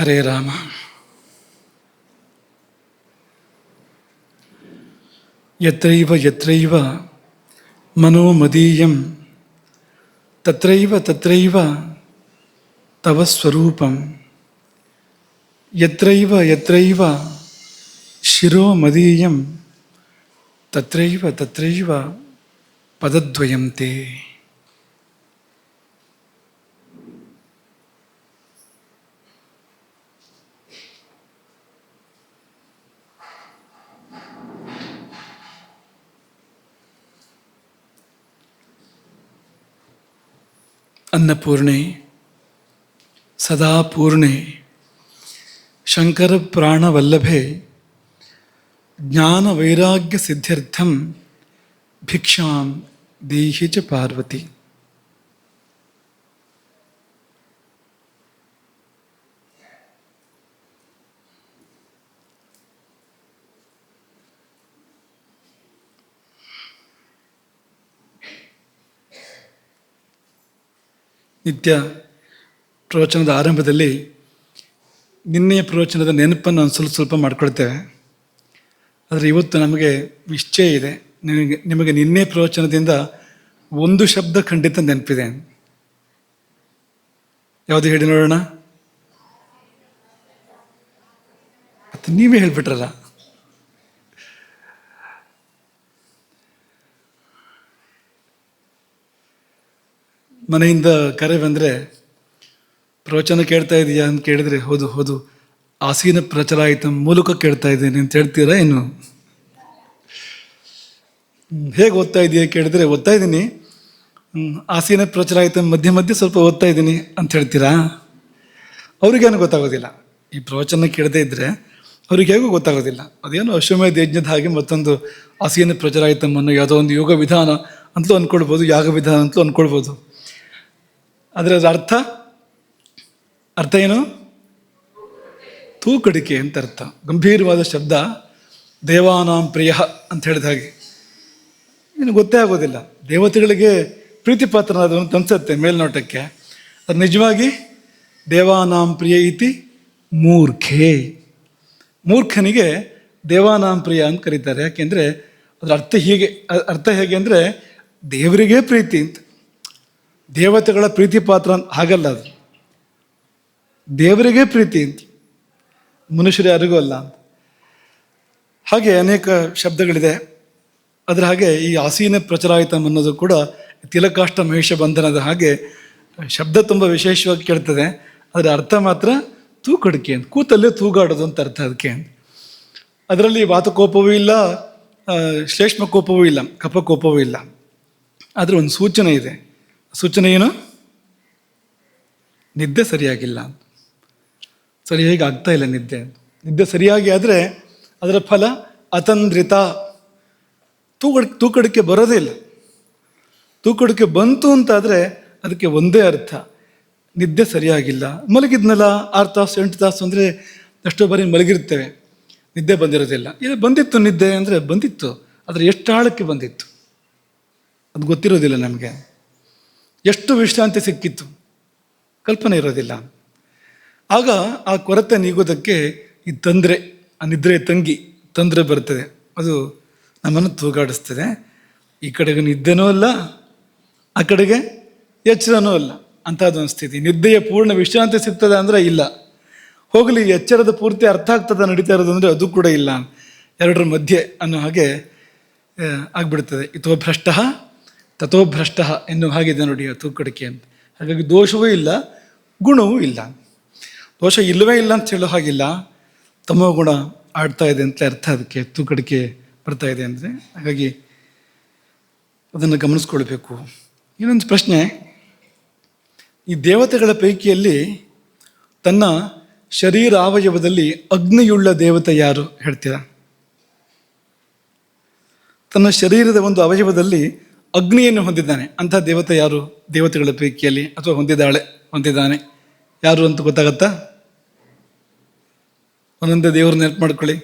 ಹರೇ ರಾಮ. ಯತ್ರೈವ ಯತ್ರೈವ ಮನೋ ಮದೀಯಂ ತತ್ರೈವ ತತ್ರೈವ ತವ ಸ್ವರೂಪಂ. ಯತ್ರೈವ ಯತ್ರೈವ ಶಿರೋ ಮದೀಯಂ ತತ್ರೈವ ತತ್ರೈವ ಪದದ್ವಯಂ ತೇ. ಅನ್ನಪೂರ್ಣೆ ಸದಾ ಪೂರ್ಣೆ ಶಂಕರ ಪ್ರಾಣವಲ್ಲಭೆ ಜ್ಞಾನ ವೈರಾಗ್ಯ ಸಿದ್ಧ್ಯರ್ಥಂ ಭಿಕ್ಷಾಂ ದೇಹಿ ಚ ಪಾರ್ವತಿ. ನಿತ್ಯ ಪ್ರವಚನದ ಆರಂಭದಲ್ಲಿ ನಿನ್ನೆಯ ಪ್ರವಚನದ ನೆನಪನ್ನು ಸ್ವಲ್ಪ ಮಾಡ್ಕೊಳ್ತೇವೆ. ಆದರೆ ಇವತ್ತು ನಮಗೆ ನಿಶ್ಚಯ ಇದೆ, ನಿಮಗೆ ನಿನ್ನೆ ಪ್ರವಚನದಿಂದ ಒಂದು ಶಬ್ದ ಖಂಡಿತ ನೆನಪಿದೆ. ಯಾವುದು ಹೇಳಿ ನೋಡೋಣ? ಅದು ನೀವೇ ಹೇಳ್ಬಿಟ್ರಲ್ಲ. ಮನೆಯಿಂದ ಕರೆ ಬಂದರೆ ಪ್ರವಚನ ಕೇಳ್ತಾ ಇದೆಯಾ ಅಂತ ಕೇಳಿದರೆ ಹೌದು ಹೌದು ಆಸೀನ ಪ್ರಚಲಾಯಿತ ಮೂಲಕ ಕೇಳ್ತಾ ಇದ್ದೇನೆ ಅಂತ ಹೇಳ್ತೀರಾ? ಏನು ಹೇಗೆ ಓದ್ತಾ ಇದೆಯಾ ಕೇಳಿದ್ರೆ ಓದ್ತಾ ಇದ್ದೀನಿ, ಆಸೀನ ಪ್ರಚಲಾಯಿತ ಮಧ್ಯೆ ಮಧ್ಯೆ ಸ್ವಲ್ಪ ಓದ್ತಾ ಇದ್ದೀನಿ ಅಂತ ಹೇಳ್ತೀರಾ? ಅವ್ರಿಗೇನು ಗೊತ್ತಾಗೋದಿಲ್ಲ. ಈ ಪ್ರವಚನ ಕೇಳದೇ ಇದ್ದರೆ ಅವ್ರಿಗೆ ಹೇಗೂ ಗೊತ್ತಾಗೋದಿಲ್ಲ. ಅದೇನು ಅಶ್ವಮೇಧ ಯಜ್ಞದ ಹಾಗೆ ಮತ್ತೊಂದು ಆಸೀನ ಪ್ರಚಲಾಯಿತಮ್ಮನ್ನು ಯಾವುದೋ ಒಂದು ಯೋಗ ವಿಧಾನ ಅಂತಲೂ ಅಂದ್ಕೊಳ್ಬೋದು, ಯಾಗ ವಿಧಾನ ಅಂತಲೂ ಅಂದ್ಕೊಳ್ಬೋದು. ಆದರೆ ಅದರ ಅರ್ಥ ಏನು? ತೂಕಡಿಕೆ ಅಂತ ಅರ್ಥ. ಗಂಭೀರವಾದ ಶಬ್ದ. ದೇವಾನಾಂ ಪ್ರಿಯ ಅಂತ ಹೇಳಿದ ಹಾಗೆ ಏನು ಗೊತ್ತೇ ಆಗೋದಿಲ್ಲ. ದೇವತೆಗಳಿಗೆ ಪ್ರೀತಿ ಪಾತ್ರನಾದವನು ಅಂತ ಅನ್ಸುತ್ತೆ ಮೇಲ್ನೋಟಕ್ಕೆ. ಅದು ನಿಜವಾಗಿ ದೇವಾನಾಂ ಪ್ರಿಯ ಇತಿ ಮೂರ್ಖೇ. ಮೂರ್ಖನಿಗೆ ದೇವಾನಾಂ ಪ್ರಿಯ ಅಂತ ಕರೀತಾರೆ. ಯಾಕೆಂದರೆ ಅದರ ಅರ್ಥ ಹೇಗೆ ಅಂದರೆ ದೇವರಿಗೇ ಪ್ರೀತಿ ಅಂತ. ದೇವತೆಗಳ ಪ್ರೀತಿ ಪಾತ್ರ ಹಾಗಲ್ಲ, ಅದು ದೇವರಿಗೇ ಪ್ರೀತಿ ಅಂತ, ಮನುಷ್ಯರು ಯಾರಿಗೂ ಅಲ್ಲ ಅಂತ. ಹಾಗೆ ಅನೇಕ ಶಬ್ದಗಳಿದೆ. ಅದರ ಹಾಗೆ ಈ ಆಸೀನ ಪ್ರಚಲಾಯಿತಂ ಅನ್ನೋದು ಕೂಡ ತಿಲಕಾಷ್ಟ ಮಹೇಶ ಬಂಧನದ ಹಾಗೆ ಶಬ್ದ ತುಂಬ ವಿಶೇಷವಾಗಿ ಕೇಳ್ತದೆ. ಅದರ ಅರ್ಥ ಮಾತ್ರ ತೂಕಡಿಕೆ ಅಂತ, ಕೂತಲ್ಲೇ ತೂಗಾಡೋದು ಅಂತ ಅರ್ಥ ಅದಕ್ಕೆ. ಅದರಲ್ಲಿ ವಾತಕೋಪವೂ ಇಲ್ಲ, ಶ್ಲೇಷ್ಮ ಕೋಪವೂ ಇಲ್ಲ, ಕಫಕೋಪವೂ ಇಲ್ಲ. ಆದರೆ ಒಂದು ಸೂಚನೆ ಇದೆ. ಸೂಚನೆ ಏನು? ನಿದ್ದೆ ಸರಿಯಾಗಿಲ್ಲ, ಸರಿಯಾಗಿ ಆಗ್ತಾ ಇಲ್ಲ ನಿದ್ದೆ. ನಿದ್ದೆ ಸರಿಯಾಗಿ ಆದರೆ ಅದರ ಫಲ ಅತಂದ್ರಿತ, ತೂಕಡಿಕೆ ಬರೋದೇ ಇಲ್ಲ. ತೂಕಡಿಕೆ ಬಂತು ಅಂತಾದರೆ ಅದಕ್ಕೆ ಒಂದೇ ಅರ್ಥ, ನಿದ್ದೆ ಸರಿಯಾಗಿಲ್ಲ. ಮಲಗಿದ್ನಲ್ಲ 6 ತಾಸು 8 ತಾಸು ಅಂದರೆ ಎಷ್ಟೋ ಬಾರಿ ಮಲಗಿರ್ತೇವೆ, ನಿದ್ದೆ ಬಂದಿರೋದಿಲ್ಲ. ಇದು ಬಂದಿತ್ತು ನಿದ್ದೆ ಅಂದರೆ ಬಂದಿತ್ತು, ಆದರೆ ಎಷ್ಟು ಆಳಕ್ಕೆ ಬಂದಿತ್ತು ಅದು ಗೊತ್ತಿರೋದಿಲ್ಲ ನಮಗೆ. ಎಷ್ಟು ವಿಶ್ರಾಂತಿ ಸಿಕ್ಕಿತ್ತು ಕಲ್ಪನೆ ಇರೋದಿಲ್ಲ. ಆಗ ಆ ಕೊರತೆ ನೀಗೋದಕ್ಕೆ ಈ ತೊಂದರೆ, ಆ ನಿದ್ರೆ ತೊಂದರೆ ಬರ್ತದೆ. ಅದು ನಮ್ಮನ್ನು ತೂಗಾಡಿಸ್ತದೆ. ಈ ಕಡೆಗೆ ನಿದ್ದೆನೂ ಅಲ್ಲ, ಆ ಕಡೆಗೆ ಎಚ್ಚರನೂ ಅಲ್ಲ, ಅಂಥದ್ದೊಂದು ಸ್ಥಿತಿ. ನಿದ್ದೆಯ ಪೂರ್ಣ ವಿಶ್ರಾಂತಿ ಸಿಗ್ತದೆ ಅಂದರೆ ಇಲ್ಲ. ಹೋಗಲಿ, ಎಚ್ಚರದ ಪೂರ್ತಿ ಅರ್ಥ ಆಗ್ತದೆ ನಡೀತಾ ಇರೋದು ಅಂದರೆ ಅದು ಕೂಡ ಇಲ್ಲ. ಎರಡರ ಮಧ್ಯೆ ಅನ್ನೋ ಹಾಗೆ ಆಗ್ಬಿಡ್ತದೆ. ಇತೋ ಭ್ರಷ್ಟ ತಥೋ ಭ್ರಷ್ಟ ಎನ್ನುವ ಹಾಗಿದೆ ನೋಡಿ ಆ ತೂಕಡಿಕೆ ಅಂತ. ಹಾಗಾಗಿ ದೋಷವೂ ಇಲ್ಲ, ಗುಣವೂ ಇಲ್ಲ. ದೋಷ ಇಲ್ಲವೇ ಇಲ್ಲ ಅಂತ ಹೇಳೋ ಹಾಗಿಲ್ಲ, ತಮೋ ಗುಣ ಆಡ್ತಾ ಇದೆ ಅಂತ ಅರ್ಥ ಅದಕ್ಕೆ ತೂಕಡಿಕೆ ಬರ್ತಾ ಇದೆ ಅಂದರೆ. ಹಾಗಾಗಿ ಅದನ್ನು ಗಮನಿಸ್ಕೊಳ್ಬೇಕು. ಇನ್ನೊಂದು ಪ್ರಶ್ನೆ, ಈ ದೇವತೆಗಳ ಪೈಕಿಯಲ್ಲಿ ತನ್ನ ಶರೀರಾವಯವದಲ್ಲಿ ಅಗ್ನಿಯುಳ್ಳ ದೇವತೆ ಯಾರು ಹೇಳ್ತೀರಾ? ತನ್ನ ಶರೀರದ ಒಂದು ಅವಯವದಲ್ಲಿ ಅಗ್ನಿಯನ್ನು ಹೊಂದಿದ್ದಾನೆ ಅಂಥ ದೇವತೆ ಯಾರು ದೇವತೆಗಳ ಪೈಕಿಯಲ್ಲಿ? ಅಥವಾ ಹೊಂದಿದ್ದಾನೆ ಯಾರು ಅಂತ ಗೊತ್ತಾಗತ್ತಾ? ಒಂದೊಂದೇ ದೇವರು ನೆನಪು ಮಾಡ್ಕೊಳ್ಳಿ.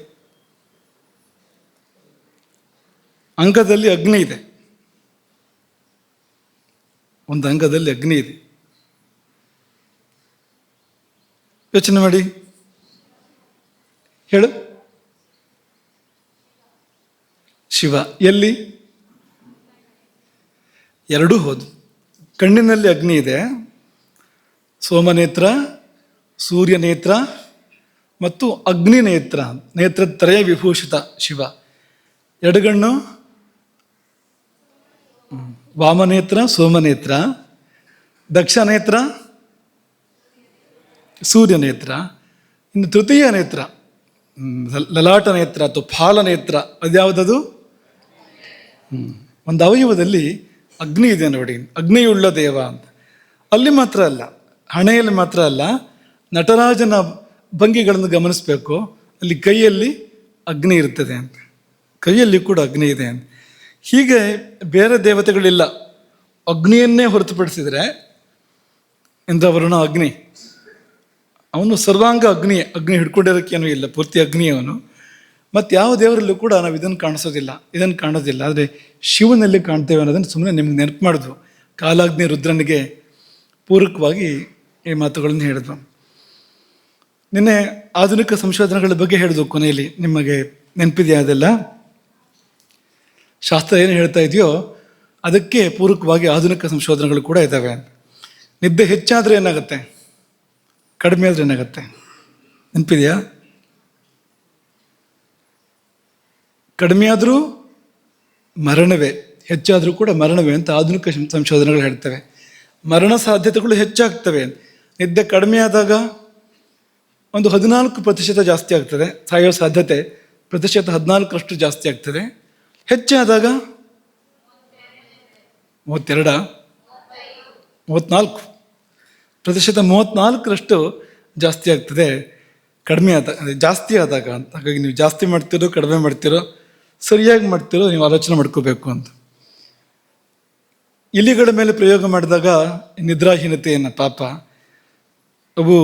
ಅಂಗದಲ್ಲಿ ಅಗ್ನಿ ಇದೆ, ಒಂದು ಅಂಗದಲ್ಲಿ ಅಗ್ನಿ ಇದೆ. ಯೋಚನೆ ಮಾಡಿ, ಹೇಳು. ಶಿವ. ಎಲ್ಲಿ? ಎರಡೂ ಹೌದು. ಕಣ್ಣಿನಲ್ಲಿ ಅಗ್ನಿ ಇದೆ, ಸೋಮನೇತ್ರ, ಸೂರ್ಯನೇತ್ರ ಮತ್ತು ಅಗ್ನಿ ನೇತ್ರ, ನೇತ್ರತ್ರಯ ವಿಭೂಷಿತ ಶಿವ. ಎಡಗಣ್ಣು ವಾಮನೇತ್ರ, ಸೋಮನೇತ್ರ, ದಕ್ಷನೇತ್ರ, ಸೂರ್ಯನೇತ್ರ. ಇನ್ನು ತೃತೀಯ ನೇತ್ರ ಲಲಾಟ ನೇತ್ರ ಅಥವಾ ಫಾಲನೇತ್ರ, ಅದ್ಯಾವುದದು? ಒಂದು ಅವಯವದಲ್ಲಿ ಅಗ್ನಿ ಇದೆ ನೋಡಿ, ಅಗ್ನಿಯುಳ್ಳ ದೇವ ಅಂತ. ಅಲ್ಲಿ ಮಾತ್ರ ಅಲ್ಲ, ಹಣೆಯಲ್ಲಿ ಮಾತ್ರ ಅಲ್ಲ, ನಟರಾಜನ ಭಂಗಿಗಳನ್ನು ಗಮನಿಸಬೇಕು. ಅಲ್ಲಿ ಕೈಯಲ್ಲಿ ಅಗ್ನಿ ಇರ್ತದೆ ಅಂತ, ಕೈಯಲ್ಲಿ ಕೂಡ ಅಗ್ನಿ ಇದೆ ಅಂತ. ಹೀಗೆ ಬೇರೆ ದೇವತೆಗಳಿಲ್ಲ. ಅಗ್ನಿಯನ್ನೇ ಹೊರತುಪಡಿಸಿದರೆ ಇಂದ್ರವರುಣ ಅಗ್ನಿ, ಅವನು ಸರ್ವಾಂಗ ಅಗ್ನಿ, ಅಗ್ನಿ ಹಿಡ್ಕೊಂಡಿರೋಕ್ಕೇನೂ ಇಲ್ಲ, ಪೂರ್ತಿ ಅಗ್ನಿ ಅವನು. ಮತ್ತು ಯಾವ ದೇವರಲ್ಲೂ ಕೂಡ ನಾವು ಇದನ್ನು ಕಾಣೋದಿಲ್ಲ. ಆದರೆ ಶಿವನಲ್ಲಿ ಕಾಣ್ತೇವೆ ಅನ್ನೋದನ್ನು ಸುಮ್ಮನೆ ನಿಮ್ಗೆ ನೆನಪು ಮಾಡಿದ್ವು. ಕಾಲಾಗ್ನಿ ರುದ್ರನಿಗೆ ಪೂರಕವಾಗಿ ಈ ಮಾತುಗಳನ್ನು ಹೇಳಿದ್ವು. ನಿನ್ನೆ ಆಧುನಿಕ ಸಂಶೋಧನೆಗಳ ಬಗ್ಗೆ ಹೇಳಿದ್ವು ಕೊನೆಯಲ್ಲಿ, ನಿಮಗೆ ನೆನಪಿದೆಯಾ ಅದೆಲ್ಲ? ಶಾಸ್ತ್ರ ಏನು ಹೇಳ್ತಾ ಇದೆಯೋ ಅದಕ್ಕೆ ಪೂರಕವಾಗಿ ಆಧುನಿಕ ಸಂಶೋಧನೆಗಳು ಕೂಡ ಇದ್ದಾವೆ. ನಿದ್ದೆ ಹೆಚ್ಚಾದರೆ ಏನಾಗುತ್ತೆ, ಕಡಿಮೆ ಆದರೆ ಏನಾಗುತ್ತೆ ನೆನಪಿದೆಯಾ? ಕಡಿಮೆ ಆದರೂ ಮರಣವೇ, ಹೆಚ್ಚಾದರೂ ಕೂಡ ಮರಣವೇ ಅಂತ ಆಧುನಿಕ ಸಂಶೋಧನೆಗಳು ಹೇಳ್ತವೆ. ಮರಣ ಸಾಧ್ಯತೆಗಳು ಹೆಚ್ಚಾಗ್ತವೆ. ನಿದ್ದೆ ಕಡಿಮೆ ಆದಾಗ ಒಂದು 14% ಜಾಸ್ತಿ ಆಗ್ತದೆ, ಸಾಯೋ ಸಾಧ್ಯತೆ ಪ್ರತಿಶತ 14ರಷ್ಟು ಜಾಸ್ತಿ ಆಗ್ತದೆ. ಹೆಚ್ಚಾದಾಗ 32, 34, ಪ್ರತಿಶತ 34ರಷ್ಟು ಜಾಸ್ತಿ ಆಗ್ತದೆ ಕಡಿಮೆ ಆದಾಗ, ಜಾಸ್ತಿ ಆದಾಗ ಅಂತ. ಹಾಗಾಗಿ ನೀವು ಜಾಸ್ತಿ ಮಾಡ್ತಿರೋ ಕಡಿಮೆ ಮಾಡ್ತಿರೋ ಸರಿಯಾಗಿ ಮಾಡ್ತಿರೋ ನೀವು ಆಲೋಚನೆ ಮಾಡ್ಕೋಬೇಕು ಅಂತ. ಇಲಿಗಳ ಮೇಲೆ ಪ್ರಯೋಗ ಮಾಡಿದಾಗ ನಿದ್ರಾಹೀನತೆಯನ್ನು ಪಾಪ ಅವು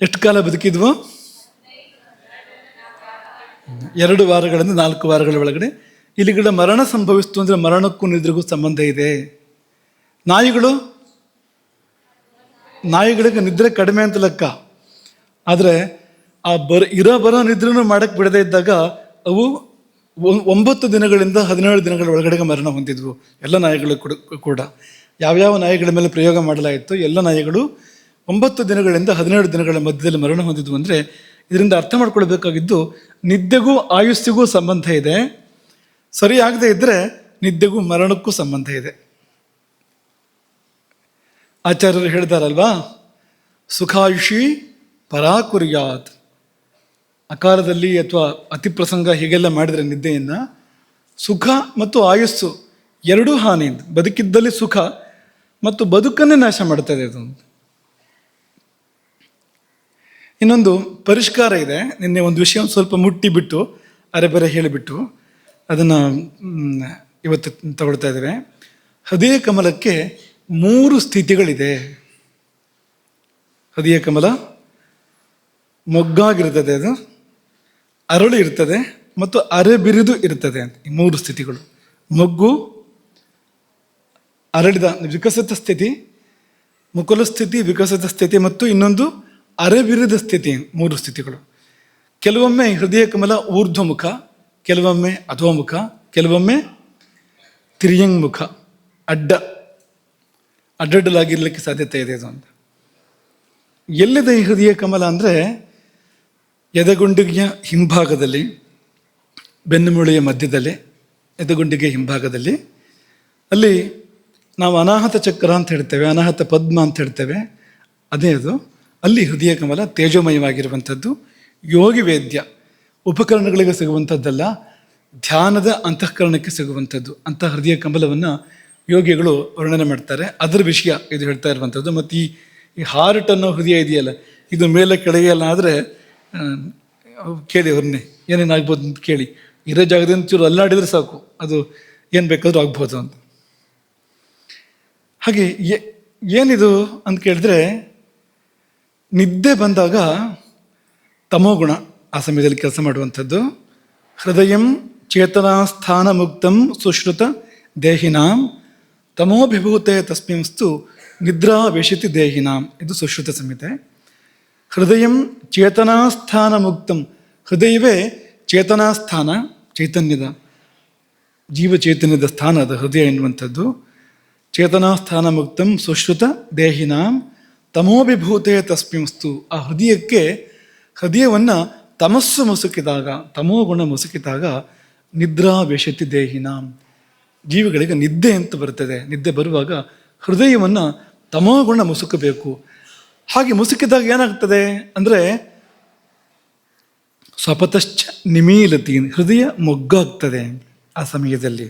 ಎಷ್ಟು ಕಾಲ ಬದುಕಿದ್ವು? 2 ವಾರಗಳಿಂದ 4 ವಾರಗಳ ಒಳಗಡೆ ಇಲಿಗಳ ಮರಣ ಸಂಭವಿಸ್ತು. ಅಂದರೆ ಮರಣಕ್ಕೂ ನಿದ್ರೆಗೂ ಸಂಬಂಧ ಇದೆ. ನಾಯಿಗಳಿಗೆ ನಿದ್ರೆ ಕಡಿಮೆ ಅಂತ ಲೆಕ್ಕ. ಆದರೆ ಆ ಬರೋ ನಿದ್ರೆನೂ ಮಾಡಕ್ಕೆ ಬಿಡದೇ ಇದ್ದಾಗ ಅವು 9 ದಿನಗಳಿಂದ 17 ದಿನಗಳ ಒಳಗಡೆಗೆ ಮರಣ ಹೊಂದಿದ್ವು, ಎಲ್ಲ ನಾಯಿಗಳು ಕೂಡ. ಯಾವ್ಯಾವ ನಾಯಿಗಳ ಮೇಲೆ ಪ್ರಯೋಗ ಮಾಡಲಾಯಿತು ಎಲ್ಲ ನಾಯಿಗಳು 9 ದಿನಗಳಿಂದ 17 ದಿನಗಳ ಮಧ್ಯದಲ್ಲಿ ಮರಣ ಹೊಂದಿದ್ವು. ಅಂದರೆ ಇದರಿಂದ ಅರ್ಥ ಮಾಡ್ಕೊಳ್ಬೇಕಾಗಿದ್ದು, ನಿದ್ದೆಗೂ ಆಯುಸ್ಸಿಗೂ ಸಂಬಂಧ ಇದೆ. ಸರಿಯಾಗದೇ ಇದ್ದರೆ ನಿದ್ದೆಗೂ ಮರಣಕ್ಕೂ ಸಂಬಂಧ ಇದೆ. ಆಚಾರ್ಯರು ಹೇಳ್ತಾರಲ್ವಾ, ಸುಖಾಯುಷಿ ಪರಾಕುರ್ಯಾತ್. ಅಕಾಲದಲ್ಲಿ ಅಥವಾ ಅತಿ ಪ್ರಸಂಗ ಹೀಗೆಲ್ಲ ಮಾಡಿದರೆ ನಿದ್ದೆಯನ್ನು ಸುಖ ಮತ್ತು ಆಯುಸ್ಸು ಎರಡೂ ಹಾನಿ. ಬದುಕಿದ್ದಲ್ಲಿ ಸುಖ ಮತ್ತು ಬದುಕನ್ನೇ ನಾಶ ಮಾಡ್ತದೆ ಅದು. ಇನ್ನೊಂದು ಪರಿಷ್ಕಾರ ಇದೆ. ನಿನ್ನೆ ಒಂದು ವಿಷಯ ಸ್ವಲ್ಪ ಮುಟ್ಟಿಬಿಟ್ಟು ಅರೆಬರೆ ಹೇಳಿಬಿಟ್ಟು ಅದನ್ನು ಇವತ್ತು ತಗೊಳ್ತಾ ಇದ್ದೇವೆ. ಹೃದಯ ಕಮಲಕ್ಕೆ 3 ಸ್ಥಿತಿಗಳಿದೆ. ಹೃದಯ ಕಮಲ ಮೊಗ್ಗಾಗಿರ್ತದೆ, ಅದು ಅರಳು ಇರ್ತದೆ ಮತ್ತು ಅರೆಬಿರಿದು ಇರ್ತದೆ ಅಂತ. ಈ 3 ಸ್ಥಿತಿಗಳು: ಮೊಗ್ಗು, ಅರಳಿದ ವಿಕಸಿತ ಸ್ಥಿತಿ, ಮುಕುಲ ಸ್ಥಿತಿ, ವಿಕಸಿತ ಸ್ಥಿತಿ ಮತ್ತು ಇನ್ನೊಂದು ಅರೆಬಿರಿದ ಸ್ಥಿತಿ. 3 ಸ್ಥಿತಿಗಳು. ಕೆಲವೊಮ್ಮೆ ಹೃದಯ ಕಮಲ ಊರ್ಧ್ವಮುಖ, ಕೆಲವೊಮ್ಮೆ ಅಧೋಮುಖ, ಕೆಲವೊಮ್ಮೆ ತಿರ್ಯಂಗ್ಮುಖ, ಅಡ್ಡಡ್ಡಲಾಗಿರ್ಲಿಕ್ಕೆ ಸಾಧ್ಯತೆ ಇದೆ ಅದು ಅಂತ. ಎಲ್ಲಿದೆ ಈ ಹೃದಯ ಕಮಲ ಅಂದರೆ ಎದೆಗುಂಡಿಗೆಯ ಹಿಂಭಾಗದಲ್ಲಿ, ಬೆನ್ನುಮೂಳೆಯ ಮಧ್ಯದಲ್ಲಿ, ಎದೆಗುಂಡಿಗೆ ಹಿಂಭಾಗದಲ್ಲಿ. ಅಲ್ಲಿ ನಾವು ಅನಾಹತ ಚಕ್ರ ಅಂತ ಹೇಳ್ತೇವೆ, ಅನಾಹತ ಪದ್ಮ ಅಂತ ಹೇಳ್ತೇವೆ, ಅದೇ ಅದು. ಅಲ್ಲಿ ಹೃದಯ ಕಮಲ ತೇಜೋಮಯವಾಗಿರುವಂಥದ್ದು. ಯೋಗಿ ವೇದ್ಯ, ಉಪಕರಣಗಳಿಗೆ ಸಿಗುವಂಥದ್ದಲ್ಲ, ಧ್ಯಾನದ ಅಂತಃಕರಣಕ್ಕೆ ಸಿಗುವಂಥದ್ದು. ಅಂಥ ಹೃದಯ ಕಮಲವನ್ನು ಯೋಗಿಗಳು ವರ್ಣನೆ ಮಾಡ್ತಾರೆ. ಅದರ ವಿಷಯ ಇದು ಹೇಳ್ತಾ ಇರುವಂಥದ್ದು. ಮತ್ತು ಈ ಹಾರ್ಟ್ ಅನ್ನೋ ಹೃದಯ ಇದೆಯಲ್ಲ, ಇದು ಮೇಲೆ ಕೆಳಗೆ ಎಲ್ಲ ಆದರೆ ಕೇಳಿ ಅವ್ರನ್ನೇ ಏನೇನಾಗ್ಬೋದು ಅಂತ ಕೇಳಿ. ಇರೋ ಜಾಗದಿಂದ ಚೂರು ಅಲ್ಲಾಡಿದ್ರೆ ಸಾಕು, ಅದು ಏನು ಬೇಕಾದರೂ ಆಗ್ಬೋದು ಅಂತ. ಹಾಗೆ ಏನಿದು ಅಂತ ಕೇಳಿದ್ರೆ, ನಿದ್ದೆ ಬಂದಾಗ ತಮೋಗುಣ ಆ ಸಮಯದಲ್ಲಿ ಕೆಲಸ ಮಾಡುವಂಥದ್ದು. ಹೃದಯಂ ಚೇತನಾಸ್ಥಾನ ಮುಕ್ತಂ ಸುಶ್ರುತ ದೇಹಿನಾಂ ತಮೋಭಿಭೂತೆ ತಸ್ಮಿಂಸ್ತು ನಿದ್ರಾ ವೇಷಿತಿ ದೇಹಿನಾಂ. ಇದು ಸುಶ್ರುತ ಸಂಹಿತೆ. ಹೃದಯಂ ಚೇತನಾಸ್ಥಾನ ಮುಕ್ತಂ, ಹೃದಯವೇ ಚೇತನಾ ಸ್ಥಾನ, ಚೈತನ್ಯದ ಜೀವ ಚೈತನ್ಯದ ಸ್ಥಾನ ಅದು ಹೃದಯ ಎನ್ನುವಂಥದ್ದು. ಚೇತನಾ ಸ್ಥಾನ ಮುಕ್ತಂ ಸುಶ್ರುತ ದೇಹಿನಾಂ ತಮೋಭಿಭೂತೆ ತಸ್ಮಿಂಸ್ತು. ಆ ಹೃದಯವನ್ನು ತಮಸ್ಸು ಮುಸುಕಿದಾಗ, ತಮೋ ಗುಣ ಮುಸುಕಿದಾಗ ನಿದ್ರಾ ವೇಷತಿ ದೇಹಿನಾಂ, ಜೀವಿಗಳಿಗೆ ನಿದ್ದೆ ಅಂತ ಬರ್ತದೆ. ನಿದ್ದೆ ಬರುವಾಗ ಹೃದಯವನ್ನು ತಮೋಗುಣ ಮುಸುಕಬೇಕು. ಹಾಗೆ ಮುಸುಕಿದಾಗ ಏನಾಗ್ತದೆ ಅಂದರೆ ಸ್ವಪತಶ್ಚ ನಿಮೀಲತಿ, ಹೃದಯ ಮೊಗ್ಗಾಗ್ತದೆ ಆ ಸಮಯದಲ್ಲಿ.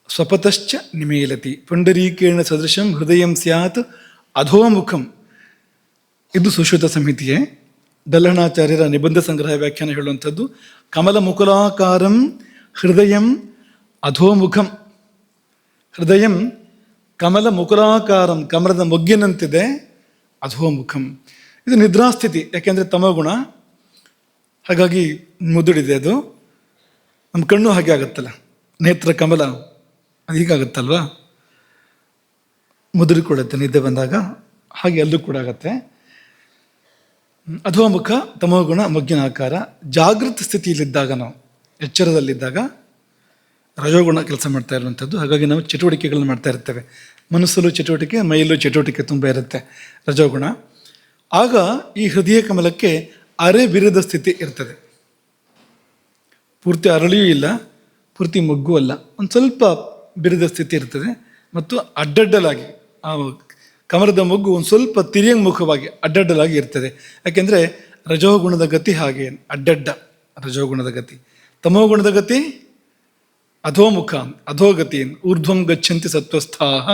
ಸ್ವಪತಶ್ಚ ನಿಮೀಲತಿ ಪುಂಡರೀಕೇಣ ಸದೃಶಂ ಹೃದಯಂ ಸ್ಯಾತ್ ಅಧೋಮುಖಂ. ಇದು ಸುಶ್ರುತ ಸಂಹಿತೆಯೇ. ದಲ್ಲಣಾಚಾರ್ಯರ ನಿಬಂಧ ಸಂಗ್ರಹ ವ್ಯಾಖ್ಯಾನ ಹೇಳುವಂಥದ್ದು ಕಮಲ ಮುಕುಲಾಕಾರಂ ಹೃದಯಂ ಅಧೋಮುಖಂ. ಹೃದಯಂ ಕಮಲ ಮುಕುಲಾಕಾರಂ, ಕಮಲದ ಮೊಗ್ಗಿನಂತಿದೆ, ಅಧೋಮುಖಂ. ಇದು ನಿದ್ರಾಸ್ಥಿತಿ, ಯಾಕೆಂದರೆ ತಮೋಗುಣ, ಹಾಗಾಗಿ ಮುದುಡಿದೆ ಅದು. ನಮ್ಮ ಕಣ್ಣು ಹಾಗೆ ಆಗುತ್ತಲ್ಲ, ನೇತ್ರ ಕಮಲ ಅದು ಹೀಗಾಗುತ್ತಲ್ವಾ, ಮುದುರಿಕೊಳ್ಳುತ್ತೆ ನಿದ್ದೆ ಬಂದಾಗ, ಹಾಗೆ ಅಲ್ಲೂ ಕೂಡ ಆಗತ್ತೆ. ಅಧೋಮುಖ ತಮೋಗುಣ ಮೊಗ್ಗಿನ ಆಕಾರ. ಜಾಗೃತ ಸ್ಥಿತಿಯಲ್ಲಿದ್ದಾಗ, ನಾವು ಎಚ್ಚರದಲ್ಲಿದ್ದಾಗ ರಜೋಗುಣ ಕೆಲಸ ಮಾಡ್ತಾ ಇರುವಂಥದ್ದು. ಹಾಗಾಗಿ ನಾವು ಚಟುವಟಿಕೆಗಳನ್ನ ಮಾಡ್ತಾ ಇರ್ತೇವೆ, ಮನಸ್ಸಲ್ಲೂ ಚಟುವಟಿಕೆ, ಮೈಯಲ್ಲೂ ಚಟುವಟಿಕೆ ತುಂಬ ಇರುತ್ತೆ, ರಜೋಗುಣ. ಆಗ ಈ ಹೃದಯ ಕಮಲಕ್ಕೆ ಅರೆ ಬಿರಿದ ಸ್ಥಿತಿ ಇರ್ತದೆ. ಪೂರ್ತಿ ಅರಳಿಯೂ ಇಲ್ಲ, ಪೂರ್ತಿ ಮೊಗ್ಗು ಅಲ್ಲ, ಒಂದು ಸ್ವಲ್ಪ ಬಿರಿದ ಸ್ಥಿತಿ ಇರ್ತದೆ. ಮತ್ತು ಅಡ್ಡಡ್ಡಲಾಗಿ ಆ ಕಮಲದ ಮೊಗ್ಗು ಒಂದು ಸ್ವಲ್ಪ ತಿರ್ಯಂಗುಖವಾಗಿ ಅಡ್ಡಡ್ಡಲಾಗಿ ಇರ್ತದೆ. ಯಾಕೆಂದರೆ ರಜೋಗುಣದ ಗತಿ ಹಾಗೆ ಅಡ್ಡಡ್ಡ, ರಜೋಗುಣದ ಗತಿ. ತಮೋಗುಣದ ಗತಿ ಅಧೋಮುಖ, ಅಧೋಗತಿ. ಊರ್ಧ್ವಂ ಗಚ್ಚಂತಿ ಸತ್ವಸ್ಥಾಃ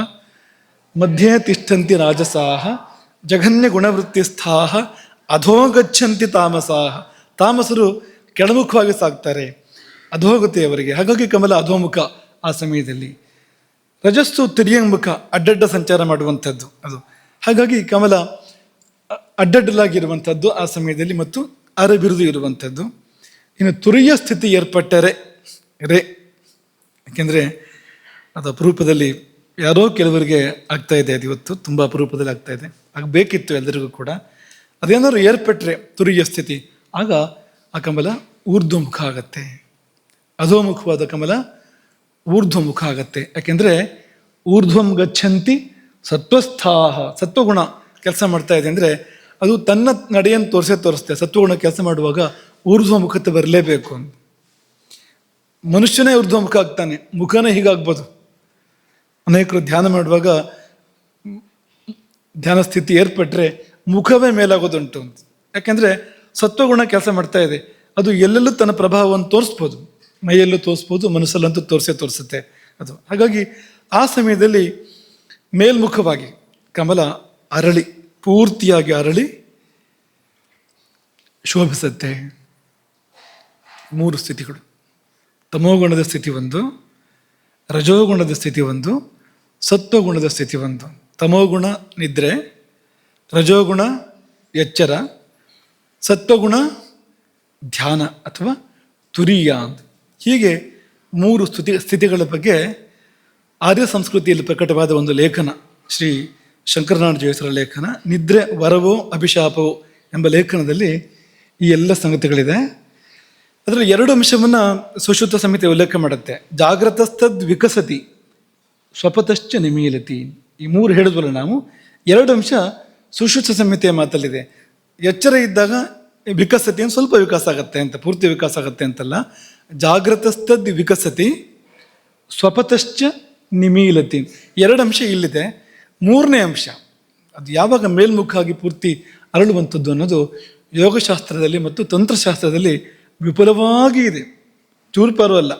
ಮಧ್ಯೆ ತಿಷ್ಠಂತಿ ರಾಜಸಾಃ ಜಘನ್ಯ ಗುಣವೃತ್ತಿಸ್ಥಾಃ ಅಧೋಗಚ್ಚಂತಿ ತಾಮಸಾಃ. ತಾಮಸರು ಕೆಳಮುಖವಾಗಿ ಸಾಗ್ತಾರೆ, ಅಧೋಗತಿ ಅವರಿಗೆ. ಹಾಗಾಗಿ ಕಮಲ ಅಧೋಮುಖ ಆ ಸಮಯದಲ್ಲಿ. ರಜಸ್ಸು ತಿರ್ಯಂಗುಖ, ಅಡ್ಡಡ್ಡ ಸಂಚಾರ ಮಾಡುವಂಥದ್ದು ಅದು. ಹಾಗಾಗಿ ಕಮಲ ಅಡ್ಡಡ್ಡಲಾಗಿರುವಂಥದ್ದು ಆ ಸಮಯದಲ್ಲಿ, ಮತ್ತು ಅರೆಬಿರುದು ಇರುವಂಥದ್ದು. ಇನ್ನು ತುರಿಯ ಸ್ಥಿತಿ ಏರ್ಪಟ್ಟರೆ ರೇ, ಯಾಕೆಂದರೆ ಅದು ಅಪರೂಪದಲ್ಲಿ ಯಾರೋ ಕೆಲವರಿಗೆ ಆಗ್ತಾ ಇದೆ, ಅದು ಇವತ್ತು ತುಂಬ ಅಪರೂಪದಲ್ಲಿ ಆಗ್ತಾ ಇದೆ, ಆಗಬೇಕಿತ್ತು ಎಲ್ಲರಿಗೂ ಕೂಡ. ಅದೇನಾದ್ರು ಏರ್ಪಟ್ಟರೆ ತುರಿಯ ಸ್ಥಿತಿ, ಆಗ ಆ ಕಮಲ ಊರ್ಧ್ವಮುಖ ಆಗತ್ತೆ. ಅಧೋಮುಖವಾದ ಕಮಲ ಊರ್ಧ್ವಮುಖ ಆಗತ್ತೆ. ಯಾಕೆಂದರೆ ಊರ್ಧ್ವಂ ಗಚ್ಚಂತಿ ಸತ್ವಸ್ಥಾಹ, ಸತ್ವಗುಣ ಕೆಲಸ ಮಾಡ್ತಾ ಇದೆ ಅಂದರೆ ಅದು ತನ್ನ ನಡೆಯನ್ನು ತೋರಿಸುತ್ತೆ. ಸತ್ವಗುಣ ಕೆಲಸ ಮಾಡುವಾಗ ಊರ್ಧ್ವಮುಖತೆ ಬರಲೇಬೇಕು ಅಂತ. ಮನುಷ್ಯನೇ ಊರ್ಧ್ವಮುಖ ಆಗ್ತಾನೆ, ಮುಖನೇ ಹೀಗಾಗ್ಬೋದು. ಅನೇಕರು ಧ್ಯಾನ ಮಾಡುವಾಗ ಧ್ಯಾನ ಸ್ಥಿತಿ ಏರ್ಪಟ್ಟರೆ ಮುಖವೇ ಮೇಲಾಗೋದುಂಟು ಅಂತ. ಯಾಕೆಂದರೆ ಸತ್ವಗುಣ ಕೆಲಸ ಮಾಡ್ತಾ ಇದೆ, ಅದು ಎಲ್ಲೆಲ್ಲೂ ತನ್ನ ಪ್ರಭಾವವನ್ನು ತೋರಿಸ್ಬೋದು, ಮೈಯಲ್ಲೂ ತೋರಿಸ್ಬೋದು, ಮನಸ್ಸಲ್ಲಂತೂ ತೋರಿಸುತ್ತೆ ಅದು. ಹಾಗಾಗಿ ಆ ಸಮಯದಲ್ಲಿ ಮೇಲ್ಮುಖವಾಗಿ ಕಮಲ ಅರಳಿ, ಪೂರ್ತಿಯಾಗಿ ಅರಳಿ ಶೋಭಿಸುತ್ತೆ. 3 ಸ್ಥಿತಿಗಳು: ತಮೋಗುಣದ ಸ್ಥಿತಿ ಒಂದು, ರಜೋಗುಣದ ಸ್ಥಿತಿ ಒಂದು, ಸತ್ವಗುಣದ ಸ್ಥಿತಿ ಒಂದು. ತಮೋಗುಣ ನಿದ್ರೆ, ರಜೋಗುಣ ಎಚ್ಚರ, ಸತ್ವಗುಣ ಧ್ಯಾನ ಅಥವಾ ತುರಿಯ ಅಂತ. ಹೀಗೆ 3 ಸ್ಥಿತಿಗಳ ಬಗ್ಗೆ ಆರ್ಯ ಸಂಸ್ಕೃತಿಯಲ್ಲಿ ಪ್ರಕಟವಾದ ಒಂದು ಲೇಖನ, ಶ್ರೀ ಶಂಕರನಾರಾಯಣ ಜೋಯಿಸರ ಲೇಖನ ನಿದ್ರೆ ವರವೋ ಅಭಿಶಾಪವೋ ಎಂಬ ಲೇಖನದಲ್ಲಿ ಈ ಎಲ್ಲ ಸಂಗತಿಗಳಿದೆ. ಅದರಲ್ಲಿ 2 ಅಂಶವನ್ನು ಸುಶ್ರುತ ಸಂಹಿತೆ ಉಲ್ಲೇಖ ಮಾಡುತ್ತೆ. ಜಾಗ್ರತಸ್ತದ್ ವಿಕಸತಿ ಸ್ವಪತಶ್ಚ ನಿಮೀಲತಿ. ಈ 3 ಹೇಳಿದ್ವಲ್ಲ ನಾವು, 2 ಅಂಶ ಸುಶ್ರುತ ಸಂಹಿತೆಯ ಮಾತಲ್ಲಿದೆ. ಎಚ್ಚರ ಇದ್ದಾಗ ವಿಕಸತಿ ಅಂತ, ಸ್ವಲ್ಪ ವಿಕಾಸ ಆಗುತ್ತೆ ಅಂತ, ಪೂರ್ತಿ ವಿಕಾಸ ಆಗುತ್ತೆ ಅಂತಲ್ಲ. ಜಾಗ್ರತಸ್ತದ್ ವಿಕಸತಿ ಸ್ವಪತಶ್ಚ ನಿಮೀಲತಿ, 2 ಅಂಶ ಇಲ್ಲಿದೆ. 3ನೇ ಅಂಶ ಅದು ಯಾವಾಗ ಮೇಲ್ಮುಖಾಗಿ ಪೂರ್ತಿ ಅರಳುವಂಥದ್ದು ಅನ್ನೋದು ಯೋಗಶಾಸ್ತ್ರದಲ್ಲಿ ಮತ್ತು ತಂತ್ರಶಾಸ್ತ್ರದಲ್ಲಿ ವಿಪುಲವಾಗಿ ಇದೆ, ಚೂರುಪಾರು ಅಲ್ಲ.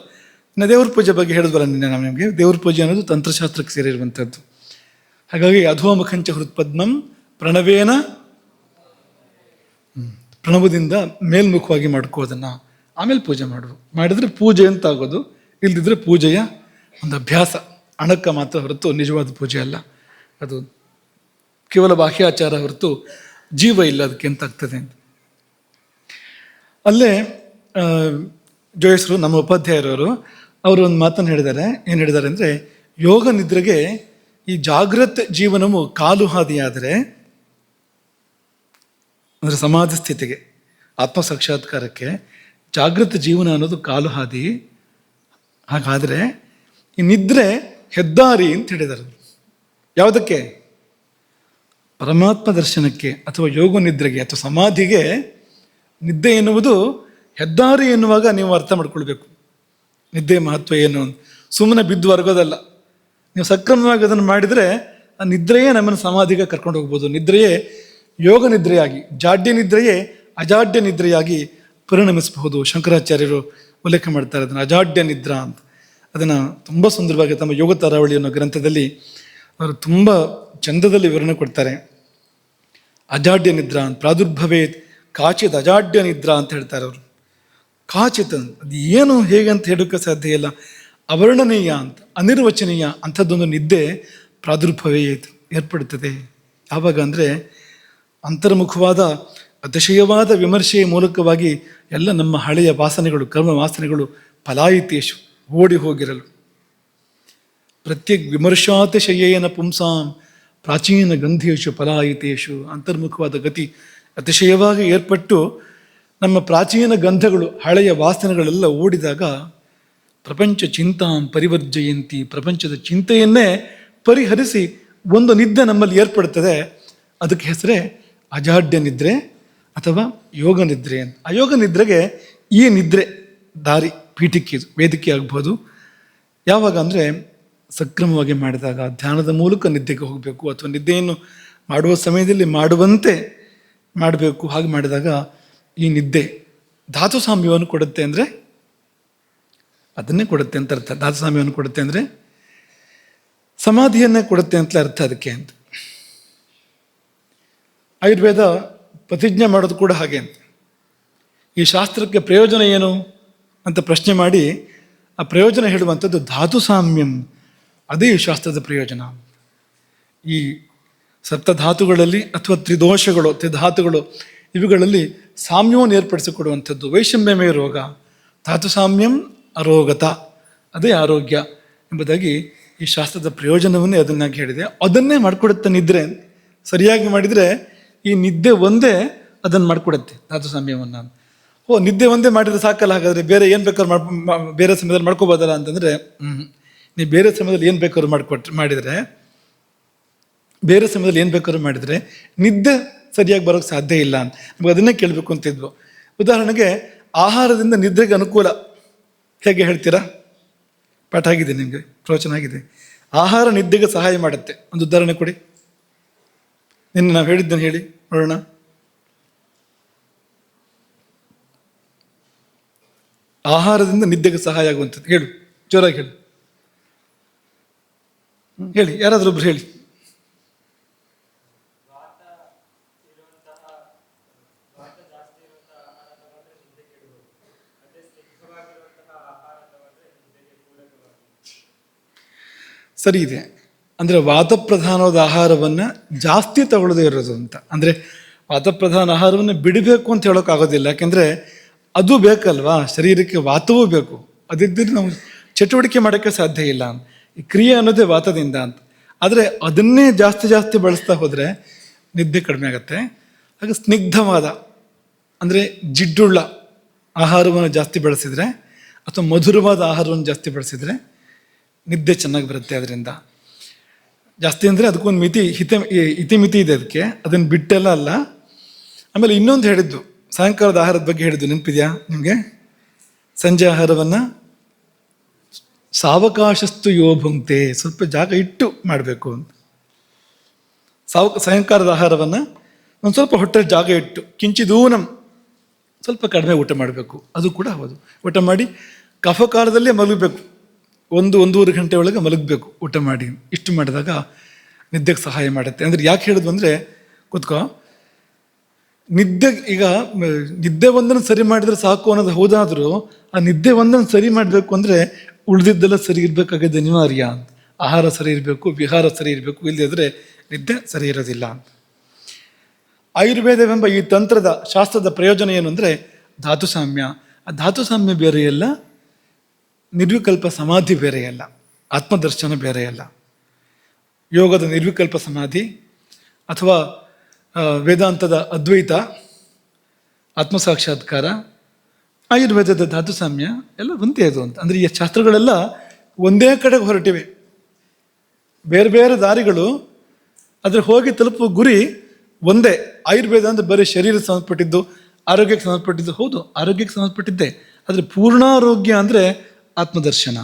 ಇನ್ನು ದೇವ್ರ ಪೂಜೆ ಬಗ್ಗೆ ಹೇಳಿದ್ವಲ್ಲ ನಿನ್ನೆ ನಾವು ನಿಮಗೆ, ದೇವ್ರ ಪೂಜೆ ಅನ್ನೋದು ತಂತ್ರಶಾಸ್ತ್ರಕ್ಕೆ ಸೇರಿರುವಂಥದ್ದು. ಹಾಗಾಗಿ ಅಧೋಮುಖಂಚ ಹೃತ್ಪದ್ಮಂ ಪ್ರಣವೇನ, ಪ್ರಣವದಿಂದ ಮೇಲ್ಮುಖವಾಗಿ ಮಾಡ್ಕೋದನ್ನು, ಆಮೇಲೆ ಪೂಜೆ ಮಾಡಿದ್ರೆ ಪೂಜೆ ಅಂತ ಆಗೋದು, ಇಲ್ದಿದ್ರೆ ಪೂಜೆಯ ಒಂದು ಅಭ್ಯಾಸ, ಅಣಕ್ಕ ಮಾತ್ರ ಹೊರತು ನಿಜವಾದ ಪೂಜೆ ಅಲ್ಲ. ಅದು ಕೇವಲ ಬಾಹ್ಯಾಚಾರ ಹೊರತು ಜೀವ ಇಲ್ಲ ಅದಕ್ಕೆ ಅಂತ ಆಗ್ತದೆ ಅಂತ. ಅಲ್ಲೇ ಜೋಯಿಸರು, ನಮ್ಮ ಉಪಾಧ್ಯಾಯರವರು, ಅವರು ಒಂದು ಮಾತನ್ನು ಹೇಳಿದ್ದಾರೆ. ಏನು ಹೇಳಿದ್ದಾರೆ ಅಂದರೆ, ಯೋಗ ನಿದ್ರೆಗೆ ಈ ಜಾಗೃತ ಜೀವನವು ಕಾಲು ಹಾದಿಯಾದರೆ, ಅಂದರೆ ಸಮಾಧಿ ಸ್ಥಿತಿಗೆ ಆತ್ಮ ಸಾಕ್ಷಾತ್ಕಾರಕ್ಕೆ ಜಾಗೃತ ಜೀವನ ಅನ್ನೋದು ಕಾಲು ಹಾದಿ. ಹಾಗಾದರೆ ಈ ನಿದ್ರೆ ಹೆದ್ದಾರಿ ಅಂತ ಹೇಳಿದರು. ಯಾವುದಕ್ಕೆ? ಪರಮಾತ್ಮ ದರ್ಶನಕ್ಕೆ ಅಥವಾ ಯೋಗ ನಿದ್ರೆಗೆ ಅಥವಾ ಸಮಾಧಿಗೆ ನಿದ್ದೆ ಎನ್ನುವುದು ಹೆದ್ದಾರಿ ಎನ್ನುವಾಗ ನೀವು ಅರ್ಥ ಮಾಡ್ಕೊಳ್ಬೇಕು. ನಿದ್ದೆ ಮಹತ್ವ ಏನು? ಸುಮ್ಮನೆ ಬಿದ್ದು ಹೊರಗೋದಲ್ಲ. ನೀವು ಸಕ್ರಮವಾಗಿ ಅದನ್ನು ಮಾಡಿದರೆ ಆ ನಿದ್ರೆಯೇ ನಮ್ಮನ್ನು ಸಮಾಧಿಗೆ ಕರ್ಕೊಂಡು ಹೋಗ್ಬೋದು. ನಿದ್ರೆಯೇ ಯೋಗ ನಿದ್ರೆಯಾಗಿ, ಜಾಡ್ಯ ನಿದ್ರೆಯೇ ಅಜಾಡ್ಯ ನಿದ್ರೆಯಾಗಿ ಪರಿಣಮಿಸಬಹುದು. ಶಂಕರಾಚಾರ್ಯರು ಉಲ್ಲೇಖ ಮಾಡ್ತಾರೆ ಅದನ್ನು ಅಜಾಡ್ಯ ನಿದ್ರಾ ಅಂತ. ಅದನ್ನು ತುಂಬ ಸುಂದರವಾಗಿ ತಮ್ಮ ಯೋಗ ತಾರಾವಳಿ ಅನ್ನೋ ಗ್ರಂಥದಲ್ಲಿ ಅವರು ತುಂಬ ಚಂದದಲ್ಲಿ ವಿವರಣೆ ಕೊಡ್ತಾರೆ. ಅಜಾಡ್ಯ ನಿದ್ರಾ ಅಂತ ಪ್ರಾದುರ್ಭವೇ ಕಾಚಿತ್ ಅಜಾಡ್ಯ ನಿದ್ರಾ ಅಂತ ಹೇಳ್ತಾರೆ ಅವರು. ಕಾಚಿತ್ ಅದು ಏನು ಹೇಗೆ ಅಂತ ಹೇಳೋಕ್ಕೆ ಸಾಧ್ಯ ಇಲ್ಲ, ಅವರ್ಣನೀಯ ಅಂತ, ಅನಿರ್ವಚನೀಯ ಅಂಥದ್ದೊಂದು ನಿದ್ದೆ ಪ್ರಾದುರ್ಭವೇ ಏರ್ಪಡುತ್ತದೆ. ಯಾವಾಗ ಅಂದರೆ ಅಂತರ್ಮುಖವಾದ ಅತಿಶಯವಾದ ವಿಮರ್ಶೆಯ ಮೂಲಕವಾಗಿ ಎಲ್ಲ ನಮ್ಮ ಹಳೆಯ ವಾಸನೆಗಳು, ಕರ್ಮ ವಾಸನೆಗಳು ಫಲಾಯಿತೇಶು ಓಡಿ ಹೋಗಿರಲು. ಪ್ರತ್ಯೇಕ ವಿಮರ್ಶಾತಿಶಯೇನ ಪುಂಸಾಂ ಪ್ರಾಚೀನ ಗಂಧೇಶು ಫಲಾಯಿತೇಶು. ಅಂತರ್ಮುಖವಾದ ಗತಿ ಅತಿಶಯವಾಗಿ ಏರ್ಪಟ್ಟು ನಮ್ಮ ಪ್ರಾಚೀನ ಗಂಧಗಳು, ಹಳೆಯ ವಾಸನೆಗಳೆಲ್ಲ ಓಡಿದಾಗ ಪ್ರಪಂಚ ಚಿಂತಾಂ ಪರಿವರ್ಜಯಂತಿ, ಪ್ರಪಂಚದ ಚಿಂತೆಯನ್ನೇ ಪರಿಹರಿಸಿ ಒಂದು ನಿದ್ದೆ ನಮ್ಮಲ್ಲಿ ಏರ್ಪಡುತ್ತದೆ. ಅದಕ್ಕೆ ಹೆಸರೇ ಅಜಾಡ್ಯ ನಿದ್ರೆ ಅಥವಾ ಯೋಗ ನಿದ್ರೆ ಅಂತ. ಅಯೋಗ ನಿದ್ರೆಗೆ ಈ ನಿದ್ರೆ ದಾರಿ, ಪೀಠಿಕೆ, ವೇದಿಕೆ ಆಗ್ಬೋದು. ಯಾವಾಗ ಅಂದರೆ ಸಕ್ರಮವಾಗಿ ಮಾಡಿದಾಗ, ಧ್ಯಾನದ ಮೂಲಕ ನಿದ್ದೆಗೆ ಹೋಗಬೇಕು ಅಥವಾ ನಿದ್ದೆಯನ್ನು ಮಾಡುವ ಸಮಯದಲ್ಲಿ ಮಾಡುವಂತೆ ಮಾಡಬೇಕು. ಹಾಗೆ ಮಾಡಿದಾಗ ಈ ನಿದ್ದೆ ಧಾತು ಸಾಮ್ಯವನ್ನು ಕೊಡುತ್ತೆ. ಅಂದರೆ ಅದನ್ನೇ ಕೊಡುತ್ತೆ ಅಂತ ಅರ್ಥ. ಧಾತು ಸಾಮ್ಯವನ್ನು ಕೊಡುತ್ತೆ ಅಂದರೆ ಸಮಾಧಿಯನ್ನೇ ಕೊಡುತ್ತೆ ಅಂತಲೇ ಅರ್ಥ ಅದಕ್ಕೆ ಅಂತ. ಆಯುರ್ವೇದ ಪ್ರತಿಜ್ಞೆ ಮಾಡೋದು ಕೂಡ ಹಾಗೆ ಅಂತ. ಈ ಶಾಸ್ತ್ರಕ್ಕೆ ಪ್ರಯೋಜನ ಏನು ಅಂತ ಪ್ರಶ್ನೆ ಮಾಡಿ ಆ ಪ್ರಯೋಜನ ಹೇಳುವಂಥದ್ದು ಧಾತು ಸಾಮ್ಯಂ. ಅದೇ ಈ ಶಾಸ್ತ್ರದ ಪ್ರಯೋಜನ. ಈ ಸಪ್ತಧಾತುಗಳಲ್ಲಿ ಅಥವಾ ತ್ರಿಧಾತುಗಳು ಇವುಗಳಲ್ಲಿ ಸಾಮ್ಯವನ್ನು ಏರ್ಪಡಿಸಿಕೊಡುವಂಥದ್ದು. ವೈಷಮ್ಯಮೇ ರೋಗ, ಧಾತು ಸಾಮ್ಯಂ ಅರೋಗತ, ಅದೇ ಆರೋಗ್ಯ ಎಂಬುದಾಗಿ ಈ ಶಾಸ್ತ್ರದ ಪ್ರಯೋಜನವನ್ನೇ ಅದನ್ನಾಗಿ ಹೇಳಿದೆ. ಅದನ್ನೇ ಮಾಡಿಕೊಡುತ್ತೆ ನಿದ್ರೆ. ಸರಿಯಾಗಿ ಮಾಡಿದರೆ ಈ ನಿದ್ದೆ ಒಂದೇ ಅದನ್ನು ಮಾಡಿಕೊಡುತ್ತೆ, ಧಾತು ಸಾಮ್ಯವನ್ನು. ನಿದ್ದೆ ಒಂದೇ ಮಾಡಿದರೆ ಸಾಕಲ್ಲ, ಹಾಗಾದರೆ ಬೇರೆ ಏನು ಬೇಕಾದ್ರೂ ಬೇರೆ ಸಮಯದಲ್ಲಿ ಮಾಡ್ಕೋಬೋದಲ್ಲ ಅಂತಂದರೆ, ನೀವು ಬೇರೆ ಸಮಯದಲ್ಲಿ ಏನು ಬೇಕಾದ್ರೂ ಬೇರೆ ಸಮಯದಲ್ಲಿ ಏನು ಬೇಕಾದ್ರೂ ಮಾಡಿದರೆ ನಿದ್ದೆ ಸರಿಯಾಗಿ ಬರೋಕ್ಕೆ ಸಾಧ್ಯ ಇಲ್ಲ ಅಂತ ನಮಗೆ ಅದನ್ನೇ ಕೇಳಬೇಕು ಅಂತಿದ್ವು. ಉದಾಹರಣೆಗೆ ಆಹಾರದಿಂದ ನಿದ್ರೆಗೆ ಅನುಕೂಲ ಹೇಗೆ ಹೇಳ್ತೀರಾ? ಪಾಠ ಆಗಿದೆ ನಿಮಗೆ, ಪ್ರವಚನ ಆಗಿದೆ. ಆಹಾರ ನಿದ್ದೆಗೆ ಸಹಾಯ ಮಾಡುತ್ತೆ. ಒಂದು ಉದಾಹರಣೆ ಕೊಡಿ. ನಿನ್ನೆ ನಾವು ಹೇಳಿದ್ದನ್ನು ಹೇಳಿ ನೋಡೋಣ. ಆಹಾರದಿಂದ ನಿದ್ದೆಗೆ ಸಹಾಯ ಆಗುವಂಥದ್ದು ಹೇಳು, ಜೋರಾಗಿ ಹೇಳಿ. ಹೇಳಿ, ಯಾರಾದರೂ ಒಬ್ರು ಹೇಳಿ. ಸರಿ ಇದೆ. ಅಂದರೆ ವಾತಪ್ರಧಾನವಾದ ಆಹಾರವನ್ನು ಜಾಸ್ತಿ ತಗೊಳ್ಳೋದೇ ಇರೋದು ಅಂತ. ಅಂದರೆ ವಾತಪ್ರಧಾನ ಆಹಾರವನ್ನು ಬಿಡಬೇಕು ಅಂತ ಹೇಳೋಕ್ಕಾಗೋದಿಲ್ಲ. ಯಾಕೆಂದರೆ ಅದು ಬೇಕಲ್ವಾ, ಶರೀರಕ್ಕೆ ವಾತವೂ ಬೇಕು. ಅದಿದ್ದರೆ ನಾವು ಚಟುವಟಿಕೆ ಮಾಡೋಕ್ಕೆ ಸಾಧ್ಯ ಇಲ್ಲ. ಈ ಕ್ರಿಯೆ ಅನ್ನೋದೇ ವಾತದಿಂದ ಅಂತ. ಆದರೆ ಅದನ್ನೇ ಜಾಸ್ತಿ ಬಳಸ್ತಾ ಹೋದರೆ ನಿದ್ದೆ ಕಡಿಮೆ ಆಗುತ್ತೆ. ಹಾಗೆ ಸ್ನಿಗ್ಧವಾದ ಅಂದರೆ ಜಿಡ್ಡುಳ್ಳ ಆಹಾರವನ್ನು ಜಾಸ್ತಿ ಬಳಸಿದರೆ ಅಥವಾ ಮಧುರವಾದ ಆಹಾರವನ್ನು ಜಾಸ್ತಿ ಬಳಸಿದರೆ ನಿದ್ದೆ ಚೆನ್ನಾಗಿ ಬರುತ್ತೆ. ಅದರಿಂದ ಜಾಸ್ತಿ ಅಂದರೆ ಅದಕ್ಕೊಂದು ಇತಿಮಿತಿ ಇದೆ ಅದಕ್ಕೆ, ಅದನ್ನು ಬಿಟ್ಟೆಲ್ಲ ಅಲ್ಲ. ಆಮೇಲೆ ಇನ್ನೊಂದು ಹೇಳಿದ್ದು, ಸಾಯಂಕಾಲದ ಆಹಾರದ ಬಗ್ಗೆ ಹೇಳಿದ್ದು ನೆನಪಿದೆಯಾ ನಿಮಗೆ? ಸಂಜೆ ಆಹಾರವನ್ನು ಸಾವಕಾಶಸ್ತು ಯೋಭುಂಕ್ತೆ, ಸ್ವಲ್ಪ ಜಾಗ ಇಟ್ಟು ಮಾಡಬೇಕು ಅಂತ. ಸಾಯಂಕಾಲದ ಆಹಾರವನ್ನು ಒಂದು ಸ್ವಲ್ಪ ಹೊಟ್ಟೆ ಜಾಗ ಇಟ್ಟು ಕಿಂಚಿದೂನಂ ಸ್ವಲ್ಪ ಕಡಿಮೆ ಊಟ ಮಾಡಬೇಕು. ಅದು ಕೂಡ ಹೌದು. ಊಟ ಮಾಡಿ ಕಫಕಾಲದಲ್ಲೇ ಮಲಗಬೇಕು. 1-1.5 ಗಂಟೆ ಒಳಗೆ ಮಲಗಬೇಕು ಊಟ ಮಾಡಿ. ಇಷ್ಟು ಮಾಡಿದಾಗ ನಿದ್ದೆಗೆ ಸಹಾಯ ಮಾಡುತ್ತೆ. ಅಂದರೆ ಯಾಕೆ ಹೇಳಿದ್ವು ಅಂದರೆ, ಕೂತ್ಕೋ, ನಿದ್ದೆ ಒಂದನ್ನು ಸರಿ ಮಾಡಿದರೆ ಸಾಕು ಅನ್ನೋದು ಹೌದಾದರೂ ಆ ನಿದ್ದೆ ಒಂದನ್ನು ಸರಿ ಮಾಡಬೇಕು ಅಂದರೆ ಉಳಿದಿದ್ದೆಲ್ಲ ಸರಿ ಇರಬೇಕಾಗಿದೆ, ಅನಿವಾರ್ಯ ಅಂತ. ಆಹಾರ ಸರಿ ಇರಬೇಕು, ವಿಹಾರ ಸರಿ ಇರಬೇಕು, ಇಲ್ಲದಿದ್ದರೆ ನಿದ್ದೆ ಸರಿ ಇರೋದಿಲ್ಲ ಅಂತ. ಆಯುರ್ವೇದವೆಂಬ ಈ ತಂತ್ರದ ಶಾಸ್ತ್ರದ ಪ್ರಯೋಜನ ಏನು ಅಂದರೆ ಧಾತು ಸಾಮ್ಯ. ಆ ಧಾತು ಸಾಮ್ಯ ಬೇರೆಯಲ್ಲ, ನಿರ್ವಿಕಲ್ಪ ಸಮಾಧಿ ಬೇರೆಯಲ್ಲ, ಆತ್ಮದರ್ಶನ ಬೇರೆಯಲ್ಲ. ಯೋಗದ ನಿರ್ವಿಕಲ್ಪ ಸಮಾಧಿ ಅಥವಾ ವೇದಾಂತದ ಅದ್ವೈತ ಆತ್ಮಸಾಕ್ಷಾತ್ಕಾರ, ಆಯುರ್ವೇದದ ಧಾತು ಸಾಮ್ಯ ಎಲ್ಲ ಒಂದೇ ಅದು ಅಂತ. ಅಂದರೆ ಈ ಶಾಸ್ತ್ರಗಳೆಲ್ಲ ಒಂದೇ ಕಡೆಗೆ ಹೊರಟಿವೆ. ಬೇರೆ ಬೇರೆ ದಾರಿಗಳು ಅದ್ರ ಹೋಗಿ ತಲುಪುವ ಗುರಿ ಒಂದೇ. ಆಯುರ್ವೇದ ಅಂದರೆ ಬರೀ ಶರೀರಕ್ಕೆ ಸಂಬಂಧಪಟ್ಟಿದ್ದು, ಆರೋಗ್ಯಕ್ಕೆ ಸಂಬಂಧಪಟ್ಟಿದ್ದು. ಹೌದು, ಆರೋಗ್ಯಕ್ಕೆ ಸಂಬಂಧಪಟ್ಟಿದ್ದೆ. ಆದರೆ ಪೂರ್ಣಾರೋಗ್ಯ ಅಂದರೆ ಆತ್ಮದರ್ಶನ.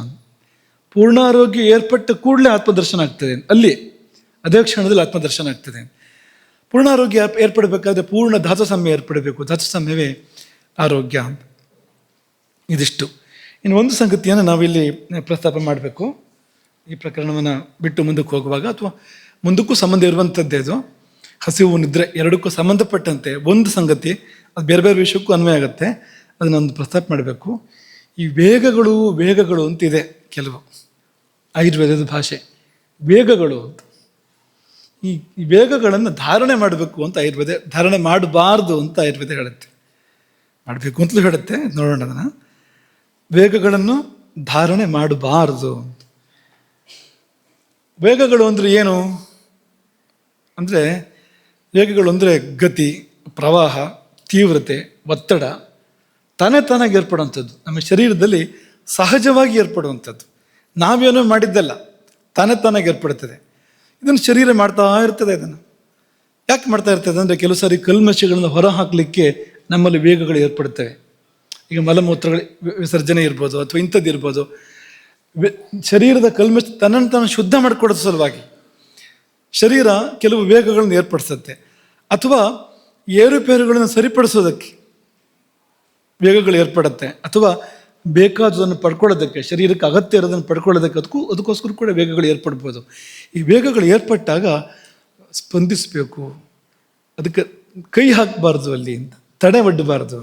ಪೂರ್ಣಾರೋಗ್ಯ ಏರ್ಪಟ್ಟ ಕೂಡಲೇ ಆತ್ಮದರ್ಶನ ಆಗ್ತದೆ. ಅಲ್ಲಿ ಅದೇ ಕ್ಷಣದಲ್ಲಿ ಆತ್ಮದರ್ಶನ ಆಗ್ತದೆ. ಪೂರ್ಣಾರೋಗ್ಯ ಏರ್ಪಡಬೇಕಾದ್ರೆ ಪೂರ್ಣ ಧಾತು ಸಾಮ್ಯ ಏರ್ಪಡಬೇಕು. ಧಾತು ಸಾಮ್ಯವೇ ಆರೋಗ್ಯ ಅಂತ. ಇದಿಷ್ಟು. ಇನ್ನು ಒಂದು ಸಂಗತಿಯನ್ನು ನಾವಿಲ್ಲಿ ಪ್ರಸ್ತಾಪ ಮಾಡಬೇಕು. ಈ ಪ್ರಕರಣವನ್ನು ಬಿಟ್ಟು ಮುಂದಕ್ಕೆ ಹೋಗುವಾಗ, ಅಥವಾ ಮುಂದಕ್ಕೂ ಸಂಬಂಧ ಇರುವಂಥದ್ದೇ ಅದು. ಹಸಿವು ನಿದ್ರೆ ಎರಡಕ್ಕೂ ಸಂಬಂಧಪಟ್ಟಂತೆ ಒಂದು ಸಂಗತಿ, ಅದು ಬೇರೆ ಬೇರೆ ವಿಷಯಕ್ಕೂ ಅನ್ವಯ ಆಗುತ್ತೆ. ಅದನ್ನೊಂದು ಪ್ರಸ್ತಾಪ ಮಾಡಬೇಕು. ಈ ವೇಗಗಳು ಅಂತಿದೆ ಕೆಲವು ಆಯುರ್ವೇದದ ಭಾಷೆ. ವೇಗಗಳು ಅಂತ, ಈ ವೇಗಗಳನ್ನು ಧಾರಣೆ ಮಾಡಬೇಕು ಅಂತ ಆಯುರ್ವೇದ, ಧಾರಣೆ ಮಾಡಬಾರ್ದು ಅಂತ ಆಯುರ್ವೇದ ಹೇಳುತ್ತೆ. ಮಾಡಬೇಕು ಅಂತಲೂ ಹೇಳುತ್ತೆ. ನೋಡೋಣ ಅದನ್ನು. ವೇಗಗಳನ್ನು ಧಾರಣೆ ಮಾಡಬಾರ್ದು. ವೇಗಗಳು ಅಂದರೆ ಏನು ಅಂದರೆ, ವೇಗಗಳು ಅಂದರೆ ಗತಿ, ಪ್ರವಾಹ, ತೀವ್ರತೆ, ಒತ್ತಡ ತಾನಾಗಿ ಏರ್ಪಡುವಂಥದ್ದು. ನಮ್ಮ ಶರೀರದಲ್ಲಿ ಸಹಜವಾಗಿ ಏರ್ಪಡುವಂಥದ್ದು. ನಾವೇನೋ ಮಾಡಿದ್ದಲ್ಲ, ತಾನಾಗಿ ಏರ್ಪಡುತ್ತದೆ. ಇದನ್ನು ಶರೀರ ಮಾಡ್ತಾ ಇರ್ತದೆ. ಇದನ್ನು ಯಾಕೆ ಮಾಡ್ತಾ ಇರ್ತದೆ ಅಂದರೆ, ಕೆಲವು ಸಾರಿ ಕಲ್ಮಶಗಳನ್ನು ಹೊರ ಹಾಕಲಿಕ್ಕೆ ನಮ್ಮಲ್ಲಿ ವೇಗಗಳು ಏರ್ಪಡುತ್ತವೆ. ಈಗ ಮಲಮೂತ್ರಗಳ ವಿಸರ್ಜನೆ ಇರ್ಬೋದು, ಅಥವಾ ಇಂಥದ್ದು ಇರ್ಬೋದು. ಶರೀರದ ಕಲ್ಮಶ ತನ್ನನ್ನು ತಾನು ಶುದ್ಧ ಮಾಡಿಕೊಡೋ ಸಲುವಾಗಿ ಶರೀರ ಕೆಲವು ವೇಗಗಳನ್ನು ಏರ್ಪಡಿಸುತ್ತೆ. ಅಥವಾ ಏರುಪೇರುಗಳನ್ನು ಸರಿಪಡಿಸೋದಕ್ಕೆ ವೇಗಗಳು ಏರ್ಪಡುತ್ತೆ. ಅಥವಾ ಬೇಕಾದದನ್ನು ಪಡ್ಕೊಳ್ಳೋದಕ್ಕೆ, ಶರೀರಕ್ಕೆ ಅಗತ್ಯ ಇರೋದನ್ನು ಪಡ್ಕೊಳ್ಳೋದಕ್ಕೆ ಅದಕ್ಕೋಸ್ಕರ ಕೂಡ ವೇಗಗಳು ಏರ್ಪಡ್ಬೋದು. ಈ ವೇಗಗಳು ಏರ್ಪಟ್ಟಾಗ ಸ್ಪಂದಿಸಬೇಕು. ಅದಕ್ಕೆ ಕೈ ಹಾಕಬಾರ್ದು, ಅಲ್ಲಿ ಅಂತ ತಡೆ ಒಡ್ಡಬಾರ್ದು.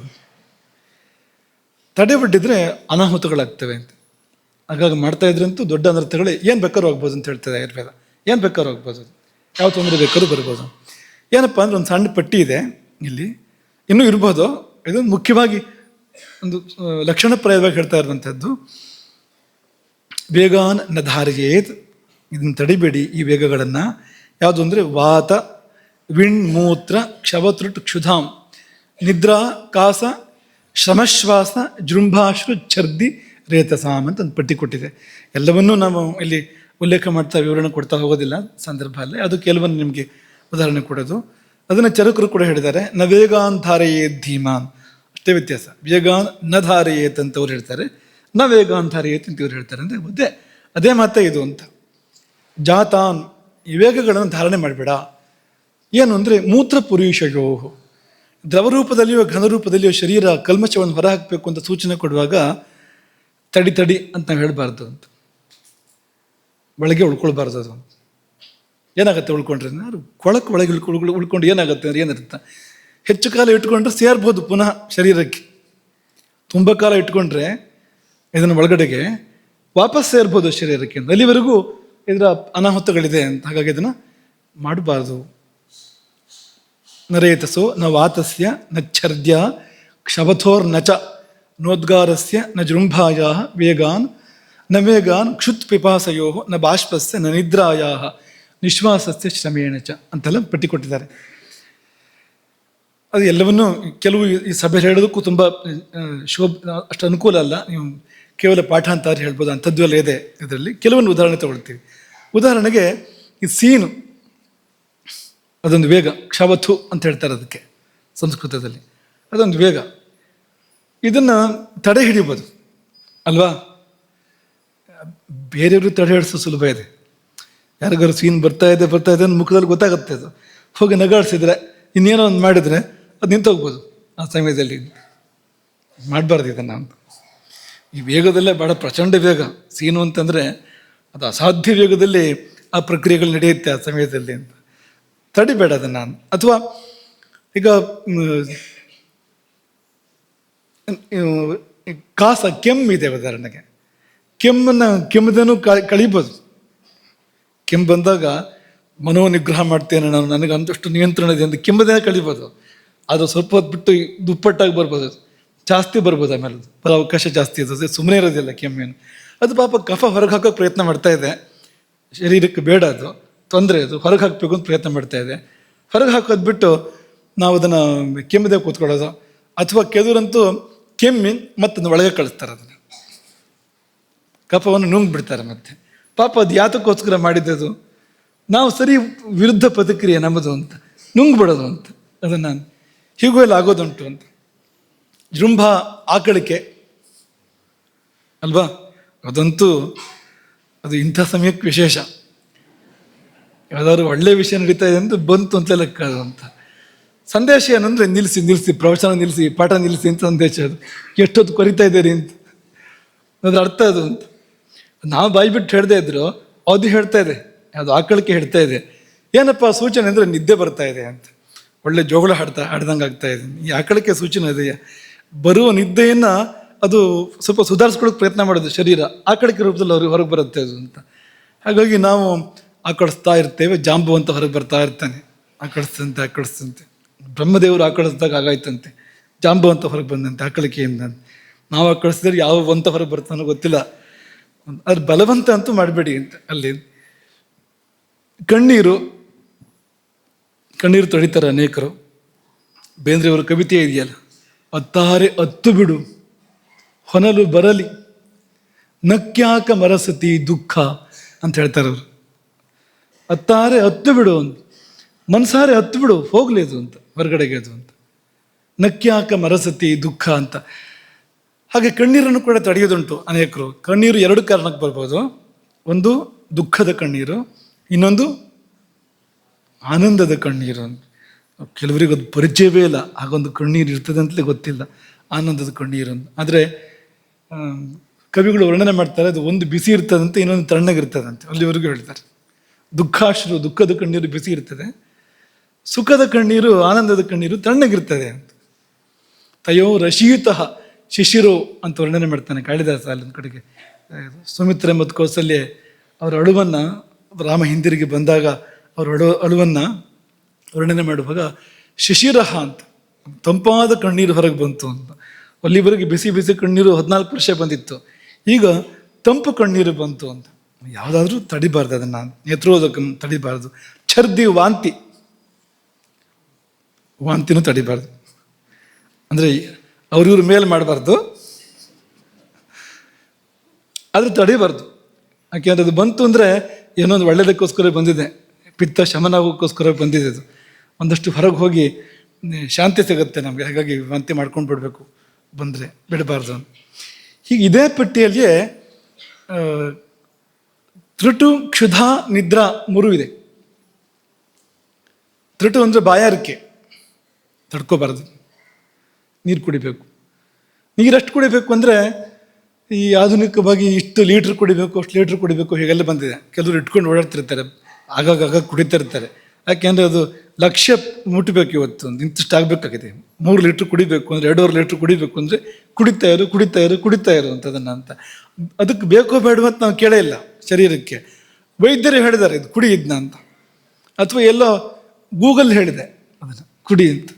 ತಡೆ ಒಡ್ಡಿದ್ರೆ ಅನಾಹುತಗಳಾಗ್ತವೆ ಅಂತ. ಹಾಗಾಗಿ ಮಾಡ್ತಾ ಇದ್ರಂತೂ ದೊಡ್ಡ ಅನರ್ಥಗಳು ಏನು ಬೇಕಾದ್ರೂ ಆಗ್ಬೋದು ಅಂತ ಹೇಳ್ತದೆ ಆಯುರ್ವೇದ. ಏನು ಬೇಕಾದ್ರೂ ಆಗ್ಬೋದು, ಯಾವ ತೊಂದರೆ ಬೇಕಾದ್ರೂ ಬರ್ಬೋದು. ಏನಪ್ಪ ಅಂದ್ರೆ, ಒಂದು ಸಣ್ಣ ಪಟ್ಟಿ ಇದೆ ಇಲ್ಲಿ, ಇನ್ನೂ ಇರ್ಬೋದು. ಇದು ಮುಖ್ಯವಾಗಿ ಒಂದು ಲಕ್ಷಣಪ್ರಾಯವಾಗಿ ಹೇಳ್ತಾ ಇರುವಂಥದ್ದು. ವೇಗಾನ್ ನ ಧಾರ್ಯೇತ್, ಇದನ್ನು ತಡಿಬೇಡಿ ಈ ವೇಗಗಳನ್ನು. ಯಾವುದು ಅಂದರೆ, ವಾತ ವಿಣ್ ಮೂತ್ರ ಕ್ಷವತೃಟ್ ಕ್ಷುಧಾಂ ನಿದ್ರಾ ಕಾಸ ಶ್ರಮಶ್ವಾಸ ಜೃಂಭಾಶ್ರು ಛರ್ದಿ ರೇತಸಾಮ್ ಅಂತ ಒಂದು ಪಟ್ಟಿ ಕೊಟ್ಟಿದೆ. ಎಲ್ಲವನ್ನೂ ನಾವು ಇಲ್ಲಿ ಉಲ್ಲೇಖ ಮಾಡ್ತಾ ವಿವರಣೆ ಕೊಡ್ತಾ ಹೋಗೋದಿಲ್ಲ ಸಂದರ್ಭ ಅಲ್ಲೇ. ಅದು ಕೆಲವೊಂದು ನಿಮಗೆ ಉದಾಹರಣೆ ಕೊಡೋದು. ಅದನ್ನು ಚರಕರು ಕೂಡ ಹೇಳಿದ್ದಾರೆ. ನ ವೇಗಾನ್ ಧಾರೆಯೇತ್ ಧೀಮಾನ್, ಅಷ್ಟೇ ವ್ಯತ್ಯಾಸ. ವೇಗಾನ್ ನ ಧಾರೆಯೇತ್ ಅಂತ ಅವ್ರು ಹೇಳ್ತಾರೆ, ನ ವೇಗಾನ್ ಧಾರೆಯೇತ್ ಅಂತ ಇವ್ರು ಹೇಳ್ತಾರೆ. ಅಂದರೆ ಅದೇ ಮಾತೇ ಇದು ಅಂತ. ಜಾತಾನ್, ಈ ವೇಗಗಳನ್ನು ಧಾರಣೆ ಮಾಡಬೇಡ. ಏನು ಅಂದರೆ, ಮೂತ್ರ ಪುರುಷಯೋ, ದ್ರವರೂಪದಲ್ಲಿಯೋ ಘನರೂಪದಲ್ಲಿಯೋ ಶರೀರ ಕಲ್ಮಶವನ್ನು ಹೊರಹಾಕಬೇಕು ಅಂತ ಸೂಚನೆ ಕೊಡುವಾಗ ತಡಿ ಅಂತ ನಾವು ಹೇಳಬಾರ್ದು ಅಂತ. ಒಳಗೆ ಉಳ್ಕೊಳ್ಬಾರ್ದು. ಅದು ಏನಾಗುತ್ತೆ ಉಳ್ಕೊಂಡ್ರೆ, ಒಳಗೆ ಉಳ್ಕೊಂಡು ಏನಾಗುತ್ತೆ ಅಂದ್ರೆ ಏನರ್ಥ, ಹೆಚ್ಚು ಕಾಲ ಇಟ್ಕೊಂಡ್ರೆ ಸೇರ್ಬೋದು ಪುನಃ ಶರೀರಕ್ಕೆ. ತುಂಬ ಕಾಲ ಇಟ್ಕೊಂಡ್ರೆ ಇದನ್ನು ಒಳಗಡೆಗೆ ವಾಪಸ್ ಸೇರ್ಬೋದು ಶರೀರಕ್ಕೆ. ಅಲ್ಲಿವರೆಗೂ ಇದರ ಅನಾಹುತಗಳಿದೆ ಅಂತ. ಹಾಗಾಗಿ ಇದನ್ನು ಮಾಡಬಾರ್ದು. ನರೇತಸೋ ನ ವಾತಸ್ಯ ನ ಛರ್ದ್ಯ ಕ್ಷವಥೋರ್ ನಚ ನೋದ್ಗಾರಸ್ಯ ನ ಜೃಂಭಾಯ ವೇಗಾನ್ ನ ವೇಗಾನ್ ಕ್ಷುತ್ ಪಿಪಾಸಯೋ ನ ಬಾಷ್ಪಸ್ಯ ನ ನಿದ್ರಾಯ ನಿಶ್ವಾಸಸ್ಯ ಶ್ರಮೇಣ ಚ ಅಂತೆಲ್ಲ ಪಟ್ಟಿ ಕೊಟ್ಟಿದ್ದಾರೆ. ಅದು ಎಲ್ಲವನ್ನೂ ಕೆಲವು ಈ ಸಭೆ ಹೇಳೋದಕ್ಕೂ ತುಂಬ ಅಷ್ಟು ಅನುಕೂಲ ಅಲ್ಲ. ನೀವು ಕೇವಲ ಪಾಠ ಅಂತ ಹೇಳ್ಬೋದು, ಅಂಥದ್ದು ಎಲ್ಲ ಇದೆ ಇದರಲ್ಲಿ. ಕೆಲವೊಂದು ಉದಾಹರಣೆ ತಗೊಳ್ತೀವಿ. ಉದಾಹರಣೆಗೆ ಈ ಸೀನು, ಅದೊಂದು ವೇಗ. ಕ್ಷವಥು ಅಂತ ಹೇಳ್ತಾರೆ ಅದಕ್ಕೆ ಸಂಸ್ಕೃತದಲ್ಲಿ. ಅದೊಂದು ವೇಗ. ಇದನ್ನು ತಡೆ ಹಿಡಿಬೋದು ಅಲ್ವಾ? ಬೇರೆಯವರು ತಡೆ ಹಿಡಿಸೋ ಸುಲಭ ಇದೆ. ಯಾರಿಗಾರು ಸೀನ್ ಬರ್ತಾ ಇದೆ ಅಂತ ಮುಖದಲ್ಲಿ ಗೊತ್ತಾಗುತ್ತೆ. ಅದು ಹೋಗಿ ನಗಾಡಿಸಿದ್ರೆ, ಇನ್ನೇನೋ ಒಂದು ಮಾಡಿದರೆ ಅದು ನಿಂತೋಗ್ಬೋದು ಆ ಸಮಯದಲ್ಲಿ. ಮಾಡಬಾರ್ದು ಇದನ್ನು ಅಂತ. ಈ ವೇಗದಲ್ಲೇ ಭಾಳ ಪ್ರಚಂಡ ವೇಗ. ಸೀನು ಅಂತಂದರೆ ಅದು ಅಸಾಧ್ಯ ವೇಗದಲ್ಲಿ ಆ ಪ್ರಕ್ರಿಯೆಗಳು ನಡೆಯುತ್ತೆ ಆ ಸಮಯದಲ್ಲಿ ಅಂತ. ತಡಿಬೇಡ ಅದನ್ನು. ಅಥವಾ ಈಗ ಕಾಸ, ಕೆಮ್ಮಿದೆ ಉದಾಹರಣೆಗೆ. ಕೆಮ್ಮದನ್ನು ಕಳಿಬೋದು. ಕೆಮ್ಮು ಬಂದಾಗ ಮನೋನಿಗ್ರಹ ಮಾಡ್ತೇನೆ ನಾನು, ನನಗೆ ಅಂತಷ್ಟು ನಿಯಂತ್ರಣ ಇದೆ ಅಂತ ಕೆಮ್ಮದೇ ಕಳಿಬೋದು. ಅದು ಸ್ವಲ್ಪ ಹೊತ್ತು ಬಿಟ್ಟು ದುಪ್ಪಟ್ಟಾಗಿ ಬರ್ಬೋದು, ಜಾಸ್ತಿ ಬರ್ಬೋದು. ಆಮೇಲೆ ಬರೋ ಅವಕಾಶ ಜಾಸ್ತಿ ಇರ್ತದೆ. ಸುಮ್ಮನೆ ಇರೋದಿಲ್ಲ ಕೆಮ್ಮೇನು. ಅದು ಪಾಪ ಕಫ ಹೊರಗೆ ಹಾಕೋಕೆ ಪ್ರಯತ್ನ ಮಾಡ್ತಾ ಇದೆ. ಶರೀರಕ್ಕೆ ಬೇಡ, ಅದು ತೊಂದರೆ. ಅದು ಹೊರಗೆ ಹಾಕಬೇಕು ಅಂತ ಪ್ರಯತ್ನ ಮಾಡ್ತಾ ಇದೆ. ಹೊರಗೆ ಹಾಕೋದು ಬಿಟ್ಟು ನಾವು ಅದನ್ನು ಕೆಮ್ಮದೆ ಕೂತ್ಕೊಳ್ಳೋದು, ಅಥವಾ ಕೆಲವರಂತೂ ಕೆಮ್ಮಿ ಮತ್ತೊಂದು ಒಳಗೆ ಕಳಿಸ್ತಾರೆ, ಅದನ್ನು ಕಫವನ್ನು ನುಂಗ್ಬಿಡ್ತಾರೆ. ಮತ್ತೆ ಪಾಪ ಅದು ಯಾತಕ್ಕೋಸ್ಕರ ಮಾಡಿದ್ದದು, ನಾವು ಸರಿ ವಿರುದ್ಧ ಪ್ರತಿಕ್ರಿಯೆ ನಮ್ಮದು ಅಂತ ನುಂಗ್ಬಿಡೋದು ಅಂತ, ಅದನ್ನು ಹೀಗೂ ಎಲ್ಲ ಆಗೋದುಂಟು ಅಂತ. ಜೃಂಭ ಆಕಳಿಕೆ ಅಲ್ವಾ, ಅದಂತೂ ಅದು ಇಂಥ ಸಮಯಕ್ಕೆ ವಿಶೇಷ. ಯಾವ್ದಾದ್ರು ಒಳ್ಳೆ ವಿಷಯ ನಡೀತಾ ಇದೆ ಅಂತ ಬಂತು ಅಂತ ಲೆಕ್ಕ ಅದು ಅಂತ. ಸಂದೇಶ ಏನಂದರೆ ನಿಲ್ಲಿಸಿ ಪ್ರವಚನ ನಿಲ್ಲಿಸಿ, ಪಾಠ ನಿಲ್ಲಿಸಿ ಅಂತ ಸಂದೇಶ. ಅದು ಎಷ್ಟೊತ್ತು ಕೊರಿತಾ ಇದ್ದೀರಿ ಅಂತ, ಅದ್ರ ಅರ್ಥ ಅದು ಅಂತ. ನಾವು ಬಾಯಿ ಬಿಟ್ಟು ಹೇಳ್ದೇ ಇದ್ರು ಅದು ಹೇಳ್ತಾ ಇದೆ, ಅದು ಆಕಳಿಕೆ ಹೇಳ್ತಾ ಇದೆ. ಏನಪ್ಪ ಸೂಚನೆ ಅಂದರೆ ನಿದ್ದೆ ಬರ್ತಾ ಇದೆ ಅಂತ, ಒಳ್ಳೆ ಜೋಗಳ ಹಾಡ್ದಂಗೆ ಆಗ್ತಾ ಇದೆ. ಈ ಆಕಳಿಕೆ ಸೂಚನೆ ಇದೆಯಾ, ಬರುವ ನಿದ್ದೆಯನ್ನು ಅದು ಸ್ವಲ್ಪ ಸುಧಾರಿಸ್ಕೊಳ್ಳೋಕೆ ಪ್ರಯತ್ನ ಮಾಡೋದು ಶರೀರ, ಆಕಳಿಕೆ ರೂಪದಲ್ಲಿ ಅವ್ರಿಗೆ ಹೊರಗೆ ಬರುತ್ತೆ ಅದು ಅಂತ. ಹಾಗಾಗಿ ನಾವು ಆಕಳಿಸ್ತಾ ಇರ್ತೇವೆ, ಜಾಂಬು ಅಂತ ಹೊರಗೆ ಬರ್ತಾ ಇರ್ತಾನೆ, ಆಕಳಿಸ್ತಂತೆ. ಬ್ರಹ್ಮದೇವರು ಆಕಳಿಸ್ದಾಗ ಆಗಾಯ್ತಂತೆ, ಜಾಂಬು ಅಂತ ಹೊರಗೆ ಬಂದಂತೆ ಆಕಳಿಕೆಯಿಂದ. ನಾವು ಆಕಳಿಸಿದ್ರೆ ಯಾವ ಅಂತ ಹೊರಗೆ ಬರ್ತಾನೋ ಗೊತ್ತಿಲ್ಲ, ಅದ್ರ ಬಲವಂತ ಅಂತೂ ಮಾಡಬೇಡಿ ಅಂತ. ಅಲ್ಲಿ ಕಣ್ಣೀರು ತೊಳಿತಾರೆ ಅನೇಕರು. ಬೇಂದ್ರೆಯವರ ಕವಿತೆ ಇದೆಯಲ್ಲ, ಅತ್ತಾರೆ ಅತ್ತು ಬಿಡು ಹೊನಲು ಬರಲಿ ನಕ್ಯಾಕ ಮರಸತಿ ದುಃಖ ಅಂತ ಹೇಳ್ತಾರೆ ಅವರು. ಅತ್ತಾರೆ ಹತ್ತು ಬಿಡು ಅಂತ, ಮನ್ಸಾರೆ ಹತ್ತು ಬಿಡು, ಹೋಗ್ಲಿ ಅದು ಅಂತ, ಹೊರಗಡೆಗೆ ಅದು ಅಂತ. ನಕ್ಯಾಕ ಮರಸತಿ ದುಃಖ ಅಂತ. ಹಾಗೆ ಕಣ್ಣೀರನ್ನು ಕೂಡ ತಡೆಯೋದುಂಟು ಅನೇಕರು. ಕಣ್ಣೀರು ಎರಡು ಕಾರಣಕ್ಕೆ ಬರ್ಬೋದು, ಒಂದು ದುಃಖದ ಕಣ್ಣೀರು, ಇನ್ನೊಂದು ಆನಂದದ ಕಣ್ಣೀರು. ಕೆಲವರಿಗೆ ಅದು ಪರಿಚಯವೇ ಇಲ್ಲ, ಹಾಗೊಂದು ಕಣ್ಣೀರು ಇರ್ತದೆ ಅಂತಲೇ ಗೊತ್ತಿಲ್ಲ, ಆನಂದದ ಕಣ್ಣೀರು ಅಂತ. ಆದರೆ ಕವಿಗಳು ವರ್ಣನೆ ಮಾಡ್ತಾರೆ, ಅದು ಒಂದು ಬಿಸಿ ಇರ್ತದಂತೆ, ಇನ್ನೊಂದು ತಣ್ಣಗಿರ್ತದಂತೆ, ಅಲ್ಲಿವರೆಗೂ ಹೇಳ್ತಾರೆ. ದುಃಖಾಶ್ರು, ದುಃಖದ ಕಣ್ಣೀರು ಬಿಸಿ ಇರ್ತದೆ, ಸುಖದ ಕಣ್ಣೀರು, ಆನಂದದ ಕಣ್ಣೀರು ತಣ್ಣಗಿರ್ತದೆ ಅಂತ. ತಯೋ ರಶೀತಃ ಶಿಶಿರೋ ಅಂತ ವರ್ಣನೆ ಮಾಡ್ತಾನೆ ಕಾಳಿದಾಸ. ಅಲ್ಲೊಂದು ಕಡೆಗೆ ಸುಮಿತ್ರೆ ಮತ್ತು ಕೌಸಲ್ಯ ಅವರ ಅಳುವನ್ನು, ರಾಮ ಹಿಂದಿರುಗಿ ಬಂದಾಗ ಅವರ ಅಳುವನ್ನು ವರ್ಣನೆ ಮಾಡುವಾಗ ಶಿಶಿರಹ ಅಂತ, ತಂಪಾದ ಕಣ್ಣೀರು ಹೊರಗೆ ಬಂತು ಅಂತ. ಅಲ್ಲಿವರೆಗೆ ಬಿಸಿ ಬಿಸಿ ಕಣ್ಣೀರು 14 ವರ್ಷ ಬಂದಿತ್ತು, ಈಗ ತಂಪು ಕಣ್ಣೀರು ಬಂತು ಅಂತ. ಯಾವುದಾದ್ರೂ ತಡಿಬಾರ್ದು, ಅದನ್ನು ನೇತ್ರೋದಕ ತಡಿಬಾರ್ದು. ಛರ್ದಿ ವಾಂತಿನೂ ತಡಿಬಾರ್ದು, ಅಂದರೆ ಅವ್ರಿವ್ರ ಮೇಲೆ ಮಾಡಬಾರ್ದು, ಆದರೆ ತಡಿಬಾರ್ದು. ಯಾಕೆಂದರೆ ಅದು ಬಂತು ಅಂದರೆ ಏನೊಂದು ಒಳ್ಳೆಯದಕ್ಕೋಸ್ಕರ ಬಂದಿದೆ, ಪಿತ್ತ ಶಮನಕ್ಕೋಸ್ಕರ ಬಂದಿದೆ. ಅದು ಒಂದಷ್ಟು ಹೊರಗೆ ಹೋಗಿ ಶಾಂತಿ ಸಿಗುತ್ತೆ ನಮಗೆ. ಹಾಗಾಗಿ ವಾಂತಿ ಮಾಡ್ಕೊಂಡು ಬಿಡಬೇಕು, ಬಂದರೆ ಬಿಡಬಾರ್ದು. ಹೀಗೆ ಇದೇ ಪಟ್ಟಿಯಲ್ಲಿಯೇ ತೃಟು, ಕ್ಷುಧಾ, ನಿದ್ರಾ 3 ಇದೆ. ತೃಟು ಅಂದರೆ ಬಾಯಾರಿಕೆ, ತಡ್ಕೋಬಾರ್ದು, ನೀರು ಕುಡಿಬೇಕು. ನೀರೆಷ್ಟು ಕುಡಿಬೇಕು ಅಂದರೆ ಈ ಆಧುನಿಕವಾಗಿ ಇಷ್ಟು ಲೀಟ್ರ್ ಕುಡಿಬೇಕು, ಅಷ್ಟು ಲೀಟ್ರ್ ಕುಡಿಬೇಕು, ಹೀಗೆಲ್ಲ ಬಂದಿದೆ. ಕೆಲವರು ಇಟ್ಕೊಂಡು ಓಡಾಡ್ತಿರ್ತಾರೆ, ಆಗಾಗ ಕುಡಿತಾ ಇರ್ತಾರೆ. ಯಾಕೆಂದರೆ ಅದು ಲಕ್ಷ್ಯ ಮುಟ್ಟಬೇಕು. ಇವತ್ತು ಇಂತಿಷ್ಟು ಆಗಬೇಕಾಗಿದೆ, 3 ಲೀಟ್ರ್ ಕುಡಿಬೇಕು ಅಂದರೆ 2.5 ಲೀಟ್ರ್ ಕುಡಿಬೇಕು ಅಂದರೆ ಕುಡಿತಾ ಇರು ಅಂತದನ್ನು ಅಂತ. ಅದಕ್ಕೆ ಬೇಕೋ ಬೇಡ ಅಂತ ನಾವು ಕೇಳೇ ಇಲ್ಲ ಶರೀರಕ್ಕೆ. ವೈದ್ಯರು ಹೇಳಿದ್ದಾರೆ ಇದು ಕುಡಿ ಇದನ್ನ ಅಂತ, ಅಥವಾ ಎಲ್ಲೋ ಗೂಗಲ್ ಹೇಳಿದೆ ಅದನ್ನು ಕುಡಿ ಅಂತ,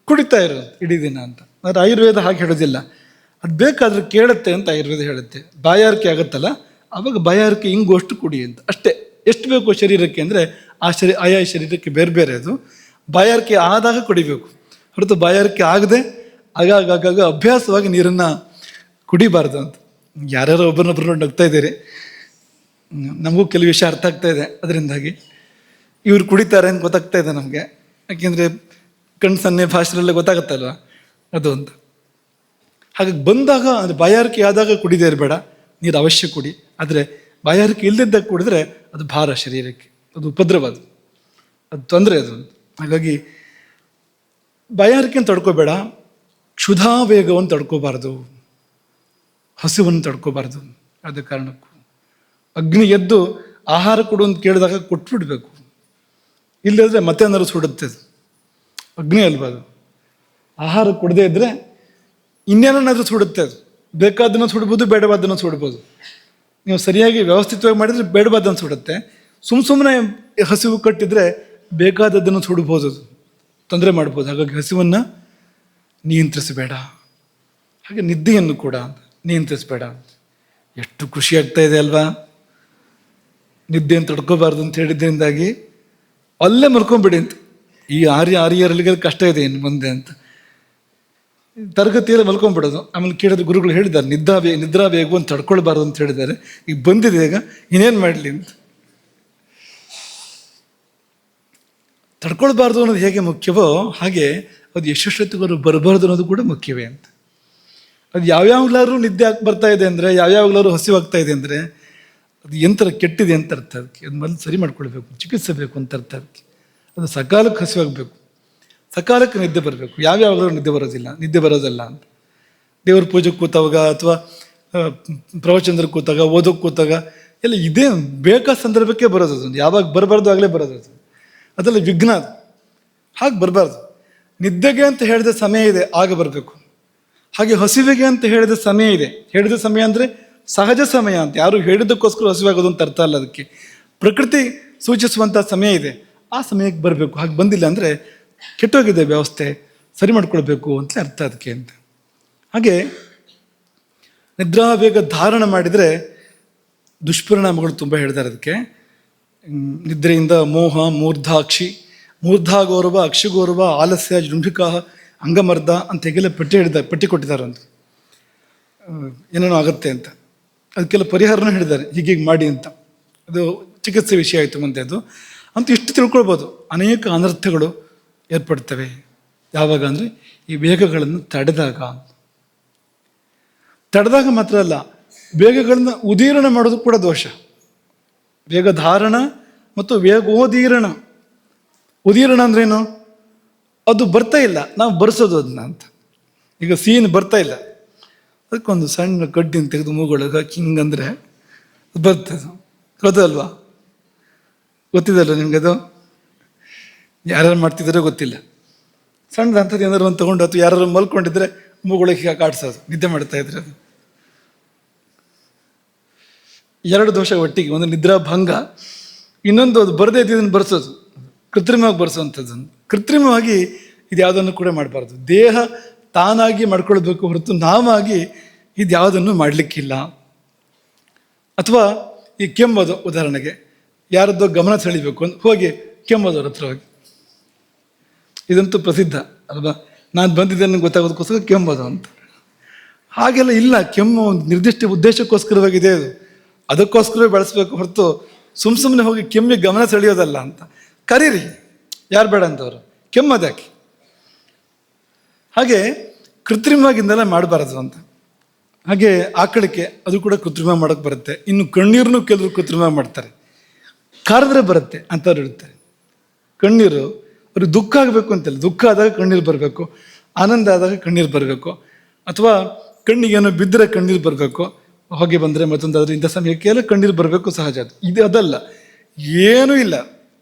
ಕುಡಿತಾ ಇರು ಇಡೀ ದಿನ ಅಂತ. ಆದರೆ ಆಯುರ್ವೇದ ಹಾಗೆ ಹೇಳೋದಿಲ್ಲ, ಅದು ಬೇಕಾದರೆ ಕೇಳುತ್ತೆ ಅಂತ ಆಯುರ್ವೇದ ಹೇಳುತ್ತೆ. ಬಾಯಾರಿಕೆ ಆಗುತ್ತಲ್ಲ, ಆವಾಗ ಬಾಯಾರಿಕೆ ಹಿಂಗೋಷ್ಟು ಕುಡಿ ಅಂತ ಅಷ್ಟೇ. ಎಷ್ಟು ಬೇಕು ಶರೀರಕ್ಕೆ ಅಂದರೆ ಆಯಾ ಶರೀರಕ್ಕೆ ಬೇರೆ ಬೇರೆ. ಅದು ಬಾಯಾರಿಕೆ ಆದಾಗ ಕುಡಿಬೇಕು, ಹೊರತು ಬಾಯಾರಿಕೆ ಆಗದೆ ಆಗಾಗ ಅಭ್ಯಾಸವಾಗಿ ನೀರನ್ನು ಕುಡಿಬಾರ್ದು ಅಂತ. ಯಾರ್ಯಾರೋ ಒಬ್ಬರನ್ನೊಬ್ಬರು ನಗ್ತಾ ಇದ್ದೀರಿ, ನಮಗೂ ಕೆಲವು ವಿಷಯ ಅರ್ಥ ಆಗ್ತಾ ಇದೆ. ಅದರಿಂದಾಗಿ ಇವ್ರು ಕುಡಿತಾರೆ ಅಂತ ಗೊತ್ತಾಗ್ತಾ ಇದೆ ನಮಗೆ. ಯಾಕೆಂದರೆ ಕಣ್ಣು ಸನ್ನೆ ಭಾಷೆಯಲ್ಲೇ ಗೊತ್ತಾಗುತ್ತಲ್ವ ಅದು ಅಂತ. ಹಾಗಾಗಿ ಬಂದಾಗ ಅಂದರೆ ಬಾಯಾರಿಕೆ ಆದಾಗ ಕುಡಿದೇ ಇರಬೇಡ, ನೀರು ಅವಶ್ಯ ಕುಡಿ. ಆದರೆ ಬಾಯಾರಿಕೆ ಇಲ್ಲದಿದ್ದಾಗ ಕುಡಿದ್ರೆ ಅದು ಭಾರ ಶರೀರಕ್ಕೆ, ಅದು ಉಪದ್ರವ, ಅದು ತೊಂದರೆ ಅದು. ಹಾಗಾಗಿ ಬಾಯಾರಿಕೆಯನ್ನು ತಡ್ಕೋಬೇಡ, ಕ್ಷುಧಾ ವೇಗವನ್ನು ತಡ್ಕೋಬಾರ್ದು, ಹಸಿವನ್ನು ತಡ್ಕೋಬಾರ್ದು. ಆದ ಕಾರಣಕ್ಕೂ ಅಗ್ನಿ ಎದ್ದು ಆಹಾರ ಕೊಡು ಅಂತ ಕೇಳಿದಾಗ ಕೊಟ್ಬಿಡ್ಬೇಕು. ಇಲ್ಲದ್ರೆ ಮತ್ತೆ ಏನಾದ್ರು ಸುಡುತ್ತೆ, ಅದು ಅಗ್ನಿ ಅಲ್ವಾ ಅದು. ಆಹಾರ ಕೊಡದೇ ಇದ್ದರೆ ಇನ್ನೇನಾದ್ರೂ ಸುಡುತ್ತೆ. ಅದು ಬೇಕಾದನ್ನು ಸುಡ್ಬೋದು, ಬೇಡವಾದನ್ನು ಸುಡ್ಬೋದು. ನೀವು ಸರಿಯಾಗಿ ವ್ಯವಸ್ಥಿತವಾಗಿ ಮಾಡಿದರೆ ಬೇಡವಾದನ್ನು ಸುಡುತ್ತೆ. ಸುಮ್ಮನೆ ಹಸಿವು ಕಟ್ಟಿದರೆ ಬೇಕಾದದ್ದನ್ನು ಸುಡ್ಬೋದು, ಅದು ತೊಂದರೆ ಮಾಡ್ಬೋದು. ಹಾಗಾಗಿ ಹಸಿವನ್ನು ನಿಯಂತ್ರಿಸಬೇಡ, ಹಾಗೆ ನಿದ್ದೆಯನ್ನು ಕೂಡ ನಿಯಂತ್ರಿಸಬೇಡ. ಎಷ್ಟು ಖುಷಿ ಆಗ್ತಾ ಇದೆ ಅಲ್ವಾ, ನಿದ್ದೆಯನ್ನು ತಡ್ಕೋಬಾರ್ದು ಅಂತ ಹೇಳಿದ್ದರಿಂದಾಗಿ ಅಲ್ಲೇ ಮಲ್ಕೊಂಬಿಡಿ ಅಂತ. ಈ ಆರ್ಯರಲ್ಲಿಗೆ ಕಷ್ಟ ಇದೆ ಇನ್ನು ಮುಂದೆ ಅಂತ. ತರಗತಿಯಲ್ಲಿ ಮಲ್ಕೊಂಡ್ಬಿಡೋದು. ಆಮೇಲೆ ಕೇಳಿದ್ರೆ ಗುರುಗಳು ಹೇಳಿದ್ದಾರೆ ನಿದ್ರಾ ವೇಗ ಅಂತ ತಡ್ಕೊಳ್ಬಾರ್ದು ಅಂತ ಹೇಳಿದ್ದಾರೆ. ಈಗ ಬಂದಿದೆ, ಈಗ ಇನ್ನೇನು ಮಾಡಲಿ ಅಂತ. ತಡ್ಕೊಳ್ಬಾರ್ದು ಅನ್ನೋದು ಹೇಗೆ ಮುಖ್ಯವೋ ಹಾಗೆ ಅದು ಎಷ್ಟೊತ್ತಿಗೂ ಬರಬಾರ್ದು ಅನ್ನೋದು ಕೂಡ ಮುಖ್ಯವೇ ಅಂತ. ಅದು ಯಾವ್ಯಾವ್ಲಾದ್ರೂ ನಿದ್ದೆ ಬರ್ತಾ ಇದೆ ಅಂದರೆ, ಯಾವ್ಯಾವ್ಲಾದ್ರೂ ಹಸಿವಾಗ್ತಾ ಇದೆ ಅಂದರೆ ಅದು ಎಂಥರ ಕೆಟ್ಟಿದೆ ಅಂತ ಅರ್ಥ. ಅದಕ್ಕೆ ಅದು ಮೊದಲು ಸರಿ ಮಾಡ್ಕೊಳ್ಬೇಕು, ಚಿಕಿತ್ಸೆ ಬೇಕು ಅಂತ ಅರ್ಥ. ಅದಕ್ಕೆ ಅದು ಸಕಾಲಕ್ಕೆ ಹಸಿವಾಗಬೇಕು, ಸಕಾಲಕ್ಕೆ ನಿದ್ದೆ ಬರಬೇಕು. ಯಾವ್ಯಾವಾಗಲೂ ನಿದ್ದೆ ಬರೋದಲ್ಲ ಅಂತ. ದೇವ್ರ ಪೂಜೆಗೆ ಕೂತಾಗ ಅಥವಾ ಪ್ರವಚನದಲ್ಲಿ ಕೂತಾಗ, ಓದೋಕ್ಕೆ ಕೂತಾಗ ಎಲ್ಲ ಇದೇ ಬೇಕಾದ ಸಂದರ್ಭಕ್ಕೆ ಬರೋದು. ಅದು ಯಾವಾಗ ಬರಬಾರ್ದು ಆಗಲೇ ಬರೋದು. ಅದೆಲ್ಲ ವಿಘ್ನ. ಅದು ಹಾಗೆ ಬರಬಾರ್ದು. ನಿದ್ದೆಗೆ ಅಂತ ಹೇಳಿದ ಸಮಯ ಇದೆ, ಆಗ ಬರಬೇಕು. ಹಾಗೆ ಹಸಿವಿಗೆ ಅಂತ ಹೇಳಿದ ಸಮಯ ಇದೆ. ಹೇಳಿದ ಸಮಯ ಅಂದರೆ ಸಹಜ ಸಮಯ ಅಂತ, ಯಾರು ಹೇಳಿದ್ದಕ್ಕೋಸ್ಕರ ಹಸಿವಾಗೋದು ಅಂತ ಅರ್ಥ ಅಲ್ಲ. ಅದಕ್ಕೆ ಪ್ರಕೃತಿ ಸೂಚಿಸುವಂಥ ಸಮಯ ಇದೆ, ಆ ಸಮಯಕ್ಕೆ ಬರಬೇಕು. ಹಾಗೆ ಬಂದಿಲ್ಲ ಅಂದರೆ ಕೆಟ್ಟೋಗಿದೆ ವ್ಯವಸ್ಥೆ, ಸರಿ ಮಾಡ್ಕೊಳ್ಬೇಕು ಅಂತಲೇ ಅರ್ಥ ಅದಕ್ಕೆ ಅಂತ. ಹಾಗೆ ನಿದ್ರಾವೇಗ ಧಾರಣ ಮಾಡಿದರೆ ದುಷ್ಪರಿಣಾಮಗಳು ತುಂಬ ಹೇಳ್ತಾರೆ ಅದಕ್ಕೆ. ನಿದ್ರೆಯಿಂದ ಮೋಹ, ಮೂರ್ಧಾಗೌರವ, ಅಕ್ಷಿಗೌರವ, ಆಲಸ್ಯ, ಜೃಂಭಿಕಾ, ಅಂಗಮರ್ದ ಅಂತ ಹೇಗೆಲ್ಲ ಪಟ್ಟಿ ಕೊಟ್ಟಿದ್ದಾರೆ ಅಂತ. ಏನೇನೋ ಆಗುತ್ತೆ ಅಂತ ಅದಕ್ಕೆಲ್ಲ ಪರಿಹಾರನೂ ಹೇಳಿದ್ದಾರೆ, ಹೀಗೆ ಮಾಡಿ ಅಂತ. ಅದು ಚಿಕಿತ್ಸೆ ವಿಷಯ ಆಯಿತು ಮುಂದೆ. ಅದು ಅಂತ ಇಷ್ಟು ತಿಳ್ಕೊಳ್ಬೋದು. ಅನೇಕ ಅನರ್ಥಗಳು ಏರ್ಪಡ್ತವೆ. ಯಾವಾಗ ಅಂದರೆ ಈ ವೇಗಗಳನ್ನು ತಡೆದಾಗ ಮಾತ್ರ ಅಲ್ಲ, ವೇಗಗಳನ್ನು ಉದೀರ್ಣ ಮಾಡೋದು ಕೂಡ ದೋಷ. ವೇಗ ಧಾರಣ ಮತ್ತು ವೇಗೋದೀರ್ಣ. ಉದೀರ್ಣ ಅಂದ್ರೇನು? ಅದು ಬರ್ತಾ ಇಲ್ಲ, ನಾವು ಬರ್ಸೋದು ಅದನ್ನ ಅಂತ. ಈಗ ಸೀನ್ ಬರ್ತಾ ಇಲ್ಲ, ಅದಕ್ಕೊಂದು ಸಣ್ಣ ಕಡ್ಡಿನ ತೆಗೆದು ಮೂಗೊಳಗೆ ಹಿಂಗಂದರೆ ಬರ್ತದೆ. ಗೊತ್ತಲ್ವಾ? ಗೊತ್ತಿದಲ್ಲ ನಿಮ್ಗೆ? ಅದು ಯಾರ್ಯಾರು ಮಾಡ್ತಿದ್ದಾರೋ ಗೊತ್ತಿಲ್ಲ. ಸಣ್ಣದಂಥದ್ದು ಏನಾದ್ರು ಒಂದು ತೊಗೊಂಡು ಅಥವಾ ಯಾರು ಮಲ್ಕೊಂಡಿದ್ರೆ ಮೂಗೊಳಗೆ ಹೀಗೆ ಕಾಡ್ಸೋದು, ನಿದ್ದೆ ಮಾಡ್ತಾ ಇದ್ರೆ. ಅದು ಎರಡು ದೋಷ ಒಟ್ಟಿಗೆ. ಒಂದು ನಿದ್ರಾಭಂಗ, ಇನ್ನೊಂದು ಅದು ಬರದೇ ಇದ್ದದನ್ನು ಬರ್ಸೋದು, ಕೃತ್ರಿಮವಾಗಿ ಬರ್ಸೋವಂಥದ್ದು. ಕೃತ್ರಿಮವಾಗಿ ಇದು ಯಾವುದನ್ನು ಕೂಡ ಮಾಡಬಾರ್ದು. ದೇಹ ತಾನಾಗಿ ಮಾಡ್ಕೊಳ್ಬೇಕು ಹೊರತು ನಾವಾಗಿ ಇದು ಯಾವುದನ್ನು ಮಾಡಲಿಕ್ಕಿಲ್ಲ. ಅಥವಾ ಈ ಕೆಮ್ಮೋದು, ಉದಾಹರಣೆಗೆ ಯಾರದ್ದೋ ಗಮನ ಸೆಳೀಬೇಕು ಅಂತ ಹೋಗಿ ಕೆಮ್ಮೋದವ್ರ ಹತ್ರ ಹೋಗಿ, ಇದಂತೂ ಪ್ರಸಿದ್ಧ ಅಲ್ವಾ? ನಾನು ಬಂದಿದ್ದೇನೆ ಗೊತ್ತಾಗೋದಕ್ಕೋಸ್ಕರ ಕೆಮ್ಮೋದು ಅಂತ. ಹಾಗೆಲ್ಲ ಇಲ್ಲ. ಕೆಮ್ಮು ಒಂದು ನಿರ್ದಿಷ್ಟ ಉದ್ದೇಶಕ್ಕೋಸ್ಕರವಾಗಿದೆ. ಅದು ಅದಕ್ಕೋಸ್ಕರವೇ ಬಳಸಬೇಕು ಹೊರತು ಸುಮ್ಮನೆ ಹೋಗಿ ಕೆಮ್ಮಿಗೆ ಗಮನ ಸೆಳೆಯೋದಲ್ಲ ಅಂತ. ಕರೀರಿ, ಯಾರು ಬೇಡ ಅಂತವ್ರು, ಕೆಮ್ಮೋದಾಕಿ. ಹಾಗೆ ಕೃತ್ರಿಮವಾಗಿಂದೆಲ್ಲ ಮಾಡಬಾರದು ಅಂತ. ಹಾಗೆ ಆಕಳಿಕೆ, ಅದು ಕೂಡ ಕೃತ್ರಿಮ ಮಾಡೋಕ್ಕೆ ಬರುತ್ತೆ. ಇನ್ನು ಕಣ್ಣೀರನ್ನು ಕೆಲವರು ಕೃತ್ರಿಮ ಮಾಡ್ತಾರೆ. ಕಾರಿದ್ರೆ ಬರುತ್ತೆ ಅಂಥವ್ರು ಇರ್ತಾರೆ. ಕಣ್ಣೀರು ಅವ್ರಿಗೆ ದುಃಖ ಆಗಬೇಕು ಅಂತಿಲ್ಲ, ದುಃಖ ಆದಾಗ ಕಣ್ಣೀರು ಬರಬೇಕು, ಆನಂದ ಆದಾಗ ಕಣ್ಣೀರು ಬರಬೇಕು, ಅಥವಾ ಕಣ್ಣಿಗೇನೋ ಬಿದ್ದರೆ ಕಣ್ಣೀರು ಬರಬೇಕು, ಹೊಗೆ ಬಂದರೆ ಮತ್ತೊಂದಾದ್ರೆ ಇಂಥ ಸಮಯಕ್ಕೆ ಎಲ್ಲ ಕಣ್ಣೀರು ಬರಬೇಕು, ಸಹಜ. ಅದು ಇದು ಅದಲ್ಲ, ಏನೂ ಇಲ್ಲ.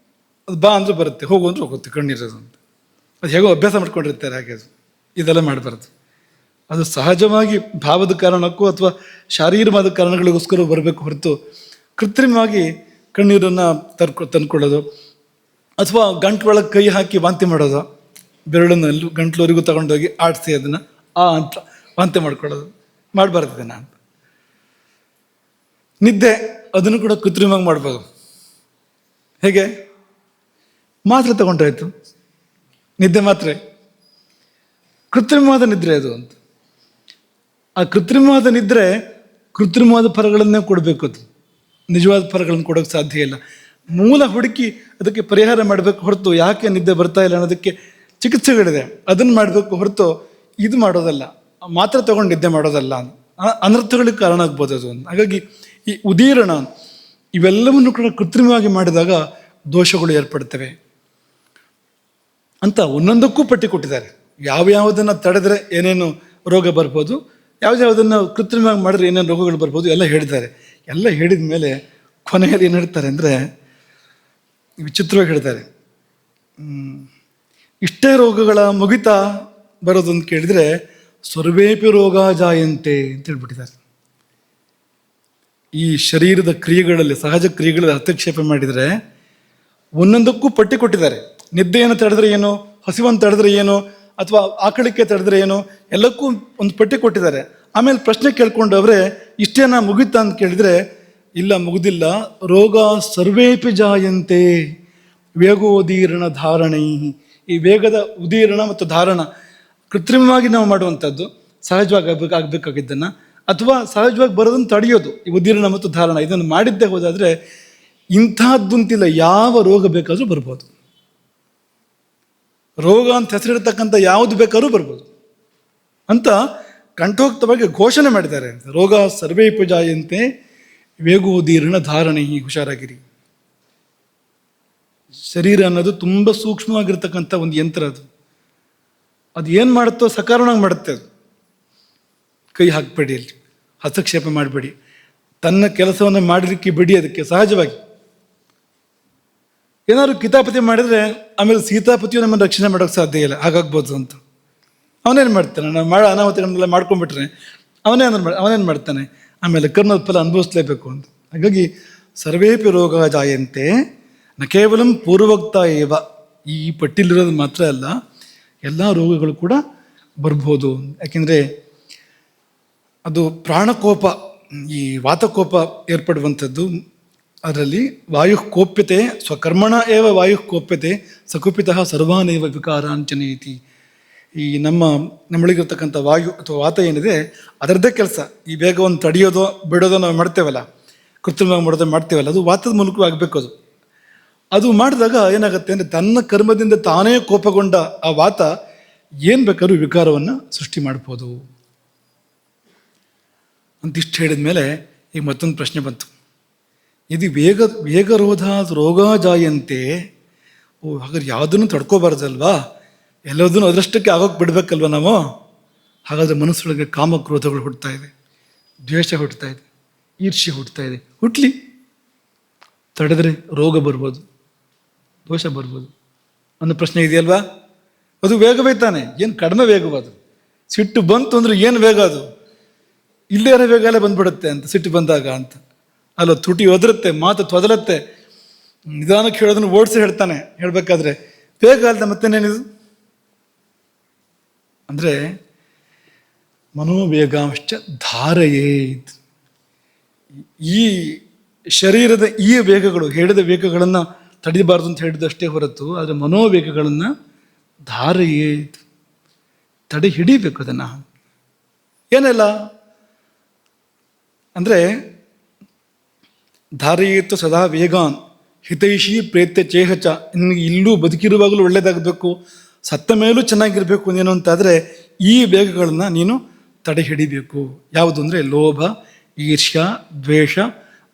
ಅದು ಬಾ ಅಂದರೆ ಬರುತ್ತೆ, ಹೋಗು ಅಂದ್ರೆ ಹೋಗುತ್ತೆ ಕಣ್ಣೀರು ಅಂತ. ಅದು ಹೇಗೋ ಅಭ್ಯಾಸ ಮಾಡ್ಕೊಂಡಿರ್ತಾರೆ. ಹಾಗೆ ಅದು ಇದೆಲ್ಲ ಮಾಡಬಾರ್ದು. ಅದು ಸಹಜವಾಗಿ ಭಾವದ ಕಾರಣಕ್ಕೂ ಅಥವಾ ಶಾರೀರಿಕವಾದ ಕಾರಣಗಳಿಗೋಸ್ಕರ ಬರಬೇಕು ಹೊರತು ಕೃತ್ರಿಮವಾಗಿ ಕಣ್ಣೀರನ್ನು ತಂದ್ಕೊಳ್ಳೋದು, ಅಥವಾ ಗಂಟ್ಲೊಳಗೆ ಕೈ ಹಾಕಿ ವಾಂತಿ ಮಾಡೋದು, ಬೆರಳನ್ನು ಗಂಟ್ಲವರೆಗೂ ತಗೊಂಡೋಗಿ ಆಡಿಸಿ ಅದನ್ನು ಅಂತ ವಾಂತಿ ಮಾಡ್ಕೊಳ್ಳೋದು ಮಾಡಬಾರ್ದಿದೆ. ನಾನು ನಿದ್ದೆ ಅದನ್ನು ಕೂಡ ಕೃತ್ರಿಮವಾಗಿ ಮಾಡ್ಬೋದು. ಹೇಗೆ? ಮಾತ್ರೆ ತಗೊಂಡ್ರಾಯ್ತು, ನಿದ್ದೆ ಮಾತ್ರೆ ಕೃತ್ರಿಮವಾದ ನಿದ್ರೆ ಅದು ಅಂತ. ಆ ಕೃತ್ರಿಮವಾದ ನಿದ್ರೆ ಕೃತ್ರಿಮವಾದ ಫಲಗಳನ್ನೇ ಕೊಡಬೇಕು. ಅದು ನಿಜವಾದ ಫಲಗಳನ್ನು ಕೊಡೋಕ್ಕೆ ಸಾಧ್ಯ ಇಲ್ಲ. ಮೂಲ ಹುಡುಕಿ ಅದಕ್ಕೆ ಪರಿಹಾರ ಮಾಡಬೇಕು ಹೊರತು ಯಾಕೆ ನಿದ್ದೆ ಬರ್ತಾ ಇಲ್ಲ ಅನ್ನೋದಕ್ಕೆ ಚಿಕಿತ್ಸೆಗಳಿದೆ, ಅದನ್ನು ಮಾಡಬೇಕು ಹೊರತು ಇದು ಮಾಡೋದಲ್ಲ, ಮಾತ್ರೆ ತಗೊಂಡು ನಿದ್ದೆ ಮಾಡೋದಲ್ಲ. ಅನರ್ಥಗಳಿಗೆ ಕಾರಣ ಆಗ್ಬೋದು ಅದು. ಹಾಗಾಗಿ ಈ ಉದೀರ್ಣ ಇವೆಲ್ಲವನ್ನು ಕೂಡ ಕೃತ್ರಿಮವಾಗಿ ಮಾಡಿದಾಗ ದೋಷಗಳು ಏರ್ಪಡ್ತವೆ ಅಂತ ಒಂದೊಂದಕ್ಕೂ ಪಟ್ಟಿ ಕೊಟ್ಟಿದ್ದಾರೆ. ಯಾವುದನ್ನು ತಡೆದ್ರೆ ಏನೇನು ರೋಗ ಬರ್ಬೋದು, ಯಾವುದನ್ನು ಕೃತ್ರಿಮವಾಗಿ ಮಾಡಿದ್ರೆ ಏನೇನು ರೋಗಗಳು ಬರ್ಬೋದು ಎಲ್ಲ ಹೇಳಿದ್ದಾರೆ. ಎಲ್ಲ ಹೇಳಿದ ಮೇಲೆ ಕೊನೆಯಲ್ಲಿ ಏನು ಹೇಳ್ತಾರೆ ಅಂದರೆ, ವಿಚಿತ್ರವಾಗಿ ಹೇಳ್ತಾರೆ, ಇಷ್ಟೇ ರೋಗಗಳ ಮುಗಿತಾ ಬರೋದು ಅಂತ ಕೇಳಿದರೆ ಸರ್ವೇಪಿ ರೋಗ ಜಾಯಂತೆ ಅಂತ ಹೇಳ್ಬಿಟ್ಟಿದ್ದಾರೆ. ಈ ಶರೀರದ ಕ್ರಿಯೆಗಳಲ್ಲಿ, ಸಹಜ ಕ್ರಿಯೆಗಳಲ್ಲಿ ಹಸ್ತಕ್ಷೇಪ ಮಾಡಿದರೆ ಒಂದೊಂದಕ್ಕೂ ಪಟ್ಟಿ ಕೊಟ್ಟಿದ್ದಾರೆ. ನಿದ್ದೆಯನ್ನು ತಡೆದ್ರೆ ಏನು, ಹಸಿವನ್ನು ತಡೆದ್ರೆ ಏನು, ಅಥವಾ ಆಕಳಿಕೆ ತಡೆದ್ರೆ ಏನು, ಎಲ್ಲಕ್ಕೂ ಒಂದು ಪಟ್ಟಿ ಕೊಟ್ಟಿದ್ದಾರೆ. ಆಮೇಲೆ ಪ್ರಶ್ನೆ ಕೇಳ್ಕೊಂಡವ್ರೆ ಇಷ್ಟೇನಾ ಮುಗಿತಾ ಅಂತ ಕೇಳಿದರೆ ಇಲ್ಲ, ಮುಗಿದಿಲ್ಲ. ರೋಗ ಸರ್ವೇಪಿ ಜಾಯಂತೆ ವೇಗೋದೀರ್ಣ ಧಾರಣೈ. ಈ ವೇಗದ ಉದೀರ್ಣ ಮತ್ತು ಧಾರಣ ಕೃತ್ರಿಮವಾಗಿ ನಾವು ಮಾಡುವಂಥದ್ದು, ಸಹಜವಾಗಿ ಆಗಬೇಕಾಗಿದ್ದನ್ನು ಅಥವಾ ಸಹಜವಾಗಿ ಬರೋದನ್ನು ತಡೆಯೋದು, ಈ ಉದ್ದೀರ್ಣ ಮತ್ತು ಧಾರಣ, ಇದನ್ನು ಮಾಡಿದ್ದೇ ಹೋದಾದರೆ ಇಂಥದ್ದಂತಿಲ್ಲ, ಯಾವ ರೋಗ ಬೇಕಾದರೂ ಬರ್ಬೋದು. ರೋಗ ಅಂತ ಹೆಸರಿಡ್ತಕ್ಕಂಥ ಯಾವುದು ಬೇಕಾದ್ರೂ ಬರ್ಬೋದು ಅಂತ ಕಂಠೋಕ್ತವಾಗಿ ಘೋಷಣೆ ಮಾಡಿದ್ದಾರೆ. ರೋಗ ಸರ್ವೇ ಪೂಜಾಯಂತೆ ವೇಗೋದೀರ್ಣ ಧಾರಣೆ, ಹುಷಾರಾಗಿರಿ. ಶರೀರ ಅನ್ನೋದು ತುಂಬ ಸೂಕ್ಷ್ಮವಾಗಿರ್ತಕ್ಕಂಥ ಒಂದು ಯಂತ್ರ. ಅದು ಏನು ಮಾಡುತ್ತೋ ಸಕಾರಣವಾಗಿ ಮಾಡುತ್ತೆ. ಅದು ಕೈ ಹಾಕಬೇಡಿ, ಅಲ್ಲಿ ಹಸ್ತಕ್ಷೇಪ ಮಾಡಬೇಡಿ, ತನ್ನ ಕೆಲಸವನ್ನು ಮಾಡಲಿಕ್ಕೆ ಬಿಡಿ. ಅದಕ್ಕೆ ಸಹಜವಾಗಿ ಏನಾದ್ರು ಕಿತಾಪತಿ ಮಾಡಿದರೆ ಆಮೇಲೆ ಸೀತಾಪತಿಯು ನಮ್ಮನ್ನು ರಕ್ಷಣೆ ಮಾಡೋಕ್ಕೆ ಸಾಧ್ಯ ಇಲ್ಲ, ಹಾಗಾಗ್ಬೋದು ಅಂತ. ಅವನೇನು ಮಾಡ್ತಾನೆ, ನಾವು ಮಾಡೋ ಅನಾಹುತಗಳನ್ನೆಲ್ಲ ಮಾಡ್ಕೊಂಡ್ಬಿಟ್ರೆ ಅವನೇನು ಮಾಡ್ತಾನೆ, ಆಮೇಲೆ ಕರ್ಮದ ಫಲ ಅನುಭವಿಸ್ಲೇಬೇಕು ಅಂತ. ಹಾಗಾಗಿ ಸರ್ವೇಪಿ ರೋಗ ಜಾಯಂತೆ ನ ಕೇವಲ ಪೂರ್ವೋಕ್ತ ಏವ, ಈ ಪಟ್ಟಿಲಿರೋದು ಮಾತ್ರ ಅಲ್ಲ, ಎಲ್ಲ ರೋಗಗಳು ಕೂಡ ಬರ್ಬೋದು. ಯಾಕೆಂದರೆ ಅದು ಪ್ರಾಣಕೋಪ, ಈ ವಾತಕೋಪ ಏರ್ಪಡುವಂಥದ್ದು. ಅದರಲ್ಲಿ ವಾಯು ಕೋಪ್ಯತೆ ಸ್ವಕರ್ಮಣ ಏವ ವಾಯು ಕೋಪ್ಯತೆ ಸಕುಪಿತಃ ಸರ್ವಾನೇವ ವಿಕಾರಾಂಚನೇತಿ. ಈ ನಮ್ಮೊಳಗಿರ್ತಕ್ಕಂಥ ವಾಯು ಅಥವಾ ವಾತ ಏನಿದೆ ಅದರದ್ದೇ ಕೆಲಸ. ಈ ವೇಗವನ್ನು ತಡೆಯೋದೋ ಬಿಡೋದೋ ನಾವು ಮಾಡ್ತೇವಲ್ಲ, ಕೃತ್ರಿಮವಾಗಿ ಮಾಡೋದೋ ಮಾಡ್ತೇವಲ್ಲ, ಅದು ವಾತದ ಮೂಲಕ ಆಗಬೇಕು. ಅದು ಮಾಡಿದಾಗ ಏನಾಗುತ್ತೆ ಅಂದರೆ ತನ್ನ ಕರ್ಮದಿಂದ ತಾನೇ ಕೋಪಗೊಂಡ ಆ ವಾತ ಏನು ಬೇಕಾದ್ರೂ ವಿಕಾರವನ್ನು ಸೃಷ್ಟಿ ಮಾಡ್ಬೋದು ಅಂತಿಷ್ಟು ಹೇಳಿದ ಮೇಲೆ ಈಗ ಮತ್ತೊಂದು ಪ್ರಶ್ನೆ ಬಂತು. ಇದು ವೇಗರೋಧ ರೋಗ ಜಾಯಂತೆ, ಹಾಗಾದ್ರೆ ಯಾವುದನ್ನು ತಡ್ಕೋಬಾರ್ದಲ್ವಾ, ಎಲ್ಲದನ್ನು ಅದರಷ್ಟಕ್ಕೆ ಆಗೋಕ್ಕೆ ಬಿಡಬೇಕಲ್ವ ನಾವು. ಹಾಗಾದರೆ ಮನಸ್ಸೊಳಗೆ ಕಾಮಕ್ರೋಧಗಳು ಹುಟ್ಟುತ್ತಾ ಇದೆ, ದ್ವೇಷ ಹುಟ್ಟುತ್ತಾ ಇದೆ, ಈರ್ಷ್ಯೆ ಹುಟ್ಟುತ್ತಾ ಇದೆ. ಹುಟ್ಟಲಿ, ತಡೆದ್ರೆ ರೋಗ ಬರ್ಬೋದು, ದೋಷ ಬರ್ಬೋದು ಅನ್ನೋ ಪ್ರಶ್ನೆ ಇದೆಯಲ್ವಾ. ಅದು ವೇಗವೇ ತಾನೆ, ಏನು ಕಡಿಮೆ ವೇಗವಾದು. ಸಿಟ್ಟು ಬಂತು ಅಂದರೆ ಏನು ವೇಗ ಅದು, ಇಲ್ಲೇ ಇರೋ ವೇಗಲೇ ಬಂದ್ಬಿಡುತ್ತೆ ಅಂತ ಸಿಟ್ಟು ಬಂದಾಗ ಅಂತ. ಅಲ್ಲ, ತುಟಿ ಒದರುತ್ತೆ, ಮಾತು ತೊದಲತ್ತೆ, ನಿಧಾನಕ್ಕೆ ಹೇಳೋದನ್ನು ಓಡಿಸಿ ಹೇಳ್ತಾನೆ. ಹೇಳಬೇಕಾದ್ರೆ ವೇಗ ಅಲ್ದ ಮತ್ತೇನೇನಿದು ಅಂದರೆ ಮನೋವೇಗಾಂಶ ಧಾರೆಯೇ. ಈ ಶರೀರದ ಈ ವೇಗಗಳು, ಹೇಳಿದ ವೇಗಗಳನ್ನು ತಡಿಬಾರ್ದು ಅಂತ ಹೇಳಿದಷ್ಟೇ ಹೊರತು, ಆದರೆ ಮನೋವೇಗಗಳನ್ನು ಧಾರೆಯೇ, ತಡೆ ಹಿಡಿಬೇಕು. ಅದನ್ನು ಏನೆಲ್ಲ ಅಂದರೆ ಧಾರೆಯಿತ್ತು ಸದಾ ವೇಗಾನ್ ಹಿತೈಷಿ ಪ್ರೇತ್ಯ ಚೇಹಚ. ಇಲ್ಲೂ ಬದುಕಿರುವಾಗಲೂ ಒಳ್ಳೇದಾಗಬೇಕು, ಸತ್ತ ಮೇಲೂ ಚೆನ್ನಾಗಿರಬೇಕು ನೀನು ಅಂತಾದರೆ ಈ ವೇಗಗಳನ್ನು ನೀನು ತಡೆ ಹಿಡಿಬೇಕು. ಯಾವುದು ಅಂದರೆ ಲೋಭ, ಈರ್ಷ್ಯ, ದ್ವೇಷ,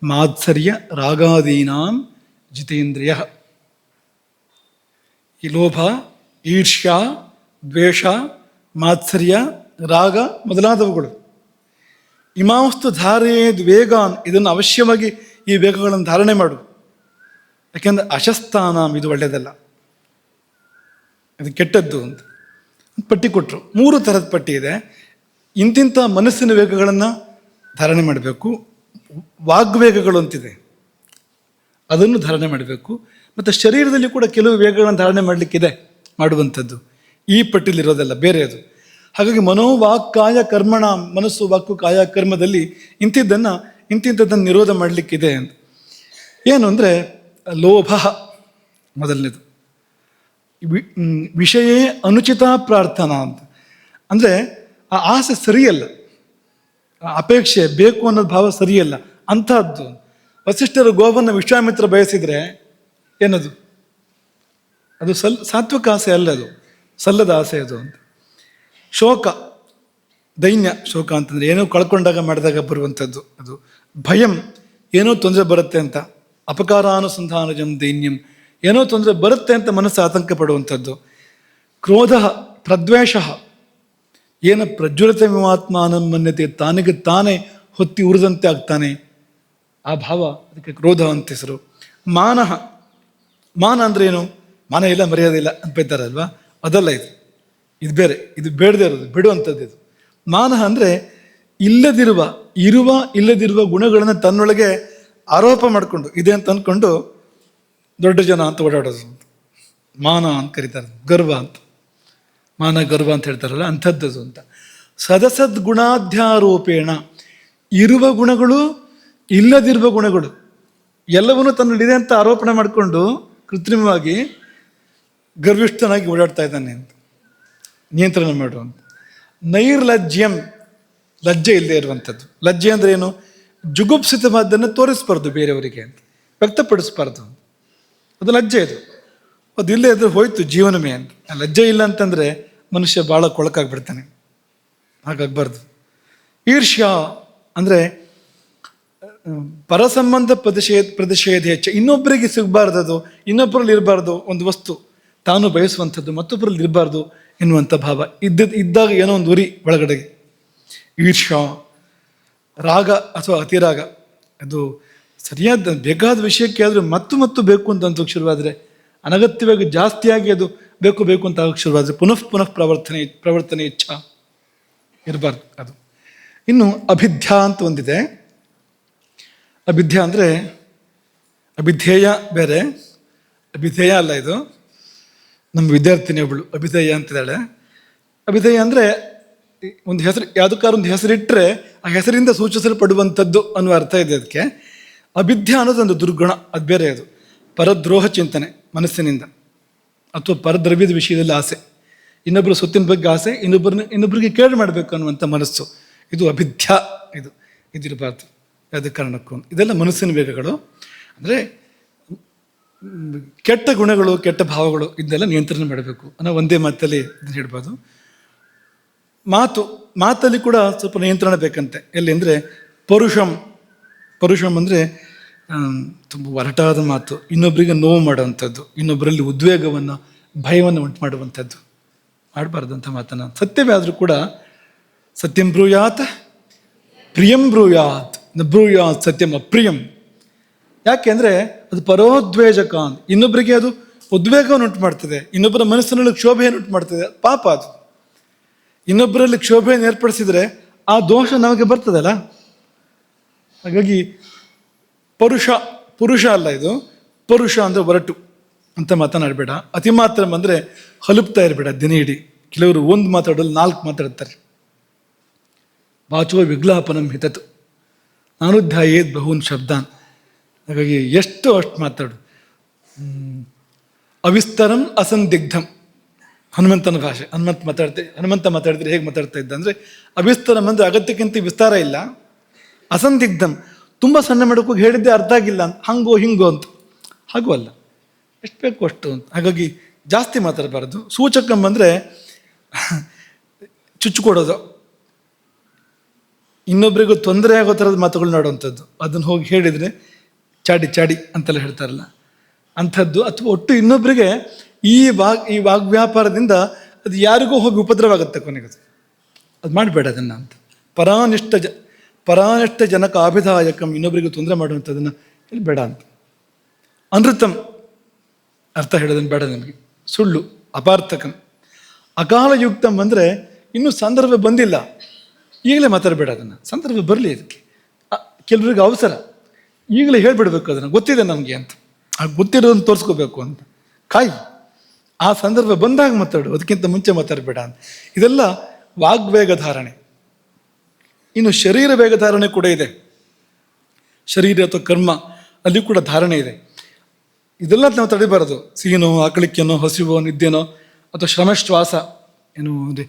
ಮಾತ್ಸರ್ಯ, ರಾಗಾದೀನಾಂ ಜಿತೇಂದ್ರಿಯ. ಈ ಲೋಭ, ಈರ್ಷ್ಯ, ದ್ವೇಷ, ಮಾತ್ಸರ್ಯ, ರಾಗ ಮೊದಲಾದವುಗಳು. ಇಮಾಂಸ್ತು ಧಾರೆಯೇದ್ ವೇಗಾನ್, ಇದನ್ನು ಅವಶ್ಯವಾಗಿ ಈ ವೇಗಗಳನ್ನು ಧಾರಣೆ ಮಾಡು. ಯಾಕೆಂದರೆ ಅಶಸ್ತಾನಾಂ, ಇದು ಒಳ್ಳೆಯದಲ್ಲ, ಇದು ಕೆಟ್ಟದ್ದು ಅಂತ ಪಟ್ಟಿ ಕೊಟ್ಟರು. 3 ಥರದ ಪಟ್ಟಿ ಇದೆ. ಇಂತಿಂಥ ಮನಸ್ಸಿನ ವೇಗಗಳನ್ನು ಧಾರಣೆ ಮಾಡಬೇಕು. ವಾಗ್ವೇಗಗಳು ಅಂತಿದೆ, ಅದನ್ನು ಧಾರಣೆ ಮಾಡಬೇಕು. ಮತ್ತು ಶರೀರದಲ್ಲಿ ಕೂಡ ಕೆಲವು ವೇಗಗಳನ್ನು ಧಾರಣೆ ಮಾಡಲಿಕ್ಕಿದೆ, ಮಾಡುವಂಥದ್ದು. ಈ ಪಟ್ಟಿಲಿರೋದಲ್ಲ, ಬೇರೆ ಅದು. ಹಾಗಾಗಿ ಮನೋವಾಕ್ಕಾಯ ಕರ್ಮಣ, ಮನಸ್ಸು ವಾಕ್ಕು ಕಾಯ ಕರ್ಮದಲ್ಲಿ ಇಂತಿಂಥದ್ದನ್ನು ನಿರೋಧ ಮಾಡಲಿಕ್ಕಿದೆ ಅಂತ. ಏನು ಅಂದರೆ ಲೋಭ ಮೊದಲನೇದು, ವಿಷಯೇ ಅನುಚಿತ ಪ್ರಾರ್ಥನಾ ಅಂತ. ಅಂದರೆ ಆ ಆಸೆ ಸರಿಯಲ್ಲ, ಆ ಅಪೇಕ್ಷೆ ಬೇಕು ಅನ್ನೋದು ಭಾವ ಸರಿಯಲ್ಲ ಅಂಥದ್ದು. ವಸಿಷ್ಠರು ಗೋವನ್ನು ವಿಶ್ವಾಮಿತ್ರ ಬಯಸಿದರೆ ಏನದು, ಅದು ಸಾತ್ವಿಕ ಆಸೆ ಅಲ್ಲ, ಅದು ಸಲ್ಲದ ಆಸೆ ಅದು ಅಂತ. ಶೋಕ, ದೈನ್ಯ, ಶೋಕ ಅಂತಂದರೆ ಏನೋ ಕಳ್ಕೊಂಡಾಗ ಮಾಡಿದಾಗ ಬರುವಂಥದ್ದು ಅದು. ಭಯಂ, ಏನೋ ತೊಂದರೆ ಬರುತ್ತೆ ಅಂತ. ಅಪಕಾರಾನುಸಂಧಾನಜಂ ದೈನ್ಯಂ, ಏನೋ ತೊಂದರೆ ಬರುತ್ತೆ ಅಂತ ಮನಸ್ಸು ಆತಂಕ ಪಡುವಂಥದ್ದು. ಕ್ರೋಧ, ಪ್ರದ್ವೇಷ, ಏನ ಪ್ರಜ್ವಲಿತ ವಿಮಾತ್ಮಾನಂ ಮನ್ಯತೆ, ತಾನಿಗೆ ತಾನೇ ಹೊತ್ತಿ ಉರಿದಂತೆ ಆಗ್ತಾನೆ, ಆ ಭಾವ, ಅದಕ್ಕೆ ಕ್ರೋಧ ಅಂತ ಹೆಸರು. ಮಾನಃ, ಮಾನ ಅಂದರೆ ಏನು, ಮಾನ ಇಲ್ಲ ಮರ್ಯಾದೆ ಇಲ್ಲ ಅಂತ ಬೈತಾರಲ್ವಾ, ಅದಲ್ಲ ಇದು. ಇದು ಬೇರೆ, ಇದು ಬೇಡದೇ ಇರೋದು, ಬಿಡುವಂಥದ್ದು ಇದು. ಮಾನಃ ಅಂದರೆ ಇಲ್ಲದಿರುವ ಗುಣಗಳನ್ನು ತನ್ನೊಳಗೆ ಆರೋಪ ಮಾಡಿಕೊಂಡು ಇದೆ ಅಂತ ಅಂದ್ಕೊಂಡು ದೊಡ್ಡ ಜನ ಅಂತ ಓಡಾಡೋದು ಅಂತ ಮಾನ ಅಂತ ಕರೀತಾರೆ. ಗರ್ವ ಅಂತ, ಮಾನ ಗರ್ವ ಅಂತ ಹೇಳ್ತಾರಲ್ಲ ಅಂಥದ್ದು ಅಂತ. ಸದಸದ್ ಗುಣಾಧ್ಯಾರೋಪೇಣ, ಇರುವ ಗುಣಗಳು ಇಲ್ಲದಿರುವ ಗುಣಗಳು ಎಲ್ಲವನ್ನೂ ತನ್ನಲ್ಲಿದೆ ಅಂತ ಆರೋಪಣೆ ಮಾಡಿಕೊಂಡು ಕೃತ್ರಿಮವಾಗಿ ಗರ್ವಿಷ್ಠನಾಗಿ ಓಡಾಡ್ತಾ ಇದ್ದಾನೆ ಅಂತ. ನಿಯಂತ್ರಣ ಮಾಡುವಂಥ. ನೈರ್ಲಜ್ಯಂ, ಲಜ್ಜೆ ಇಲ್ಲದೆ ಇರುವಂಥದ್ದು. ಲಜ್ಜೆ ಅಂದರೆ ಏನು? ಜುಗುಪ್ಸಿತವಾದ್ದನ್ನು ತೋರಿಸ್ಬಾರ್ದು ಬೇರೆಯವರಿಗೆ ಅಂತ, ವ್ಯಕ್ತಪಡಿಸ್ಬಾರ್ದು. ಅದು ಲಜ್ಜೆ. ಅದು ಇಲ್ಲೇ ಇದ್ರೆ ಹೋಯ್ತು ಜೀವನವೇ ಅಂತ. ಲಜ್ಜೆ ಇಲ್ಲ ಅಂತಂದರೆ ಮನುಷ್ಯ ಭಾಳ ಕೊಳಕಾಗ್ಬಿಡ್ತಾನೆ. ಹಾಗಾಗಬಾರ್ದು. ಈರ್ಷ್ಯ ಅಂದರೆ ಪರಸಂಬಂಧ ಪ್ರತಿಷೇಧ ಹೆಚ್ಚ, ಇನ್ನೊಬ್ಬರಿಗೆ ಸಿಗಬಾರ್ದದು, ಇನ್ನೊಬ್ಬರಲ್ಲಿ ಇರಬಾರ್ದು. ಒಂದು ವಸ್ತು ತಾನು ಬಯಸುವಂಥದ್ದು ಮತ್ತೊಬ್ಬರಲ್ಲಿ ಇರಬಾರ್ದು ಎನ್ನುವಂಥ ಭಾವ ಇದ್ದಾಗ ಏನೋ ಒಂದು ಉರಿ ಒಳಗಡೆಗೆ. ಈರ್ಷ್ಯ, ರಾಗ ಅಥವಾ ಅತಿರಾಗ, ಅದು ಸರಿಯಾದ ಬೇಕಾದ ವಿಷಯಕ್ಕೆ ಆದರೂ ಮತ್ತು ಬೇಕು ಅಂತ ಶುರುವಾದರೆ, ಅನಗತ್ಯವಾಗಿ ಜಾಸ್ತಿಯಾಗಿ ಅದು ಬೇಕು ಅಂತ ಆಗಕ್ಕೆ ಶುರುವಾದರೆ ಪುನಃ ಪ್ರವರ್ತನೆ ಇಚ್ಛಾ ಇರಬಾರ್ದು ಅದು. ಇನ್ನು ಅಭಿಧ್ಯ ಅಂತ ಒಂದಿದೆ. ಅಭಿಧ್ಯ ಅಂದರೆ ಅಭಿಧೇಯ ಬೇರೆ, ಅಭಿಧೇಯ ಅಲ್ಲ ಇದು. ನಮ್ಮ ವಿದ್ಯಾರ್ಥಿನಿ ಒಬ್ಬಳು ಅಭಿಧೇಯ ಅಂತಿದ್ದಾಳೆ. ಅಭಿಧೇಯ ಅಂದರೆ ಒಂದು ಹೆಸರು, ಯಾವುದಕ್ಕಾದ್ರೂ ಒಂದು ಹೆಸರಿಟ್ಟರೆ ಆ ಹೆಸರಿಂದ ಸೂಚಿಸಲ್ಪಡುವಂಥದ್ದು ಅನ್ನುವ ಅರ್ಥ ಇದೆ ಅದಕ್ಕೆ. ಅಭಿಧ್ಯ ಅನ್ನೋದು ಒಂದು ದುರ್ಗುಣ, ಅದು ಬೇರೆ. ಅದು ಪರದ್ರೋಹ ಚಿಂತನೆ ಮನಸ್ಸಿನಿಂದ, ಅಥವಾ ಪರದ್ರವ್ಯದ ವಿಷಯದಲ್ಲಿ ಆಸೆ, ಇನ್ನೊಬ್ಬರು ಸೊತ್ತಿನ ಬಗ್ಗೆ ಆಸೆ, ಇನ್ನೊಬ್ಬರಿಗೆ ಕೇಳು ಮಾಡಬೇಕು ಅನ್ನುವಂಥ ಮನಸ್ಸು, ಇದು ಅಭಿಧ್ಯ. ಇದಿರಬಾರ್ದು ಯಾವುದೇ ಕಾರಣಕ್ಕೂ. ಇದೆಲ್ಲ ಮನಸ್ಸಿನ ವೇಗಗಳು. ಅಂದರೆ ಕೆಟ್ಟ ಗುಣಗಳು, ಕೆಟ್ಟ ಭಾವಗಳು, ಇದನ್ನೆಲ್ಲ ನಿಯಂತ್ರಣ ಮಾಡಬೇಕು ಅನ್ನೋ ಒಂದೇ ಮಾತಲ್ಲಿ ಇದನ್ನು ಹೇಳ್ಬೋದು. ಮಾತಲ್ಲಿ ಕೂಡ ಸ್ವಲ್ಪ ನಿಯಂತ್ರಣ ಬೇಕಂತೆ. ಎಲ್ಲಿ ಅಂದರೆ ಪರುಷಂ ಅಂದರೆ ತುಂಬ ಒರಟಾದ ಮಾತು, ಇನ್ನೊಬ್ಬರಿಗೆ ನೋವು ಮಾಡುವಂಥದ್ದು, ಇನ್ನೊಬ್ಬರಲ್ಲಿ ಉದ್ವೇಗವನ್ನು, ಭಯವನ್ನು ಉಂಟು ಮಾಡುವಂಥದ್ದು, ಮಾಡಬಾರ್ದಂಥ ಮಾತನ್ನು. ಸತ್ಯವೇ ಆದರೂ ಕೂಡ ಸತ್ಯಂ ಬ್ರೂಯಾತ್ ಪ್ರಿಯಂ ಬ್ರೂಯಾತ್ ನ ಬ್ರೂಯಾತ್ ಸತ್ಯಂ ಅಪ್ರಿಯಂ. ಯಾಕೆ ಅಂದರೆ ಅದು ಪರೋದ್ವೇಜಕ ಅಂತ, ಇನ್ನೊಬ್ಬರಿಗೆ ಅದು ಉದ್ವೇಗವನ್ನು ಉಂಟು ಮಾಡ್ತದೆ, ಇನ್ನೊಬ್ಬರ ಮನಸ್ಸಿನಲ್ಲಿ ಕ್ಷೋಭೆಯನ್ನು ಉಂಟು ಮಾಡ್ತದೆ. ಪಾಪ ಅದು. ಇನ್ನೊಬ್ಬರಲ್ಲಿ ಕ್ಷೋಭೆಯನ್ನು ಏರ್ಪಡಿಸಿದರೆ ಆ ದೋಷ ನಮಗೆ ಬರ್ತದಲ್ಲ. ಹಾಗಾಗಿ ಪುರುಷ ಅಲ್ಲ ಇದು. ಪರುಷ ಅಂದರೆ ಒರಟು ಅಂತ ಮಾತನಾಡಬೇಡ. ಅತಿ ಮಾತ್ರ ಅಂದರೆ ಹಲುಪ್ತಾ ಇರಬೇಡ ದಿನ ಇಡೀ. ಕೆಲವರು ಒಂದು ಮಾತಾಡೋದು 4 ಮಾತಾಡ್ತಾರೆ. ವಾಚೋ ವಿಗ್ಲಾಪನಂ ಹಿತತು ನಾನುಧ್ಯಾಯೇದ್ ಬಹೂನ್ ಶಬ್ದಾನ್. ಹಾಗಾಗಿ ಎಷ್ಟು ಅಷ್ಟು ಮಾತಾಡು. ಅವಿಸ್ತರಂ ಅಸಂದಿಗ್ಧಂ, ಹನುಮಂತನ ಭಾಷೆ. ಹನುಮಂತ ಮಾತಾಡಿದ್ರೆ ಹೇಗೆ ಮಾತಾಡ್ತಾ ಇದ್ದ ಅಂದರೆ, ಅವಿಸ್ತರಂ ಅಂದರೆ ಅಗತ್ಯಕ್ಕಿಂತ ವಿಸ್ತಾರ ಇಲ್ಲ, ಅಸಂದಿಗ್ಧಂ ತುಂಬ ಸಣ್ಣ ಮಾಡೋಕ್ಕೂ ಹೇಳಿದ್ದೆ ಅರ್ಥ ಆಗಿಲ್ಲ ಅಂತ, ಹಂಗೋ ಹಿಂಗೋ ಅಂತ. ಹಾಗೂ ಅಲ್ಲ, ಎಷ್ಟು ಬೇಕು ಅಷ್ಟು ಅಂತ. ಹಾಗಾಗಿ ಜಾಸ್ತಿ ಮಾತಾಡಬಾರ್ದು. ಸೂಚಕಂ ಅಂದರೆ ಚುಚ್ಚಿಕೊಡೋದು, ಇನ್ನೊಬ್ಬರಿಗೂ ತೊಂದರೆ ಆಗೋ ಥರದ ಮಾತುಗಳು ನೋಡುವಂಥದ್ದು. ಅದನ್ನು ಹೋಗಿ ಹೇಳಿದರೆ ಚಾಡಿ ಅಂತೆಲ್ಲ ಹೇಳ್ತಾರಲ್ಲ ಅಂಥದ್ದು. ಅಥವಾ ಒಟ್ಟು ಇನ್ನೊಬ್ಬರಿಗೆ ಈ ವಾಗ್ವ್ಯಾಪಾರದಿಂದ ಅದು ಯಾರಿಗೂ ಹೋಗಿ ಉಪದ್ರವಾಗುತ್ತೆ ಕೊನೆಗೆ. ಅದು ಮಾಡಬೇಡ ಅದನ್ನು ಅಂತ. ಪರಾನಿಷ್ಠ ಜನಕ ಆಭಿದಾಯಕಂ, ಇನ್ನೊಬ್ಬರಿಗೆ ತೊಂದರೆ ಮಾಡುವಂಥದ್ದನ್ನು ಹೇಳಿ ಬೇಡ ಅಂತ. ಅನೃತಂ, ಅರ್ಥ ಹೇಳೋದನ್ನು ಬೇಡ ನಮಗೆ. ಸುಳ್ಳು, ಅಪಾರ್ಥಕಂ. ಅಕಾಲಯುಕ್ತಂ ಅಂದರೆ ಇನ್ನೂ ಸಂದರ್ಭ ಬಂದಿಲ್ಲ, ಈಗಲೇ ಮಾತಾಡಬೇಡ ಅದನ್ನು. ಸಂದರ್ಭ ಬರಲಿ ಅದಕ್ಕೆ. ಕೆಲವರಿಗೆ ಅವಸರ, ಈಗಲೇ ಹೇಳ್ಬಿಡ್ಬೇಕು ಅದನ್ನು, ಗೊತ್ತಿದೆ ನಮಗೆ ಅಂತ. ಆ ಗೊತ್ತಿರೋದನ್ನು ತೋರಿಸ್ಕೋಬೇಕು ಅಂತ ಕಾಯಿ. ಆ ಸಂದರ್ಭ ಬಂದಾಗ ಮಾತಾಡು, ಅದಕ್ಕಿಂತ ಮುಂಚೆ ಮಾತಾಡಬೇಡ ಅಂತ. ಇದೆಲ್ಲ ವಾಗ್ವೇಗ ಧಾರಣೆ. ಇನ್ನು ಶರೀರ ವೇಗ ಧಾರಣೆ ಕೂಡ ಇದೆ. ಶರೀರ ಅಥವಾ ಕರ್ಮ ಅಲ್ಲಿ ಕೂಡ ಧಾರಣೆ ಇದೆ. ಇದೆಲ್ಲ ನಾವು ತಡಿಬಾರದು. ಸಿಹಿನೋ, ಆಕಳಿಕೆನೋ, ಹಸಿವೋ, ನಿದ್ದೆನೋ, ಅಥವಾ ಶ್ರಮಶ್ವಾಸ, ಏನು ಅಂದರೆ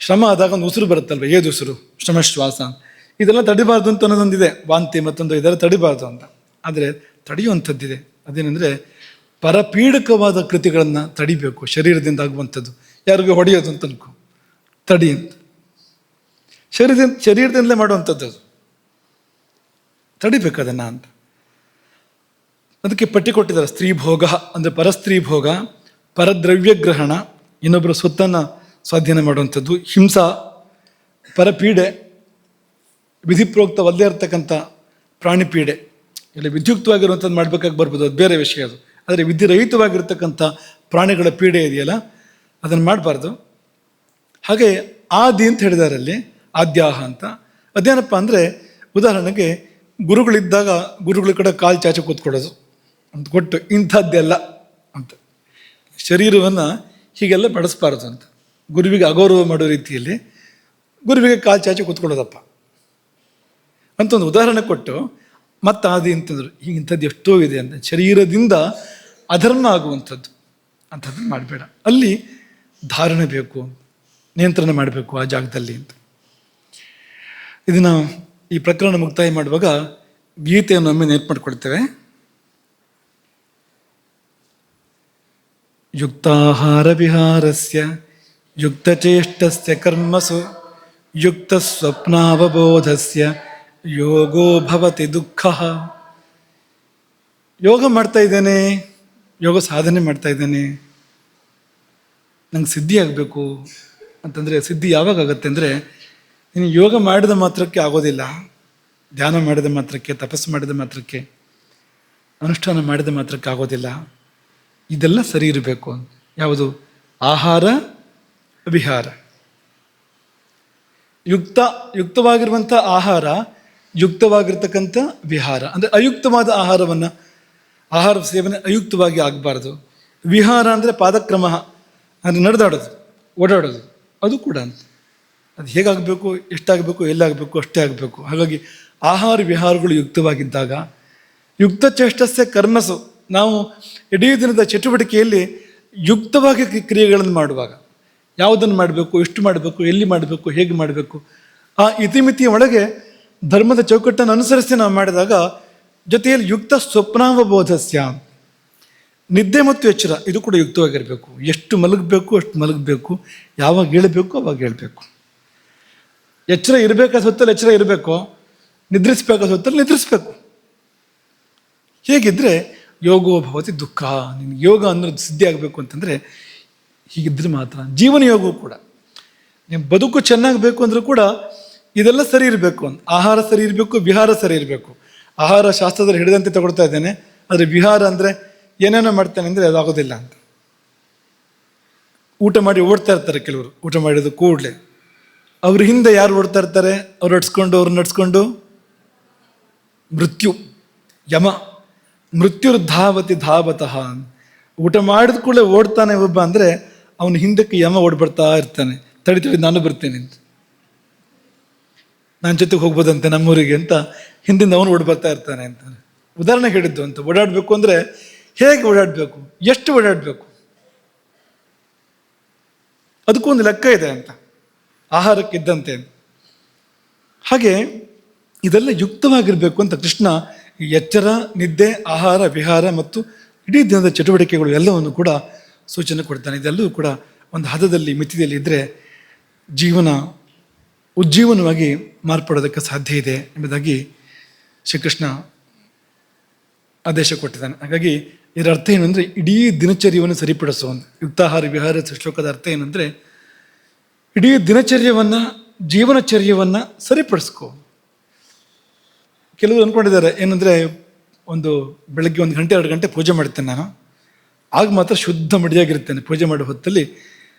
ಶ್ರಮ ಆದಾಗ ಒಂದು ಉಸಿರು ಬರುತ್ತಲ್ವ, ಏದು ಉಸಿರು, ಶ್ರಮಶ್ವಾಸ, ಇದೆಲ್ಲ ತಡಿಬಾರ್ದು ಅಂತ ಅನ್ನೋದೊಂದಿದೆ. ವಾಂತಿ ಮತ್ತೊಂದು ಇದೆಲ್ಲ ತಡಿಬಾರ್ದು ಅಂತ. ಆದರೆ ತಡೆಯುವಂಥದ್ದಿದೆ. ಅದೇನೆಂದರೆ ಪರಪೀಡಕವಾದ ಕೃತಿಗಳನ್ನು ತಡಿಬೇಕು. ಶರೀರದಿಂದ ಆಗುವಂಥದ್ದು, ಯಾರಿಗೂ ಹೊಡೆಯೋದು ಅಂತ ಅನ್ಕೋ, ತಡಿ ಅಂತ. ಶರೀರದಿಂದಲೇ ಮಾಡುವಂಥದ್ದು, ಅದು ತಡಿಬೇಕು ಅದನ್ನು ಅಂತ. ಅದಕ್ಕೆ ಪಟ್ಟಿ ಕೊಟ್ಟಿದ್ದಾರೆ. ಸ್ತ್ರೀ ಭೋಗ ಅಂದರೆ ಪರಸ್ತ್ರೀ ಭೋಗ, ಪರದ್ರವ್ಯಗ್ರಹಣ, ಇನ್ನೊಬ್ಬರ ಸ್ವತ್ತನ್ನು ಸ್ವಾಧೀನ ಮಾಡುವಂಥದ್ದು, ಹಿಂಸಾ, ಪರಪೀಡೆ, ವಿಧಿಪ್ರೋಕ್ತವಲ್ಲದೇ ಇರ್ತಕ್ಕಂಥ ಪ್ರಾಣಿಪೀಡೆ. ಇಲ್ಲ ವಿದ್ಯುಕ್ತವಾಗಿರುವಂಥದ್ದು ಮಾಡಬೇಕಾಗಿ ಬರ್ಬೋದು, ಅದು ಬೇರೆ ವಿಷಯ ಅದು. ಆದರೆ ವಿಧಿರಹಿತವಾಗಿರ್ತಕ್ಕಂಥ ಪ್ರಾಣಿಗಳ ಪೀಡೆ ಇದೆಯಲ್ಲ, ಅದನ್ನು ಮಾಡಬಾರ್ದು. ಹಾಗೆ ಆದಿ ಅಂತ ಹೇಳಿದ್ದಾರೆ ಅಲ್ಲಿ, ಆದ್ಯಾಹ ಅಂತ. ಅದೇನಪ್ಪ ಅಂದರೆ, ಉದಾಹರಣೆಗೆ ಗುರುಗಳಿದ್ದಾಗ ಗುರುಗಳ ಕಡೆ ಕಾಲು ಚಾಚಿ ಕೂತ್ಕೊಳ್ಳೋದು ಅಂತ ಕೊಟ್ಟು ಇಂಥದ್ದೆಲ್ಲ ಅಂತ. ಶರೀರವನ್ನು ಹೀಗೆಲ್ಲ ಬಳಸಬಾರದು ಅಂತ. ಗುರುವಿಗೆ ಅಗೌರವ ಮಾಡೋ ರೀತಿಯಲ್ಲಿ ಗುರುವಿಗೆ ಕಾಲು ಚಾಚಿ ಕೂತ್ಕೊಳ್ಳೋದಪ್ಪ ಅಂತ ಒಂದು ಉದಾಹರಣೆ ಕೊಟ್ಟು ಮತ್ತೆ ಆದಿ ಅಂತಂದ್ರು. ಈಗ ಇಂಥದ್ದು ಎಷ್ಟೋ ಇದೆ ಅಂತ. ಶರೀರದಿಂದ ಅಧರ್ಮ ಆಗುವಂಥದ್ದು ಅಂಥದ್ದು ಮಾಡಬೇಡ. ಅಲ್ಲಿ ಧಾರಣೆ ಬೇಕು. ನಿಯಂತ್ರಣ ಮಾಡಬೇಕು ಆ ಜಾಗದಲ್ಲಿ ಅಂತ. ಇದನ್ನು ಈ ಪ್ರಕರಣ ಮುಕ್ತಾಯ ಮಾಡುವಾಗ ಗೀತೆಯನ್ನು ಒಮ್ಮೆ ನೆನಪು ಮಾಡಿಕೊಳ್ತೇವೆ. ಯುಕ್ತಾಹಾರ ವಿಹಾರಸ್ಯ ಯುಕ್ತಚೇಷ್ಟಸ್ಯ ಕರ್ಮಸು ಯುಕ್ತ ಸ್ವಪ್ನಾವಬೋಧಸ್ಯ ಯೋಗೋ ಭವತಿ ದುಃಖ. ಯೋಗ ಮಾಡ್ತಾ ಇದ್ದೇನೆ, ಯೋಗ ಸಾಧನೆ ಮಾಡ್ತಾ ಇದ್ದೇನೆ, ನಂಗೆ ಸಿದ್ಧಿ ಆಗಬೇಕು ಅಂತಂದರೆ ಸಿದ್ಧಿ ಯಾವಾಗ ಆಗುತ್ತೆ ಅಂದರೆ, ನೀನು ಯೋಗ ಮಾಡಿದ ಮಾತ್ರಕ್ಕೆ ಆಗೋದಿಲ್ಲ, ಧ್ಯಾನ ಮಾಡಿದ ಮಾತ್ರಕ್ಕೆ, ತಪಸ್ಸು ಮಾಡಿದ ಮಾತ್ರಕ್ಕೆ, ಅನುಷ್ಠಾನ ಮಾಡಿದ ಮಾತ್ರಕ್ಕೆ ಆಗೋದಿಲ್ಲ. ಇದೆಲ್ಲ ಸರಿ ಇರಬೇಕು. ಯಾವುದು? ಆಹಾರ ವಿಹಾರ. ಯುಕ್ತವಾಗಿರುವಂಥ ಆಹಾರ, ಯುಕ್ತವಾಗಿರ್ತಕ್ಕಂಥ ವಿಹಾರ. ಅಂದರೆ ಅಯುಕ್ತವಾದ ಆಹಾರ ಸೇವನೆ ಅಯುಕ್ತವಾಗಿ ಆಗಬಾರ್ದು. ವಿಹಾರ ಅಂದರೆ ಪಾದಕ್ರಮ, ಅಂದರೆ ನಡೆದಾಡೋದು, ಓಡಾಡೋದು, ಅದು ಕೂಡ ಅಂತ. ಅದು ಹೇಗಾಗಬೇಕು, ಎಷ್ಟಾಗಬೇಕು, ಎಲ್ಲಾಗಬೇಕು ಅಷ್ಟೇ ಆಗಬೇಕು. ಹಾಗಾಗಿ ಆಹಾರ ವಿಹಾರಗಳು ಯುಕ್ತವಾಗಿದ್ದಾಗ, ಯುಕ್ತ ಚೇಷ್ಟಸ್ಯ ಕರ್ಮಸು, ನಾವು ಇಡೀ ದಿನದ ಚಟುವಟಿಕೆಯಲ್ಲಿ ಯುಕ್ತವಾಗಿ ಕ್ರಿಯೆಗಳನ್ನು ಮಾಡುವಾಗ, ಯಾವುದನ್ನು ಮಾಡಬೇಕು, ಎಷ್ಟು ಮಾಡಬೇಕು, ಎಲ್ಲಿ ಮಾಡಬೇಕು, ಹೇಗೆ ಮಾಡಬೇಕು, ಆ ಇತಿಮಿತಿಯ ಒಳಗೆ ಧರ್ಮದ ಚೌಕಟ್ಟನ್ನು ಅನುಸರಿಸಿ ನಾವು ಮಾಡಿದಾಗ, ಜೊತೆಯಲ್ಲಿ ಯುಕ್ತ ಸ್ವಪ್ನಾವಬೋಧಸ್ಯ, ನಿದ್ದೆ ಮತ್ತು ಎಚ್ಚರ ಇದು ಕೂಡ ಯುಕ್ತವಾಗಿರಬೇಕು. ಎಷ್ಟು ಮಲಗಬೇಕು ಅಷ್ಟು ಮಲಗಬೇಕು, ಯಾವಾಗ ಹೇಳಬೇಕು ಅವಾಗ ಹೇಳಬೇಕು. ಎಚ್ಚರ ಇರಬೇಕಾದ ಹೊತ್ತಲ್ಲಿ ಎಚ್ಚರ ಇರಬೇಕು, ನಿದ್ರಿಸಬೇಕಾದ ಹೊತ್ತಲ್ಲಿ ನಿದ್ರಿಸಬೇಕು. ಹೇಗಿದ್ದರೆ ಯೋಗೋ ಭವತಿ ದುಃಖ. ನಿನಗೆ ಯೋಗ ಅನ್ನೋದು ಸಿದ್ಧಿ ಆಗಬೇಕು ಅಂತಂದರೆ ಹೀಗಿದ್ರೆ ಮಾತ್ರ. ಜೀವನ ಯೋಗವೂ ಕೂಡ, ನಿಮ್ಮ ಬದುಕು ಚೆನ್ನಾಗಬೇಕು ಅಂದರೂ ಕೂಡ ಇದೆಲ್ಲ ಸರಿ ಇರಬೇಕು ಅಂತ. ಆಹಾರ ಸರಿ ಇರಬೇಕು, ವಿಹಾರ ಸರಿ ಇರಬೇಕು. ಆಹಾರ ಶಾಸ್ತ್ರದಲ್ಲಿ ಹಿಡಿದಂತೆ ತಗೊಳ್ತಾ ಇದ್ದೇನೆ, ಆದರೆ ವಿಹಾರ ಅಂದರೆ ಏನೇನೋ ಮಾಡ್ತಾನೆ ಅಂದರೆ ಅದಾಗೋದಿಲ್ಲ ಅಂತ. ಊಟ ಮಾಡಿ ಓಡ್ತಾ ಇರ್ತಾರೆ ಕೆಲವರು, ಊಟ ಮಾಡಿದ ಕೂಡಲೇ ಅವ್ರ ಹಿಂದೆ ಯಾರು ಓಡ್ತಾ ಇರ್ತಾರೆ? ಅವ್ರು ನಡ್ಸ್ಕೊಂಡು ಮೃತ್ಯು, ಯಮ. ಮೃತ್ಯುರ್ಧಾವತಿ ಧಾವತಃ. ಊಟ ಮಾಡಿದ ಕೂಡಲೇ ಓಡ್ತಾನೆ ಒಬ್ಬ ಅಂದರೆ ಅವನ ಹಿಂದಕ್ಕೆ ಯಮ ಓಡ್ಬರ್ತಾ ಇರ್ತಾನೆ, ತಡಿ ನಾನು ಬರ್ತೇನೆ ಅಂತ, ನನ್ನ ಜೊತೆಗೆ ಹೋಗ್ಬೋದಂತೆ ನಮ್ಮೂರಿಗೆ ಅಂತ ಹಿಂದಿಂದ ಅವನು ಓಡ್ಬರ್ತಾ ಇರ್ತಾನೆ ಅಂತ. ಉದಾಹರಣೆ ಹೇಳಿದ್ದು ಅಂತ. ಓಡಾಡಬೇಕು ಅಂದರೆ ಹೇಗೆ ಓಡಾಡಬೇಕು, ಎಷ್ಟು ಓಡಾಡಬೇಕು, ಅದಕ್ಕೂ ಒಂದು ಲೆಕ್ಕ ಇದೆ ಅಂತ, ಆಹಾರಕ್ಕಿದ್ದಂತೆ. ಹಾಗೆ ಇದೆಲ್ಲ ಯುಕ್ತವಾಗಿರಬೇಕು ಅಂತ ಕೃಷ್ಣ ಎಚ್ಚರ, ನಿದ್ದೆ, ಆಹಾರ, ವಿಹಾರ ಮತ್ತು ಇಡೀ ದಿನದ ಚಟುವಟಿಕೆಗಳು ಎಲ್ಲವನ್ನು ಕೂಡ ಸೂಚನೆ ಕೊಡ್ತಾನೆ. ಇದೆಲ್ಲವೂ ಕೂಡ ಒಂದು ಹದದಲ್ಲಿ, ಮಿತಿಯಲ್ಲಿ ಇದ್ದರೆ ಜೀವನ ಉಜ್ಜೀವನವಾಗಿ ಮಾರ್ಪಡೋದಕ್ಕೆ ಸಾಧ್ಯ ಇದೆ ಎಂಬುದಾಗಿ ಶ್ರೀಕೃಷ್ಣ ಆದೇಶ ಕೊಟ್ಟಿದ್ದಾನೆ. ಹಾಗಾಗಿ ಇದರ ಅರ್ಥ ಏನು ಅಂದರೆ, ಇಡೀ ದಿನಚರ್ಯವನ್ನು ಸರಿಪಡಿಸೋ ಒಂದು ಯುಕ್ತಾಹಾರ ವಿಹಾರ ಶ್ಲೋಕದ ಅರ್ಥ ಏನಂದರೆ, ಇಡೀ ದಿನಚರ್ಯವನ್ನು, ಜೀವನಚರ್ಯವನ್ನು ಸರಿಪಡಿಸ್ಕೋ. ಕೆಲವರು ಅಂದ್ಕೊಂಡಿದ್ದಾರೆ ಏನಂದರೆ, ಒಂದು ಬೆಳಗ್ಗೆ 1 ಗಂಟೆ 2 ಗಂಟೆ ಪೂಜೆ ಮಾಡ್ತೇನೆ ನಾನು, ಆಗ ಮಾತ್ರ ಶುದ್ಧ ಮಡಿಯಾಗಿರ್ತೇನೆ. ಪೂಜೆ ಮಾಡೋ ಹೊತ್ತಲ್ಲಿ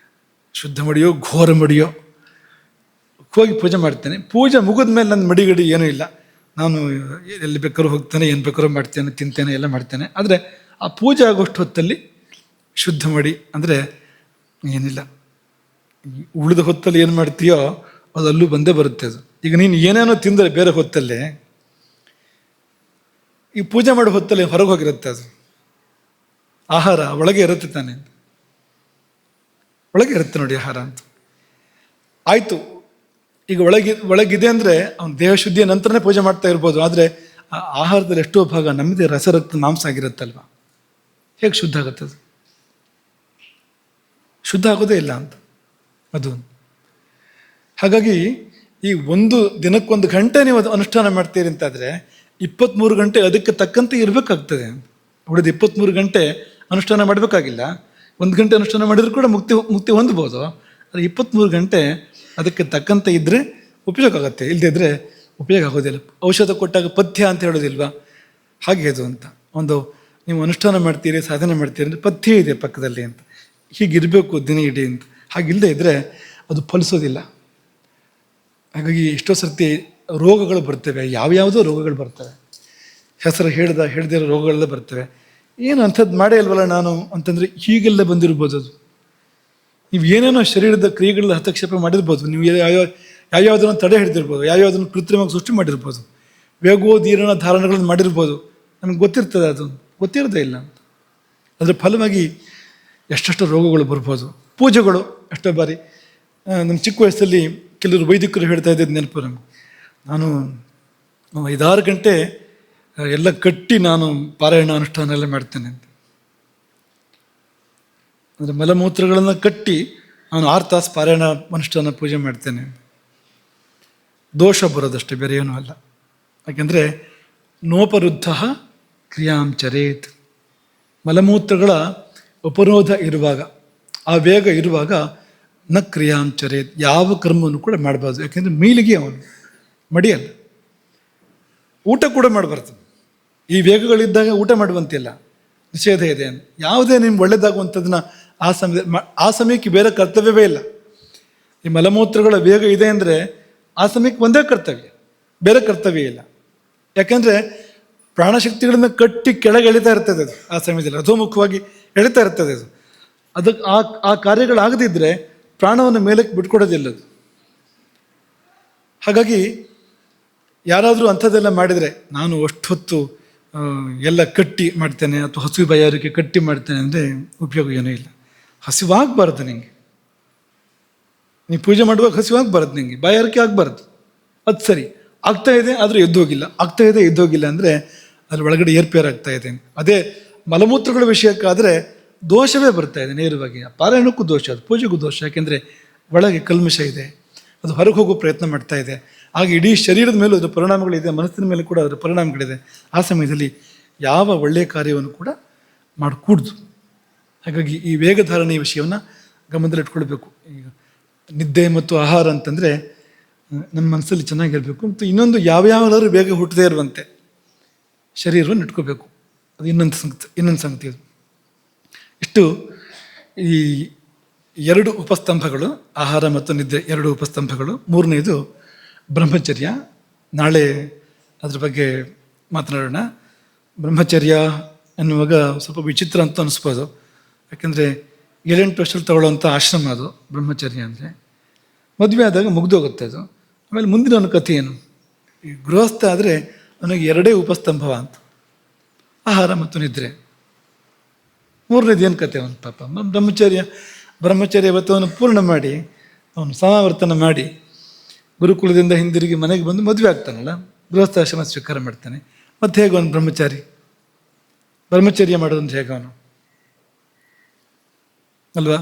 ಶುದ್ಧ ಮಡಿಯೋ ಘೋರ ಮಡಿಯೋ ಹೋಗಿ ಪೂಜೆ ಮಾಡ್ತೇನೆ. ಪೂಜೆ ಮುಗಿದ ಮೇಲೆ ನನ್ನ ಮಡಿಗಡಿ ಏನೂ ಇಲ್ಲ, ನಾನು ಎಲ್ಲಿ ಬೇಕಾದ್ರೂ ಹೋಗ್ತೇನೆ, ಏನು ಬೇಕಾದ್ರೂ ಮಾಡ್ತೇನೆ, ತಿಂತೇನೆ, ಎಲ್ಲ ಮಾಡ್ತೇನೆ. ಆದರೆ ಆ ಪೂಜೆ ಆಗೋಷ್ಟು ಹೊತ್ತಲ್ಲಿ ಶುದ್ಧ ಮಡಿ ಅಂದರೆ ಏನಿಲ್ಲ. ಉಳಿದ ಹೊತ್ತಲ್ಲಿ ಏನು ಮಾಡ್ತೀಯೋ ಅದು ಅಲ್ಲೂ ಬಂದೇ ಬರುತ್ತೆ. ಅದು ಈಗ ನೀನು ಏನೇನೋ ತಿಂದರೆ ಬೇರೆ ಹೊತ್ತಲ್ಲೇ, ಈ ಪೂಜೆ ಮಾಡೋ ಹೊತ್ತಲ್ಲಿ ಹೊರಗೆ ಹೋಗಿರುತ್ತೆ. ಅದು ಆಹಾರ ಒಳಗೆ ಇರುತ್ತೆ ತಾನೆ, ಒಳಗೆ ಇರುತ್ತೆ ನೋಡಿ ಆಹಾರ ಅಂತ. ಆಯಿತು, ಈಗ ಒಳಗಿದೆ ಅಂದರೆ ಅವನ ದೇಹ ಶುದ್ಧಿಯ ನಂತರನೇ ಪೂಜೆ ಮಾಡ್ತಾ ಇರ್ಬೋದು. ಆದರೆ ಆ ಆಹಾರದಲ್ಲಿ ಎಷ್ಟೋ ಭಾಗ ನಮ್ಮದೇ ರಸರಕ್ತ ಮಾಂಸ ಆಗಿರುತ್ತಲ್ವ, ಹೇಗೆ ಶುದ್ಧ ಆಗುತ್ತೆ? ಅದು ಶುದ್ಧ ಆಗೋದೇ ಇಲ್ಲ ಅಂತ ಅದು. ಹಾಗಾಗಿ ಈ ಒಂದು ದಿನಕ್ಕೊಂದು ಗಂಟೆ ನೀವು ಅದು ಅನುಷ್ಠಾನ ಮಾಡ್ತೀರಿ ಅಂತಾದರೆ 23 ಗಂಟೆ ಅದಕ್ಕೆ ತಕ್ಕಂತೆ ಇರಬೇಕಾಗ್ತದೆ. ಉಳಿದ 23 ಗಂಟೆ ಅನುಷ್ಠಾನ ಮಾಡಬೇಕಾಗಿಲ್ಲ. 1 ಗಂಟೆ ಅನುಷ್ಠಾನ ಮಾಡಿದ್ರು ಕೂಡ ಮುಕ್ತಿ ಹೊಂದ್ಬೋದು. ಆದರೆ 23 ಗಂಟೆ ಅದಕ್ಕೆ ತಕ್ಕಂತೆ ಇದ್ದರೆ ಉಪಯೋಗ ಆಗುತ್ತೆ, ಇಲ್ಲದೇ ಇದ್ದರೆ ಉಪಯೋಗ ಆಗೋದಿಲ್ಲ. ಔಷಧ ಕೊಟ್ಟಾಗ ಪಥ್ಯ ಅಂತ ಹೇಳೋದಿಲ್ವಾ, ಹಾಗೆ ಅದು ಅಂತ. ಒಂದು ನೀವು ಅನುಷ್ಠಾನ ಮಾಡ್ತೀರಿ, ಸಾಧನೆ ಮಾಡ್ತೀರಿ ಅಂದರೆ ಪಥ್ಯ ಇದೆ ಪಕ್ಕದಲ್ಲಿ ಅಂತ, ಹೀಗಿರಬೇಕು ದಿನ ಇಡೀ ಅಂತ. ಹಾಗಿಲ್ಲದೆ ಇದ್ದರೆ ಅದು ಫಲಿಸೋದಿಲ್ಲ. ಹಾಗಾಗಿ ಎಷ್ಟೋ ಸರ್ತಿ ರೋಗಗಳು ಬರ್ತವೆ, ಯಾವ್ಯಾವುದೋ ರೋಗಗಳು ಬರ್ತವೆ, ಹೆಸರು ಹೇಳ್ದಿರೋ ರೋಗಗಳೆಲ್ಲ ಬರ್ತವೆ. ಏನು ಅಂಥದ್ದು ಮಾಡೇ ಇಲ್ವಲ್ಲ ನಾನು ಅಂತಂದರೆ ಹೀಗೆಲ್ಲ ಬಂದಿರ್ಬೋದು. ಅದು ನೀವು ಏನೇನೋ ಶರೀರದ ಕ್ರಿಯೆಗಳಲ್ಲಿ ಹಸ್ತಕ್ಷೇಪ ಮಾಡಿರ್ಬೋದು, ನೀವು ಯಾವ್ಯಾವುದನ್ನು ತಡೆ ಹಿಡಿದಿರ್ಬೋದು, ಯಾವ್ಯಾವುದನ್ನು ಕೃತ್ರಿಮವಾಗಿ ಸೃಷ್ಟಿ ಮಾಡಿರ್ಬೋದು, ವೇಗೋದೀರ್ಣ ಧಾರಣಗಳನ್ನು ಮಾಡಿರ್ಬೋದು. ನಮ್ಗೆ ಗೊತ್ತಿರ್ತದೆ, ಅದು ಗೊತ್ತಿರೋದೇ ಇಲ್ಲ ಅಂತ. ಅದರ ಫಲವಾಗಿ ಎಷ್ಟೆಷ್ಟು ರೋಗಗಳು ಬರ್ಬೋದು. ಪೂಜೆಗಳು ಎಷ್ಟೋ ಬಾರಿ ನಮ್ಮ ಚಿಕ್ಕ ವಯಸ್ಸಲ್ಲಿ ಕೆಲವರು ವೈದಿಕರು ಹೇಳ್ತಾ ಇದ್ದಿದ್ದು ನೆನಪು ನಮಗೆ. ನಾನು 5-6 ಗಂಟೆ ಎಲ್ಲ ಕಟ್ಟಿ ನಾನು ಪಾರಾಯಣ ಅನುಷ್ಠಾನ ಎಲ್ಲ ಮಾಡ್ತೇನೆ ಅಂತ. ಅಂದರೆ ಮಲಮೂತ್ರಗಳನ್ನು ಕಟ್ಟಿ ನಾನು 6 ತಾಸು ಪಾರಾಯಣ ಅನುಷ್ಠಾನ ಪೂಜೆ ಮಾಡ್ತೇನೆ. ದೋಷ ಬರೋದಷ್ಟೇ, ಬೇರೆ ಏನೂ ಅಲ್ಲ. ಯಾಕೆಂದರೆ ನೋಪರುದ್ಧ ಕ್ರಿಯಾಂಚರೇತ್, ಮಲಮೂತ್ರಗಳ ಉಪರೋಧ ಇರುವಾಗ, ಆ ವೇಗ ಇರುವಾಗ ನ ಕ್ರಿಯಾಂಚರೇತ್, ಯಾವ ಕರ್ಮವನ್ನು ಕೂಡ ಮಾಡಬಾರ್ದು. ಯಾಕೆಂದರೆ ಮೈಲಿಗೆ ಅವನು ಮಡಿಯಲ್ಲ. ಊಟ ಕೂಡ ಮಾಡಬಾರ್ದು. ಈ ವೇಗಗಳಿದ್ದಾಗ ಊಟ ಮಾಡುವಂತಿಲ್ಲ, ನಿಷೇಧ ಇದೆ ಅಂತ. ಯಾವುದೇ ನಿಮ್ಗೆ ಒಳ್ಳೇದಾಗುವಂಥದ್ದನ್ನ ಆ ಸಮಯಕ್ಕೆ ಬೇರೆ ಕರ್ತವ್ಯವೇ ಇಲ್ಲ. ಈ ಮಲಮೂತ್ರಗಳ ವೇಗ ಇದೆ ಅಂದರೆ ಆ ಸಮಯಕ್ಕೆ ಒಂದೇ ಕರ್ತವ್ಯ, ಬೇರೆ ಕರ್ತವ್ಯ ಇಲ್ಲ. ಯಾಕೆಂದರೆ ಪ್ರಾಣಶಕ್ತಿಗಳನ್ನು ಕಟ್ಟಿ ಕೆಳಗೆ ಎಳಿತಾ ಇರ್ತದೆ ಅದು. ಆ ಸಮಯದಲ್ಲಿ ಅಧೋಮುಖವಾಗಿ ಎಳಿತಾ ಇರ್ತದೆ ಅದು. ಅದಕ್ಕೆ ಆ ಕಾರ್ಯಗಳಾಗದಿದ್ದರೆ ಪ್ರಾಣವನ್ನು ಮೇಲಕ್ಕೆ ಬಿಟ್ಕೊಡೋದಿಲ್ಲ ಅದು. ಹಾಗಾಗಿ ಯಾರಾದರೂ ಅಂಥದ್ದೆಲ್ಲ ಮಾಡಿದರೆ, ನಾನು ಅಷ್ಟು ಹೊತ್ತು ಎಲ್ಲ ಕಟ್ಟಿ ಮಾಡ್ತೇನೆ ಅಥವಾ ಹಸಿವು ಬಾಯಾರಿಕೆ ಕಟ್ಟಿ ಮಾಡ್ತೇನೆ ಅಂದರೆ ಉಪಯೋಗ ಏನೂ ಇಲ್ಲ. ಹಸಿವಾಗಬಾರ್ದು ನಿಮಗೆ. ನೀವು ಪೂಜೆ ಮಾಡುವಾಗ ಹಸಿವಾಗಬಾರ್ದು, ನಿಮಗೆ ಬಾಯಾರಿಕೆ ಆಗಬಾರ್ದು. ಅದು ಸರಿ, ಆಗ್ತಾ ಇದೆ ಆದರೆ ಎದ್ದೋಗಿಲ್ಲ, ಆಗ್ತಾ ಇದೆ ಎದ್ದೋಗಿಲ್ಲ ಅಂದರೆ ಅದ್ರ ಒಳಗಡೆ ಏರ್ಪೇರ್ ಆಗ್ತಾ ಇದೆ. ಅದೇ ಮಲಮೂತ್ರಗಳ ವಿಷಯಕ್ಕಾದರೆ ದೋಷವೇ ಬರ್ತಾ ಇದೆ ನೇರವಾಗಿ. ಪಾರಾಯಣಕ್ಕೂ ದೋಷ, ಅದು ಪೂಜೆಗೂ ದೋಷ. ಯಾಕೆಂದರೆ ಒಳಗೆ ಕಲ್ಮಶ ಇದೆ, ಅದು ಹೊರಗೆ ಹೋಗೋ ಪ್ರಯತ್ನ ಮಾಡ್ತಾ ಇದೆ. ಹಾಗೆ ಇಡೀ ಶರೀರದ ಮೇಲೂ ಅದರ ಪರಿಣಾಮಗಳಿದೆ, ಮನಸ್ಸಿನ ಮೇಲೆ ಕೂಡ ಅದರ ಪರಿಣಾಮಗಳಿದೆ. ಆ ಸಮಯದಲ್ಲಿ ಯಾವ ಒಳ್ಳೆಯ ಕಾರ್ಯವನ್ನು ಕೂಡ ಮಾಡಕೂಡ್ದು. ಹಾಗಾಗಿ ಈ ವೇಗಧಾರಣೆಯ ವಿಷಯವನ್ನು ಗಮನದಲ್ಲಿಟ್ಕೊಳ್ಬೇಕು. ಈಗ ನಿದ್ದೆ ಮತ್ತು ಆಹಾರ ಅಂತಂದರೆ ನಮ್ಮ ಮನಸ್ಸಲ್ಲಿ ಚೆನ್ನಾಗಿರಬೇಕು. ಮತ್ತು ಇನ್ನೊಂದು ಯಾವ್ಯಾವಾದರೂ ಬೇಗ ಹುಟ್ಟದೇ ಇರುವಂತೆ ಶರೀರವನ್ನು ಇಟ್ಕೋಬೇಕು. ಅದು ಇನ್ನೊಂದು ಸಂಗತಿ ಅದು. ಇಷ್ಟು ಈ 2 ಉಪಸ್ತಂಭಗಳು, ಆಹಾರ ಮತ್ತು ನಿದ್ರೆ 2 ಉಪಸ್ತಂಭಗಳು. 3ನೇದು ಬ್ರಹ್ಮಚರ್ಯ. ನಾಳೆ ಅದ್ರ ಬಗ್ಗೆ ಮಾತನಾಡೋಣ. ಬ್ರಹ್ಮಚರ್ಯ ಅನ್ನುವಾಗ ಸ್ವಲ್ಪ ವಿಚಿತ್ರ ಅಂತ ಅನಿಸ್ಬೋದು. ಯಾಕೆಂದರೆ 7-8 ವರ್ಷದಲ್ಲಿ ತಗೊಳ್ಳೋವಂಥ ಆಶ್ರಮ ಅದು ಬ್ರಹ್ಮಚರ್ಯ ಅಂದರೆ. ಮದುವೆ ಆದಾಗ ಮುಗ್ದೋಗುತ್ತೆ ಅದು. ಆಮೇಲೆ ಮುಂದಿನ ಒಂದು ಕಥೆ ಏನು? ಈ ಗೃಹಸ್ಥ ಆದರೆ ಅವನಿಗೆ 2 ಉಪಸ್ತಂಭವ ಅಂತ, ಆಹಾರ ಮತ್ತು ನಿದ್ರೆ. 3ನೇದು ಏನು ಕತೆ ಅವನು ಪಾಪ ಬ್ರಹ್ಮಚರ್ಯ ಇವತ್ತು ಅವನು ಪೂರ್ಣ ಮಾಡಿ, ಅವನು ಸಮಾವರ್ತನ ಮಾಡಿ ಗುರುಕುಲದಿಂದ ಹಿಂದಿರುಗಿ ಮನೆಗೆ ಬಂದು ಮದುವೆ ಆಗ್ತಾನಲ್ಲ, ಗೃಹಸ್ಥಾಶ್ರಮ ಸ್ವೀಕಾರ ಮಾಡ್ತಾನೆ. ಮತ್ತು ಹೇಗೆ ಅವನು ಬ್ರಹ್ಮಚರ್ಯ ಮಾಡೋದಂದ್ರೆ ಹೇಗೆ ಅವನು ಅಲ್ವಾ?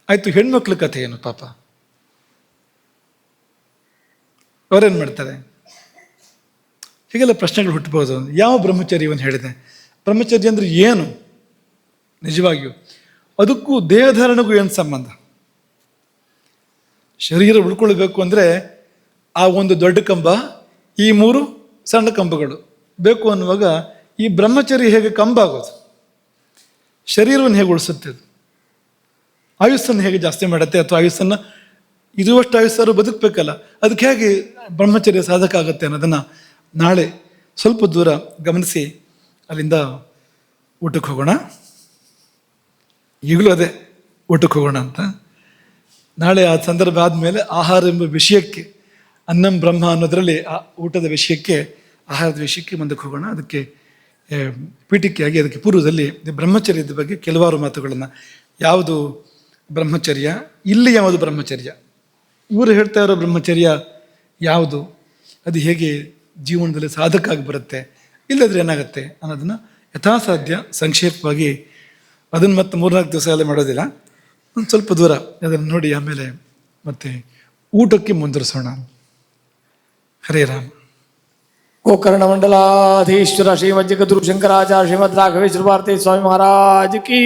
ಆಯಿತು, ಹೆಣ್ಮಕ್ಳ ಕಥೆ ಏನು ಪಾಪ? ಅವರೇನು ಮಾಡ್ತಾರೆ? ಹೀಗೆಲ್ಲ ಪ್ರಶ್ನೆಗಳು ಹುಟ್ಟಬಹುದು. ಯಾವ ಬ್ರಹ್ಮಚರ್ಯವನ್ನು ಹೇಳಿದೆ? ಬ್ರಹ್ಮಚರ್ಯ ಅಂದರೆ ಏನು ನಿಜವಾಗಿಯೂ? ಅದಕ್ಕೂ ದೇಹಧಾರಣೆಗೂ ಏನು ಸಂಬಂಧ? ಶರೀರ ಉಳ್ಕೊಳ್ಬೇಕು ಅಂದರೆ ಆ ಒಂದು ದೊಡ್ಡ ಕಂಬ, ಈ 3 ಸಣ್ಣ ಕಂಬಗಳು ಬೇಕು ಅನ್ನುವಾಗ ಈ ಬ್ರಹ್ಮಚರ್ಯ ಹೇಗೆ ಕಂಬ ಆಗೋದು? ಶರೀರವನ್ನು ಹೇಗೆ ಉಳಿಸುತ್ತೆ ಅದು? ಆಯುಸ್ಸನ್ನು ಹೇಗೆ ಜಾಸ್ತಿ ಮಾಡುತ್ತೆ? ಅಥವಾ ಆಯುಸ್ಸನ್ನು ಇರುವಷ್ಟು ಆಯುಸ್ಸಾರು ಬದುಕಬೇಕಲ್ಲ, ಅದಕ್ಕೆ ಹೇಗೆ ಬ್ರಹ್ಮಚರ್ಯ ಸಾಧಕ ಆಗುತ್ತೆ ಅನ್ನೋದನ್ನು ನಾಳೆ ಸ್ವಲ್ಪ ದೂರ ಗಮನಿಸಿ ಅಲ್ಲಿಂದ ಊಟಕ್ಕೆ ಹೋಗೋಣ. ಈಗಲೂ ಅದೇ ಊಟಕ್ಕೆ ಹೋಗೋಣ ಅಂತ. ನಾಳೆ ಆ ಸಂದರ್ಭ ಆದಮೇಲೆ ಆಹಾರ ಎಂಬ ವಿಷಯಕ್ಕೆ, ಅನ್ನಂ ಬ್ರಹ್ಮ ಅನ್ನೋದರಲ್ಲಿ ಆ ಊಟದ ವಿಷಯಕ್ಕೆ, ಆಹಾರದ ವಿಷಯಕ್ಕೆ ಮುಂದಕ್ಕೆ ಹೋಗೋಣ. ಅದಕ್ಕೆ ಪೀಠಿಕೆಯಾಗಿ ಅದಕ್ಕೆ ಪೂರ್ವದಲ್ಲಿ ಬ್ರಹ್ಮಚರ್ಯದ ಬಗ್ಗೆ ಕೆಲವಾರು ಮಾತುಗಳನ್ನು, ಯಾವುದು ಬ್ರಹ್ಮಚರ್ಯ, ಇಲ್ಲಿ ಯಾವುದು ಬ್ರಹ್ಮಚರ್ಯ, ಇವರು ಹೇಳ್ತಾ ಇರೋ ಬ್ರಹ್ಮಚರ್ಯ ಯಾವುದು, ಅದು ಹೇಗೆ ಜೀವನದಲ್ಲಿ ಸಾಧಕ ಆಗಿ ಬರುತ್ತೆ, ಇಲ್ಲದ್ರೆ ಏನಾಗುತ್ತೆ ಅನ್ನೋದನ್ನು ಯಥಾಸಾಧ್ಯ ಸಂಕ್ಷೇಪವಾಗಿ, ಅದನ್ನು ಮತ್ತೆ 3-4 ದಿವಸ ಎಲ್ಲ ಮಾಡೋದಿಲ್ಲ, ಒಂದು ಸ್ವಲ್ಪ ದೂರ ಅದನ್ನು ನೋಡಿ ಆಮೇಲೆ ಮತ್ತೆ ಊಟಕ್ಕೆ ಮುಂದುವರಿಸೋಣ. ಹರೇ ರಾಮ. ಗೋಕರ್ಣ ಮಂಡಲಾಧೀಶ್ವರ ಶ್ರೀಮದ್ ಜಗದ್ಗುರು ಶಂಕರಾಚಾರ್ಯ ಶ್ರೀಮದ್ ರಾಘವೇಶ್ವರ ಭಾರತೀ ಸ್ವಾಮಿ ಮಹಾರಾಜ್ ಕಿ